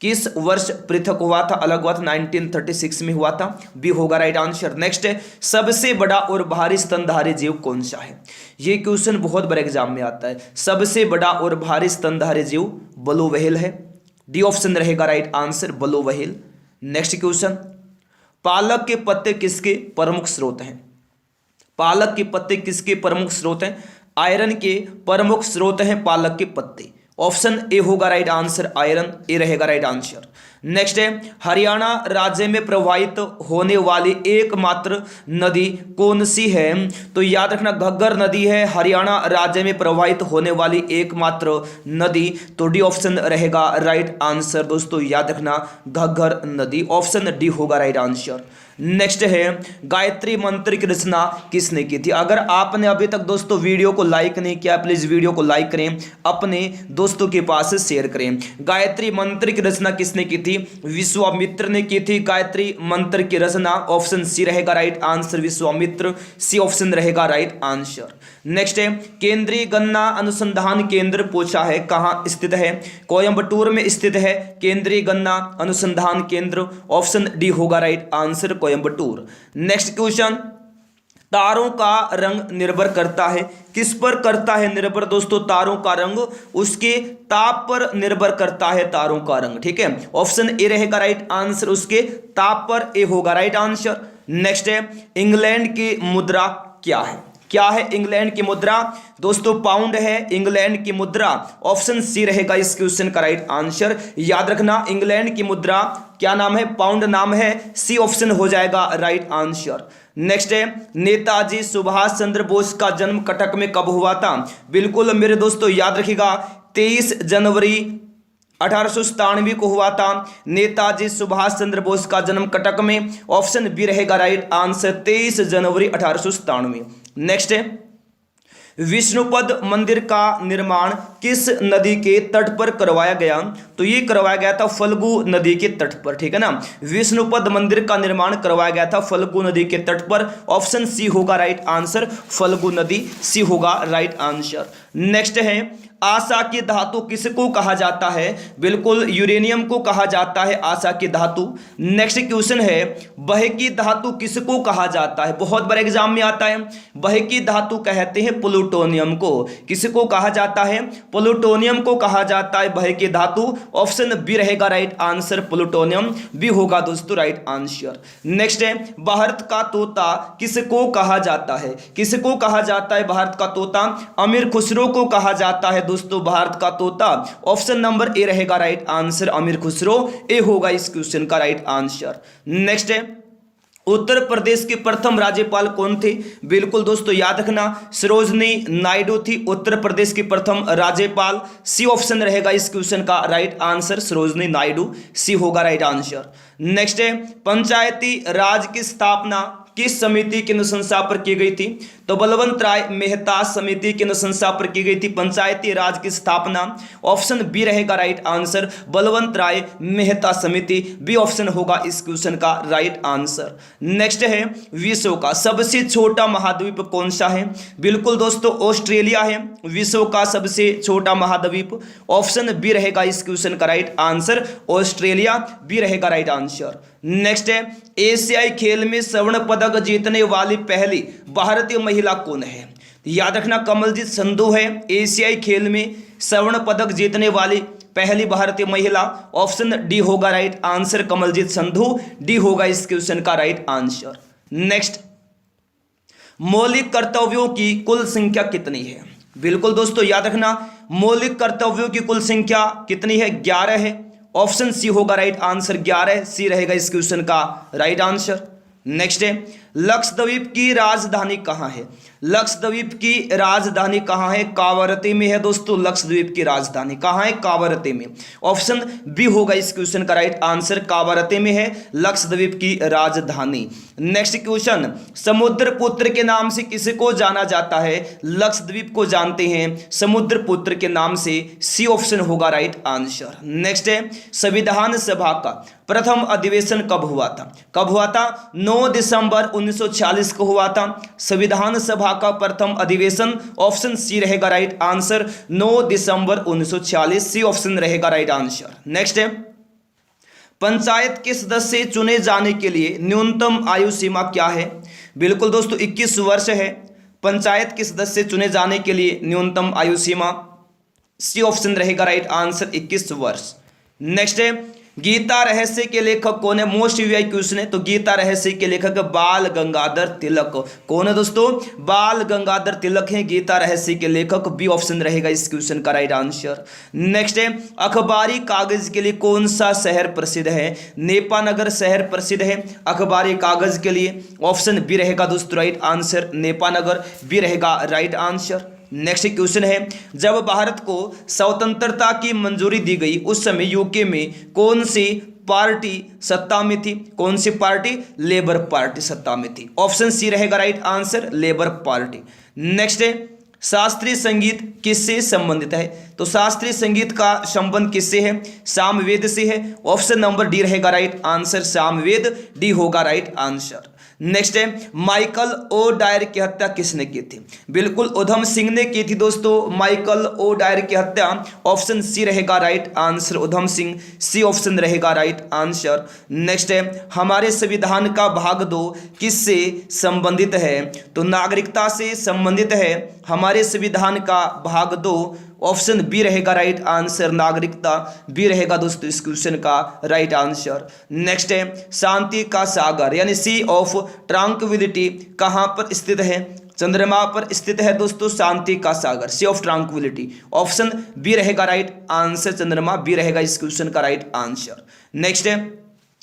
किस वर्ष पृथक हुआ था, अलग हुआ था? 1936 में हुआ था, बी होगा राइट आंसर। नेक्स्ट है सबसे बड़ा और भारी स्तनधारी जीव कौन सा है? ये क्वेश्चन बहुत बड़े एग्जाम में आता है। सबसे बड़ा और भारी स्तनधारी जीव ब्लू व्हेल है, डी ऑप्शन रहेगा right answer blue whale. Next question पालक के पत्ते किसके प्रमुख स्रोत हैं? पालक के पत्ते किसके प्रमुख स्रोत हैं? आयरन के प्रमुख स्रोत हैं पालक के पत्ते। ऑप्शन ए होगा राइट आंसर आयरन, ए रहेगा राइट आंसर। नेक्स्ट है हरियाणा राज्य में प्रवाहित होने वाली एकमात्र नदी कौन सी है? तो याद रखना घग्गर नदी है हरियाणा राज्य में प्रवाहित होने वाली एकमात्र नदी, तो डी ऑप्शन रहेगा राइट आंसर दोस्तों, याद रखना घग्गर नदी। ऑप्शन डी होगा राइट आंसर। नेक्स्ट है गायत्री मंत्र की रचना किसने की थी? अगर आपने अभी तक दोस्तों वीडियो को लाइक नहीं किया प्लीज वीडियो को लाइक करें, अपने दोस्तों के पास शेयर करें। गायत्री मंत्र की रचना किसने की थी? विश्वामित्र ने की थी गायत्री मंत्र की रचना। ऑप्शन सी रहेगा right answer Vishwamitra, C option रहेगा राइट आंसर। नेक्स्ट है केंद्रीय गन्ना अनुसंधान केंद्र पूछा है कहाँ स्थित है? कोयंबटूर में स्थित है केंद्रीय गन्ना अनुसंधान केंद्र। ऑप्शन डी होगा right answer Coimbatore. Next question तारों का रंग निर्भर करता है, किस पर करता है निर्भर दोस्तों? तारों का रंग उसके ताप पर निर्भर करता है, तारों का रंग। ठीक है, ऑप्शन ए रहेगा राइट आंसर, उसके ताप पर ए होगा राइट आंसर। नेक्स्ट है, इंग्लैंड की मुद्रा क्या है? क्या है इंग्लैंड की मुद्रा दोस्तों? पाउंड है इंग्लैंड की मुद्रा। ऑप्शन सी रहेगा इस क्वेश्चन का राइट आंसर। याद रखना, इंग्लैंड की मुद्रा क्या नाम है? पाउंड नाम है। सी ऑप्शन हो जाएगा राइट आंसर। नेक्स्ट है, नेताजी सुभाष चंद्र बोस का जन्म कटक में कब हुआ था? बिल्कुल मेरे दोस्तों याद रखिएगा, 23 जनवरी 1897 को हुआ था नेताजी सुभाष चंद्र बोस का जन्म कटक में। ऑप्शन बी रहेगा राइट आंसर, 23 जनवरी 1897। नेक्स्ट है, विष्णुपद मंदिर का निर्माण किस नदी के तट पर करवाया गया? तो ये करवाया गया था फल्गु नदी के तट पर। ठीक है ना, विष्णुपद मंदिर का निर्माण करवाया गया था फल्गु नदी के तट पर। ऑप्शन सी होगा राइट आंसर, फल्गु नदी, सी होगा राइट आंसर। नेक्स्ट है, आशा की धातु किसको कहा जाता है? बिल्कुल यूरेनियम को कहा जाता है आशा की धातु। नेक्स्ट क्वेश्चन है, बहे की धातु किसको कहा जाता है? बहुत बड़े एग्जाम में आता है। बहे की धातु कहते हैं प्लूटोनियम को। किसको कहा जाता है? प्लूटोनियम को कहा जाता है बहे की धातु। ऑप्शन बी रहेगा राइट आंसर, प्लूटोनियम बी होगा दोस्तों राइट आंसर। नेक्स्ट है, भारत का तोता किसको कहा जाता है? किसको कहा जाता है भारत का तोता? अमीर खुसरो को कहा जाता है दोस्तों भारत का तोता। ऑप्शन नंबर ए रहेगा राइट आंसर, अमीर खुसरो, ए होगा इस क्वेश्चन का राइट आंसर। नेक्स्ट है, उत्तर प्रदेश के प्रथम राज्यपाल कौन थे? बिल्कुल दोस्तों याद रखना, सरोजनी नायडू थी उत्तर प्रदेश की प्रथम राज्यपाल। सी ऑप्शन रहेगा इस क्वेश्चन का राइट आंसर, सरोजनी नायडू, सी होगा राइट आंसर। नेक्स्ट है, पंचायती राज की स्थापना किस समिति की अनुशंसा पर की गई थी? तो बलवंत राय मेहता समिति की अनुशंसा पर की गई थी पंचायती राज की स्थापना। ऑप्शन बी रहेगा राइट आंसर, बलवंत राय मेहता समिति, बी ऑप्शन होगा इस क्वेश्चन का राइट आंसर। नेक्स्ट है, विश्व का सबसे छोटा महाद्वीप कौन सा है? बिल्कुल दोस्तों ऑस्ट्रेलिया है विश्व का सबसे छोटा महाद्वीप। ऑप्शन बी रहेगा इस क्वेश्चन का राइट आंसर, ऑस्ट्रेलिया, बी रहेगा राइट आंसर। नेक्स्ट है, एशियाई खेल में स्वर्ण पदक जीतने वाली पहली भारतीय महिला कौन है? याद रखना, कमलजीत संधू है एशियाई खेल में स्वर्ण पदक जीतने वाली पहली भारतीय महिला। ऑप्शन डी होगा right answer, Kamaljeet Sandhu, D होगा इस क्वेश्चन का राइट आंसर। नेक्स्ट, मौलिक कर्तव्यों की कुल संख्या कितनी है? बिल्कुल दोस्तों याद रखना, मौलिक कर्तव्यों की कुल संख्या कितनी है? 11 है। ऑप्शन सी होगा राइट आंसर, 11, सी रहेगा इस क्वेश्चन का राइट आंसर। नेक्स्ट है, लक्षद्वीप की राजधानी कहाँ है? लक्षद्वीप की राजधानी कहाँ है? कावरती में है दोस्तों, लक्षद्वीप की राजधानी कहाँ है? कावरती में। ऑप्शन बी होगा इस क्वेश्चन का राइट आंसर, कावरती में है लक्षद्वीप की राजधानी। नेक्स्ट क्वेश्चन, समुद्रपुत्र के नाम से किसको जाना जाता है? लक्षद्वीप को जानते हैं समुद्रपुत्र के नाम से, सी ऑप्शन होगा राइट आंसर। नेक्स्ट है, संविधान सभा का प्रथम अधिवेशन कब हुआ था? कब हुआ था? 9 दिसंबर 1946 को हुआ था संविधान सभा का प्रथम अधिवेशन। ऑप्शन सी रहेगा राइट आंसर, 9 दिसंबर 1946, सी ऑप्शन रहेगा राइट आंसर। नेक्स्ट है, पंचायत के सदस्य चुने जाने के लिए न्यूनतम आयु सीमा क्या है? बिल्कुल दोस्तों 21 वर्ष है पंचायत के सदस्य चुने जाने के लिए न्यूनतम आयु सीमा, सी ऑप्शन रहेगा राइट आंसर, 21 वर्ष। नेक्स्ट है, गीता रहस्य के लेखक कौन है? मोस्ट वीआई क्वेश्चन है। तो गीता रहस्य के लेखक बाल गंगाधर तिलक। कौन है दोस्तों? बाल गंगाधर तिलक हैं गीता रहस्य के लेखक, बी ऑप्शन रहेगा इस क्वेश्चन का राइट आंसर। नेक्स्ट है, अखबारी कागज के लिए कौन सा शहर प्रसिद्ध है? नेपानगर शहर प्रसिद्ध है अखबारी कागज के लिए। ऑप्शन बी रहेगा दोस्तों राइट आंसर, नेपानगर, बी रहेगा राइट आंसर। नेक्स्ट क्वेश्चन है, जब भारत को स्वतंत्रता की मंजूरी दी गई उस समय यूके में कौन सी पार्टी सत्ता में थी? कौन सी पार्टी? लेबर पार्टी सत्ता में थी। ऑप्शन सी रहेगा right answer, labour party. Next है, शास्त्रीय संगीत किससे संबंधित है? तो तो शास्त्रीय संगीत का संबंध किससे है? सामवेद से है। ऑप्शन नंबर डी रहेगा राइट आंसर, सामवेद डी होगा राइट आंसर। नेक्स्ट है, माइकल ओ डायर की हत्या किसने की थी? बिल्कुल उधम सिंह ने की थी दोस्तों माइकल ओ डायर की हत्या। ऑप्शन सी रहेगा राइट आंसर, उधम सिंह, सी ऑप्शन रहेगा राइट आंसर। नेक्स्ट है, हमारे संविधान का भाग 2 किससे संबंधित है? तो नागरिकता से संबंधित है हमारे संविधान का भाग 2। ऑप्शन बी रहेगा राइट आंसर, नागरिकता बी रहेगा दोस्तों इस क्वेश्चन का राइट आंसर। नेक्स्ट है, शांति का सागर यानी सी ऑफ ट्रांक्विलिटी कहाँ पर स्थित है? चंद्रमा पर स्थित है दोस्तों शांति का सागर, सी ऑफ ट्रांक्विलिटी। ऑप्शन बी रहेगा राइट आंसर, चंद्रमा बी रहेगा इस क्वेश्चन का राइट आंसर। नेक्स्ट है,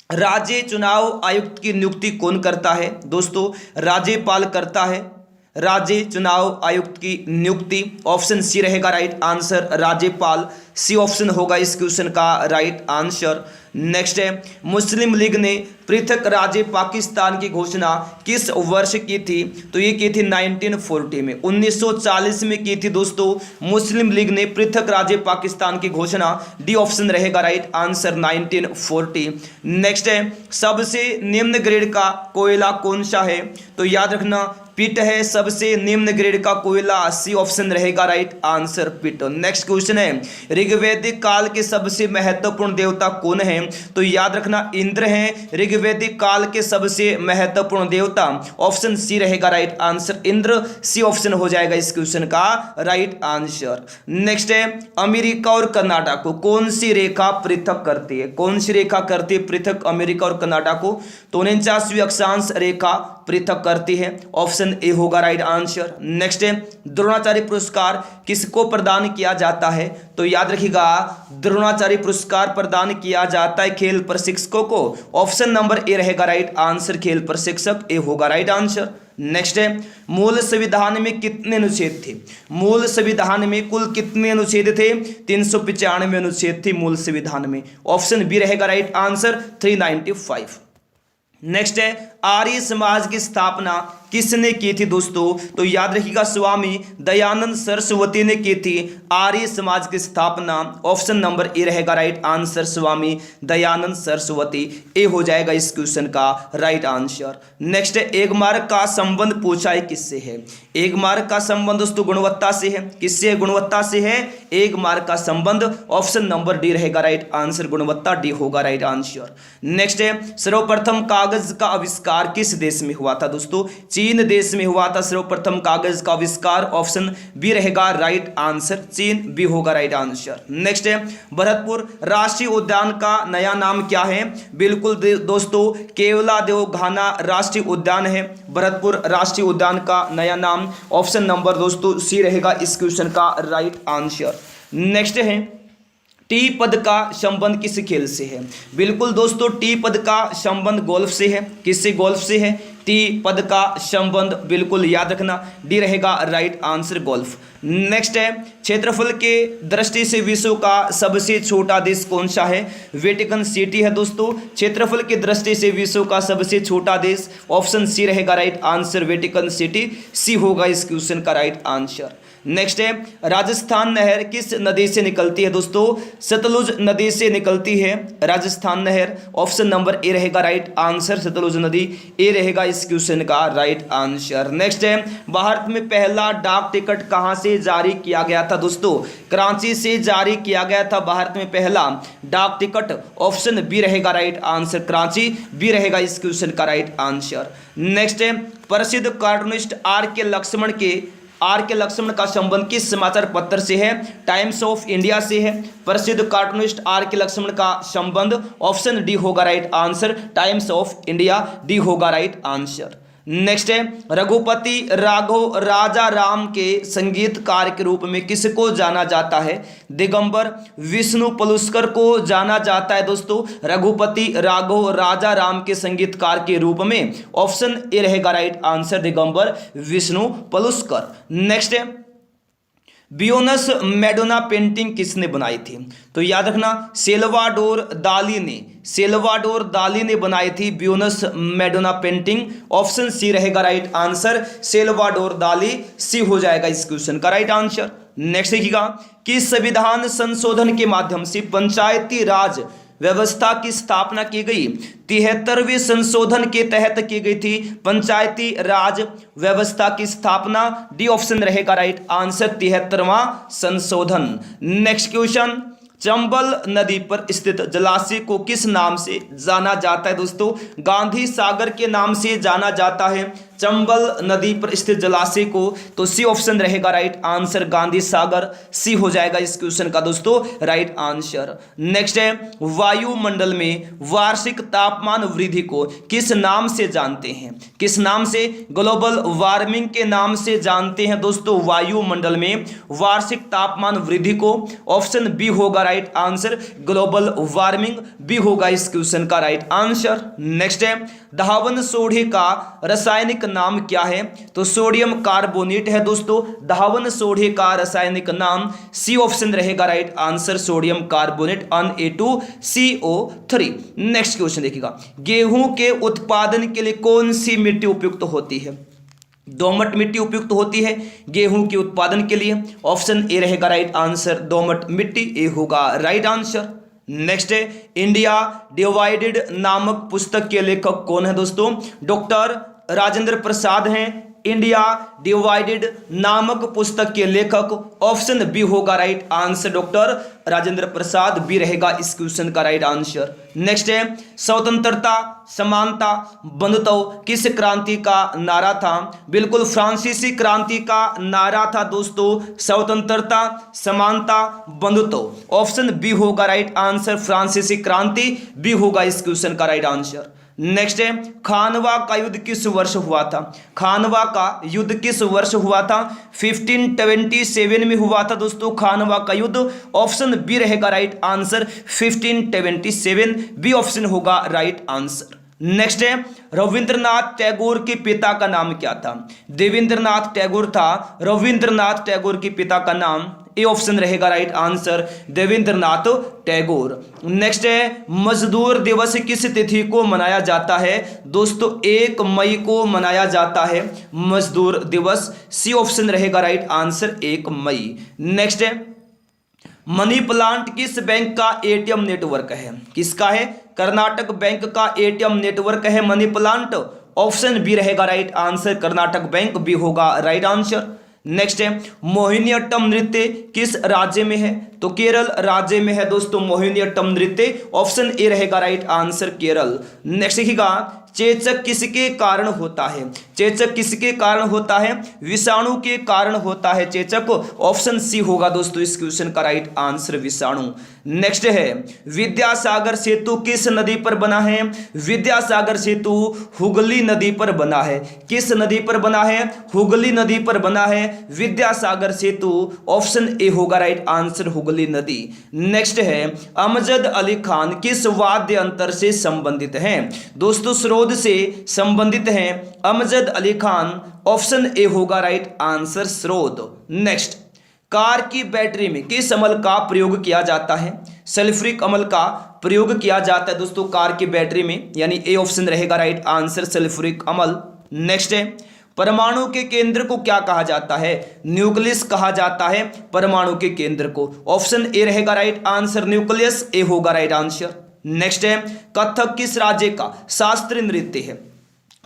राज्य चुनाव आयुक्त की नियुक्ति कौन करता है? दोस्तों राज्यपाल करता है राज्य चुनाव आयुक्त की नियुक्ति। ऑप्शन सी रहेगा राइट आंसर, राज्यपाल, सी ऑप्शन होगा इस क्वेश्चन का राइट आंसर। नेक्स्ट है, मुस्लिम लीग ने पृथक राज्य पाकिस्तान की घोषणा किस वर्ष की थी? तो ये की थी 1940 में, 1940 में की थी दोस्तों मुस्लिम लीग ने पृथक राज्य पाकिस्तान की घोषणा। डी ऑप्शन रहेगा राइट आंसर 1940। नेक्स्ट है, सबसे निम्न ग्रेड का कोयला कौन सा है? तो याद रखना पिट है सबसे निम्न ग्रेड का कोयला, सी ऑप्शन रहेगा राइट आंसर पिट। नेक्स्ट क्वेश्चन है, ऋग्वैदिक काल के सबसे महत्वपूर्ण देवता कौन है? तो याद रखना इंद्र हैं ऋग्वैदिक काल के सबसे महत्वपूर्ण देवता। ऑप्शन सी रहेगा right answer, Indra, C option हो जाएगा इस क्वेश्चन का राइट आंसर। नेक्स्ट है, अमेरिका और कनाडा को कौन सी रेखा पृथक करती है? कौन सी रेखा करती है पृथक अमेरिका और कनाडा को? तो 49वीं अक्षांश रेखा पृथक करती है। ऑप्शन ए होगा राइट आंसर। नेक्स्ट है, द्रोणाचार्य पुरस्कार किसको प्रदान किया जाता है? तो याद रखिएगा द्रोणाचार्य पुरस्कार प्रदान किया जाता है खेल प्रशिक्षकों को। ऑप्शन नंबर ए रहेगा राइट आंसर, खेल प्रशिक्षक, ए होगा राइट आंसर। नेक्स्ट है, मूल संविधान में कितने अनुच्छेद थे? मूल संविधान में कुल कितने अनुच्छेद थे? 395 अनुच्छेद थे मूल संविधान में। ऑप्शन बी रहेगा राइट आंसर, 395। नेक्स्ट है, आर्य समाज की स्थापना किसने की थी दोस्तों? तो याद रखिएगा स्वामी दयानंद सरस्वती ने की थी आर्य समाज की स्थापना। ऑप्शन नंबर ए रहेगा राइट आंसर, स्वामी दयानंद सरस्वती, ए हो जाएगा इस क्वेश्चन का राइट आंसर। नेक्स्ट है, एक मार्क का संबंध पूछा है किससे है? एक मार्क का संबंध दोस्तों गुणवत्ता से है। किससे? गुणवत्ता से है एक मार्क का संबंध। ऑप्शन नंबर डी रहेगा राइट आंसर, गुणवत्ता, डी होगा राइट आंसर। नेक्स्ट है, सर्वप्रथम कागज का आविष्कार किस देश में हुआ था दोस्तों? चीन देश में हुआ था सर्वप्रथम कागज का आविष्कार। ऑप्शन बी रहेगा राइट आंसर, चीन, बी होगा राइट आंसर। नेक्स्ट है, भरतपुर राष्ट्रीय उद्यान का नया नाम क्या है? बिल्कुल दोस्तों केवलादेव घाना राष्ट्रीय उद्यान है भरतपुर राष्ट्रीय उद्यान का नया नाम। ऑप्शन नंबर दोस्तों सी रहेगा इस क्वेश्चन का राइट आंसर। नेक्स्ट है, टी पद का संबंध किस खेल से है? बिल्कुल दोस्तों टी पद का संबंध गोल्फ से है। किससे? गोल्फ से है टी पद का संबंध, बिल्कुल याद रखना, डी रहेगा राइट आंसर, गोल्फ। नेक्स्ट है, क्षेत्रफल के दृष्टि से विश्व का सबसे छोटा देश कौन सा है? वेटिकन सिटी है दोस्तों क्षेत्रफल की दृष्टि से विश्व का सबसे छोटा देश। ऑप्शन सी रहेगा राइट आंसर, वेटिकन सिटी, सी होगा इस क्वेश्चन का राइट आंसर। नेक्स्ट है, राजस्थान नहर किस नदी से निकलती है दोस्तों? सतलुज नदी से निकलती है राजस्थान नहर। ऑप्शन नंबर ए रहेगा राइट आंसर, सतलुज नदी, ए रहेगा इस क्वेश्चन का राइट आंसर। नेक्स्ट है, भारत में पहला डाक टिकट कहां से जारी किया गया था दोस्तों? कराची से जारी किया गया था भारत में पहला डाक टिकट। ऑप्शन बी रहेगा राइट आंसर, कराची, बी रहेगा इस क्वेश्चन का राइट आंसर। नेक्स्ट है, प्रसिद्ध कार्टूनिस्ट आर के लक्ष्मण का संबंध किस समाचार पत्र से है? टाइम्स ऑफ इंडिया से है। प्रसिद्ध कार्टूनिस्ट आर के लक्ष्मण का संबंध। ऑप्शन डी होगा right answer, times of India, D होगा राइट आंसर। नेक्स्ट है, रघुपति राघव राजा राम के संगीतकार के रूप में किसको जाना जाता है? दिगंबर विष्णु पलुस्कर को जाना जाता है दोस्तों रघुपति राघव राजा राम के संगीतकार के रूप में। ऑप्शन ए रहेगा right answer, Digambar Vishnu Paluskar. Next है, बियोनस मैडोना पेंटिंग किसने बनाई थी? तो याद रखना सेल्वाडोर दाली ने बनाई थी बियोनस मैडोना पेंटिंग। ऑप्शन सी रहेगा राइट आंसर, सेल्वाडोर दाली, सी हो जाएगा इस क्वेश्चन का राइट आंसर। नेक्स्ट देखिएगा कि संविधान संशोधन के माध्यम से पंचायती राज व्यवस्था की स्थापना की गई। 73वें संशोधन के तहत की गई थी पंचायती राज व्यवस्था की स्थापना। डी ऑप्शन रहेगा राइट आंसर 73वां संशोधन। नेक्स्ट क्वेश्चन, चंबल नदी पर स्थित जलाशय को किस नाम से जाना जाता है दोस्तों? गांधी सागर के नाम से जाना जाता है चंबल नदी पर स्थित जलाशय को। तो सी ऑप्शन रहेगा राइट आंसर गांधी सागर, सी हो जाएगा इस क्वेश्चन का दोस्तों राइट आंसर। नेक्स्ट है वायुमंडल में वार्षिक तापमान वृद्धि को किस नाम से जानते हैं? किस नाम से? ग्लोबल वार्मिंग के नाम से जानते हैं दोस्तों वायुमंडल में वार्षिक तापमान वृद्धि को। ऑप्शन बी होगा right answer global warming, B होगा इस क्वेश्चन का राइट आंसर। नेक्स्ट है धावन सोडे का रासायनिक नाम क्या है? तो सोडियम कार्बोनेट है दोस्तों धावन सोडे का रासायनिक नाम। सी ऑप्शन रहेगा right answer sodium carbonate Na2CO3। Next question देखिएगा, गेहूं के उत्पादन के लिए कौन सी मिट्टी उपयुक्त होती है? दोमट मिट्टी उपयुक्त होती है गेहूं के उत्पादन के लिए। ऑप्शन ए रहेगा राइट आंसर दोमट मिट्टी, ए होगा राइट आंसर। नेक्स्ट है इंडिया डिवाइडेड नामक पुस्तक के लेखक कौन है दोस्तों? डॉक्टर राजेंद्र प्रसाद हैं इंडिया डिवाइडेड नामक पुस्तक के लेखक। ऑप्शन बी होगा right answer doctor Rajendra Prasad, B रहेगा इस क्वेश्चन का राइट आंसर। नेक्स्ट है स्वतंत्रता समानता बंधुत्व किस क्रांति का नारा था? बिल्कुल फ्रांसीसी क्रांति का नारा था दोस्तों स्वतंत्रता समानता बंधुत्व। ऑप्शन बी होगा राइट आंसर फ्रांसीसी क्रांति, बी होगा इस क्वेश्चन का राइट आंसर। नेक्स्ट है खानवा का युद्ध किस वर्ष हुआ था? खानवा का युद्ध किस वर्ष हुआ था? 1527 में हुआ था दोस्तों खानवा का युद्ध। ऑप्शन बी रहेगा राइट आंसर 1527, बी ऑप्शन होगा राइट आंसर। नेक्स्ट है रविंद्रनाथ टैगोर के पिता का नाम क्या था? देवेंद्रनाथ टैगोर था रविंद्रनाथ टैगोर के पिता का नाम। ए ऑप्शन रहेगा right answer Devendranath Tagore. Next है मजदूर दिवस किस तिथि को मनाया जाता है? दोस्तों 1 मई को मनाया जाता है मजदूर दिवस। सी ऑप्शन रहेगा राइट आंसर 1 मई। नेक्स्ट है मनी प्लांट किस बैंक का एटीएम नेटवर्क है? किसका है? कर्नाटक बैंक का एटीएम नेटवर्क है मनी प्लांट। ऑप्शन बी रहेगा right answer Karnataka bank, B होगा राइट आंसर। नेक्स्ट है मोहिनीअट्टम नृत्य किस राज्य में है? तो केरल राज्य में है दोस्तों मोहिनीअट्टम नृत्य। ऑप्शन ए रहेगा राइट आंसर केरल। नेक्स्ट देखिएगा चेचक किसके कारण होता है? चेचक किसके कारण होता है? विषाणु के कारण होता है चेचक। ऑप्शन सी होगा दोस्तों इस क्वेश्चन का राइट आंसर विषाणु। नेक्स्ट है विद्यासागर सेतु किस नदी पर बना है? विद्यासागर सेतु हुगली नदी पर बना है। किस नदी पर बना है? हुगली नदी पर बना है विद्यासागर सेतु। ऑप्शन ए होगा राइट आंसर हुगली नदी। नेक्स्ट है अमजद अली खान किस वाद्य यंत्र से संबंधित हैं? दोस्तों स्रोत से संबंधित हैं अमजद अली खान। ऑप्शन ए होगा राइट आंसर स्रोत। नेक्स्ट कार की बैटरी में किस अमल का प्रयोग किया जाता है? सल्फ्यूरिक अम्ल का प्रयोग किया जाता है दोस्तों कार की बैटरी में, यानी ए ऑप्शन रहेगा राइट आंसर सल्फ्यूरिक अम्ल। नेक्स्ट है परमाणु के केंद्र को क्या कहा जाता है? न्यूक्लियस कहा जाता है परमाणु के केंद्र को। ऑप्शन ए रहेगा राइट आंसर न्यूक्लियस, ए होगा राइट आंसर। नेक्स्ट है कथक किस राज्य का शास्त्रीय नृत्य है?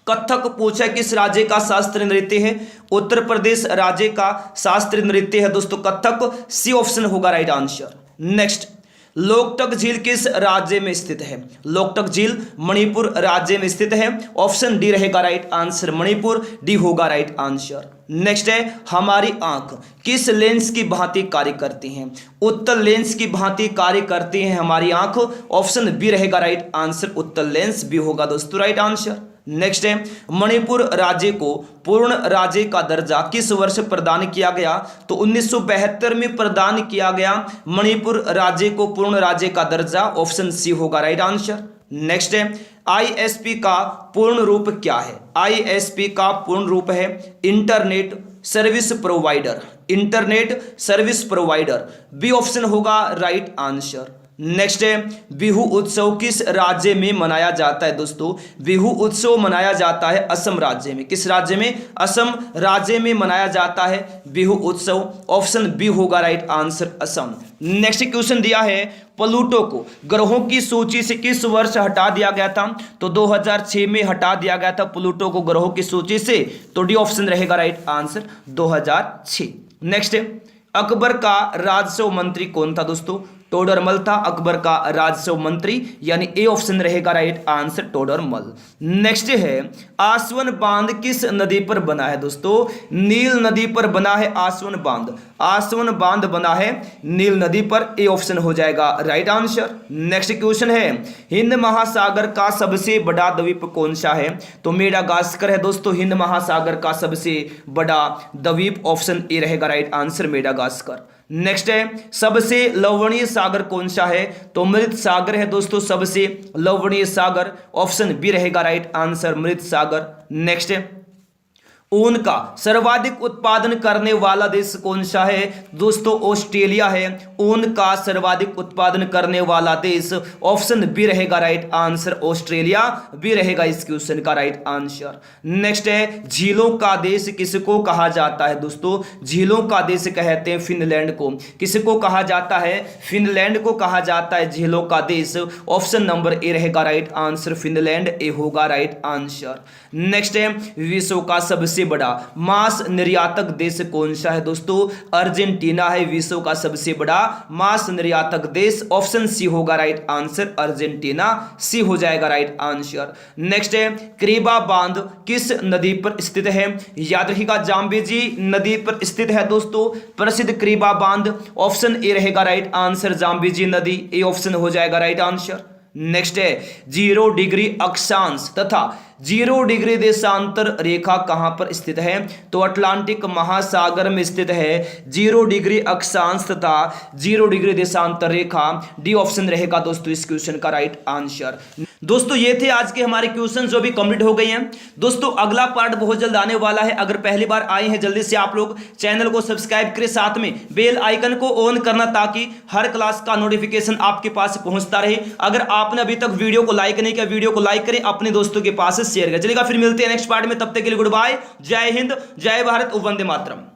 कथक पूछा किस राज्य का शास्त्रीय नृत्य है? उत्तर प्रदेश राज्य का शास्त्रीय नृत्य है दोस्तों कथक। सी ऑप्शन होगा राइट आंसर। नेक्स्ट लोकटक झील किस राज्य में स्थित है? लोकटक झील मणिपुर राज्य में स्थित है। ऑप्शन डी रहेगा राइट आंसर मणिपुर, डी होगा राइट आंसर। नेक्स्ट है हमारी आंख किस लेंस की भांति कार्य करती हैं? उत्तल लेंस की भांति कार्य करती हैं हमारी आंख। ऑप्शन बी रहेगा राइट आंसर उत्तल लेंस, बी होगा दोस्तों राइट आंसर। नेक्स्ट है मणिपुर राज्य को पूर्ण राज्य का दर्जा किस वर्ष प्रदान किया गया? तो 1972 में प्रदान किया गया मणिपुर राज्य को पूर्ण राज्य का दर्जा। ऑप्शन सी होगा राइट आंसर। नेक्स्ट है आईएसपी का पूर्ण रूप क्या है? आईएसपी का पूर्ण रूप है internet service provider. Internet service provider, B option होगा राइट आंसर। नेक्स्ट है बिहू उत्सव किस राज्य में मनाया जाता है दोस्तों? बिहू उत्सव मनाया जाता है असम राज्य में। किस राज्य में? असम राज्य में मनाया जाता है बिहू उत्सव। ऑप्शन बी होगा right answer, Assam. Next question दिया है प्लूटो को ग्रहों की सूची से किस वर्ष हटा दिया गया था? तो 2006 में हटा दिया गया था प्लूटो को ग्रहों की सूची से, तो डी ऑप्शन रहेगा राइट आंसर 2006। नेक्स्ट अकबर का राजस्व मंत्री कौन था दोस्तों? टोडरमल था अकबर का राजस्व मंत्री, यानी ए ऑप्शन रहेगा राइट आंसर टोडरमल। नेक्स्ट है आसवन बांध किस नदी पर बना है दोस्तों? नील नदी पर बना है आसवन बांध। आसवन बांध बना है नील नदी पर, ए ऑप्शन हो जाएगा राइट आंसर। नेक्स्ट क्वेश्चन है हिंद महासागर का सबसे बड़ा द्वीप कौन सा है? तो मेडागास्कर है दोस्तों हिंद महासागर का सबसे बड़ा द्वीप, ऑप्शन ए रहेगा राइट आंसर मेडागास्कर। नेक्स्ट है सबसे लवणीय सागर कौन सा है? तो मृत सागर है दोस्तों सबसे लवणीय सागर, ऑप्शन बी रहेगा राइट आंसर मृत सागर। नेक्स्ट है ऊन का सर्वाधिक उत्पादन करने वाला देश कौन सा है? दोस्तों ऑस्ट्रेलिया है ऊन का सर्वाधिक उत्पादन करने वाला देश, ऑप्शन बी रहेगा राइट आंसर ऑस्ट्रेलिया, बी रहेगा इस क्वेश्चन का राइट आंसर। नेक्स्ट है झीलों का देश किसको कहा जाता है दोस्तों? झीलों का देश कहते हैं फिनलैंड को। किसको कहा जाता है? फिनलैंड को कहा जाता है झीलों का देश, ऑप्शन नंबर ए रहेगा राइट आंसर फिनलैंड, ए होगा राइट आंसर। नेक्स्ट है विश्व का सबसे बड़ा मांस निर्यातक देश कौन सा है दोस्तों? अर्जेंटीना है विश्व का सबसे बड़ा मांस निर्यातक देश, ऑप्शन सी होगा राइट आंसर अर्जेंटीना, सी हो जाएगा राइट आंसर। नेक्स्ट है क्रीबा बांध किस नदी पर स्थित है? याद रखिएगा जाम्बेजी नदी पर स्थित है दोस्तों प्रसिद्ध क्रीबा बांध, ऑप्शन ए रहेगा राइट आंसर जाम्बेजी नदी, ए ऑप्शन हो जाएगा राइट आंसर। नेक्स्ट है 0 डिग्री अक्षांश तथा 0 डिग्री देशांतर रेखा कहां पर स्थित है? तो अटलांटिक महासागर में स्थित है 0 डिग्री अक्षांश तथा 0 डिग्री देशांतर रेखा, डी ऑप्शन रहेगा दोस्तों इस क्वेश्चन का राइट आंसर। दोस्तों ये थे आज के हमारे क्वेश्चन जो भी कंप्लीट हो गए हैं। दोस्तों अगला पार्ट बहुत जल्द आने वाला है। अगर पहली बार आए हैं जल्दी से आप लोग चैनल को सब्सक्राइब करें, साथ में बेल आइकन को ऑन करना ताकि हर क्लास का नोटिफिकेशन आपके पास पहुंचता रहे। अगर आपने अभी तक वीडियो को लाइक नहीं किया वीडियो को लाइक करें, अपने दोस्तों के पास शेयर करें। चलिएगा फिर मिलते हैं नेक्स्ट पार्ट में, तब तक के लिए गुड बाय, जय हिंद, जय भारत, वंदे मातरम।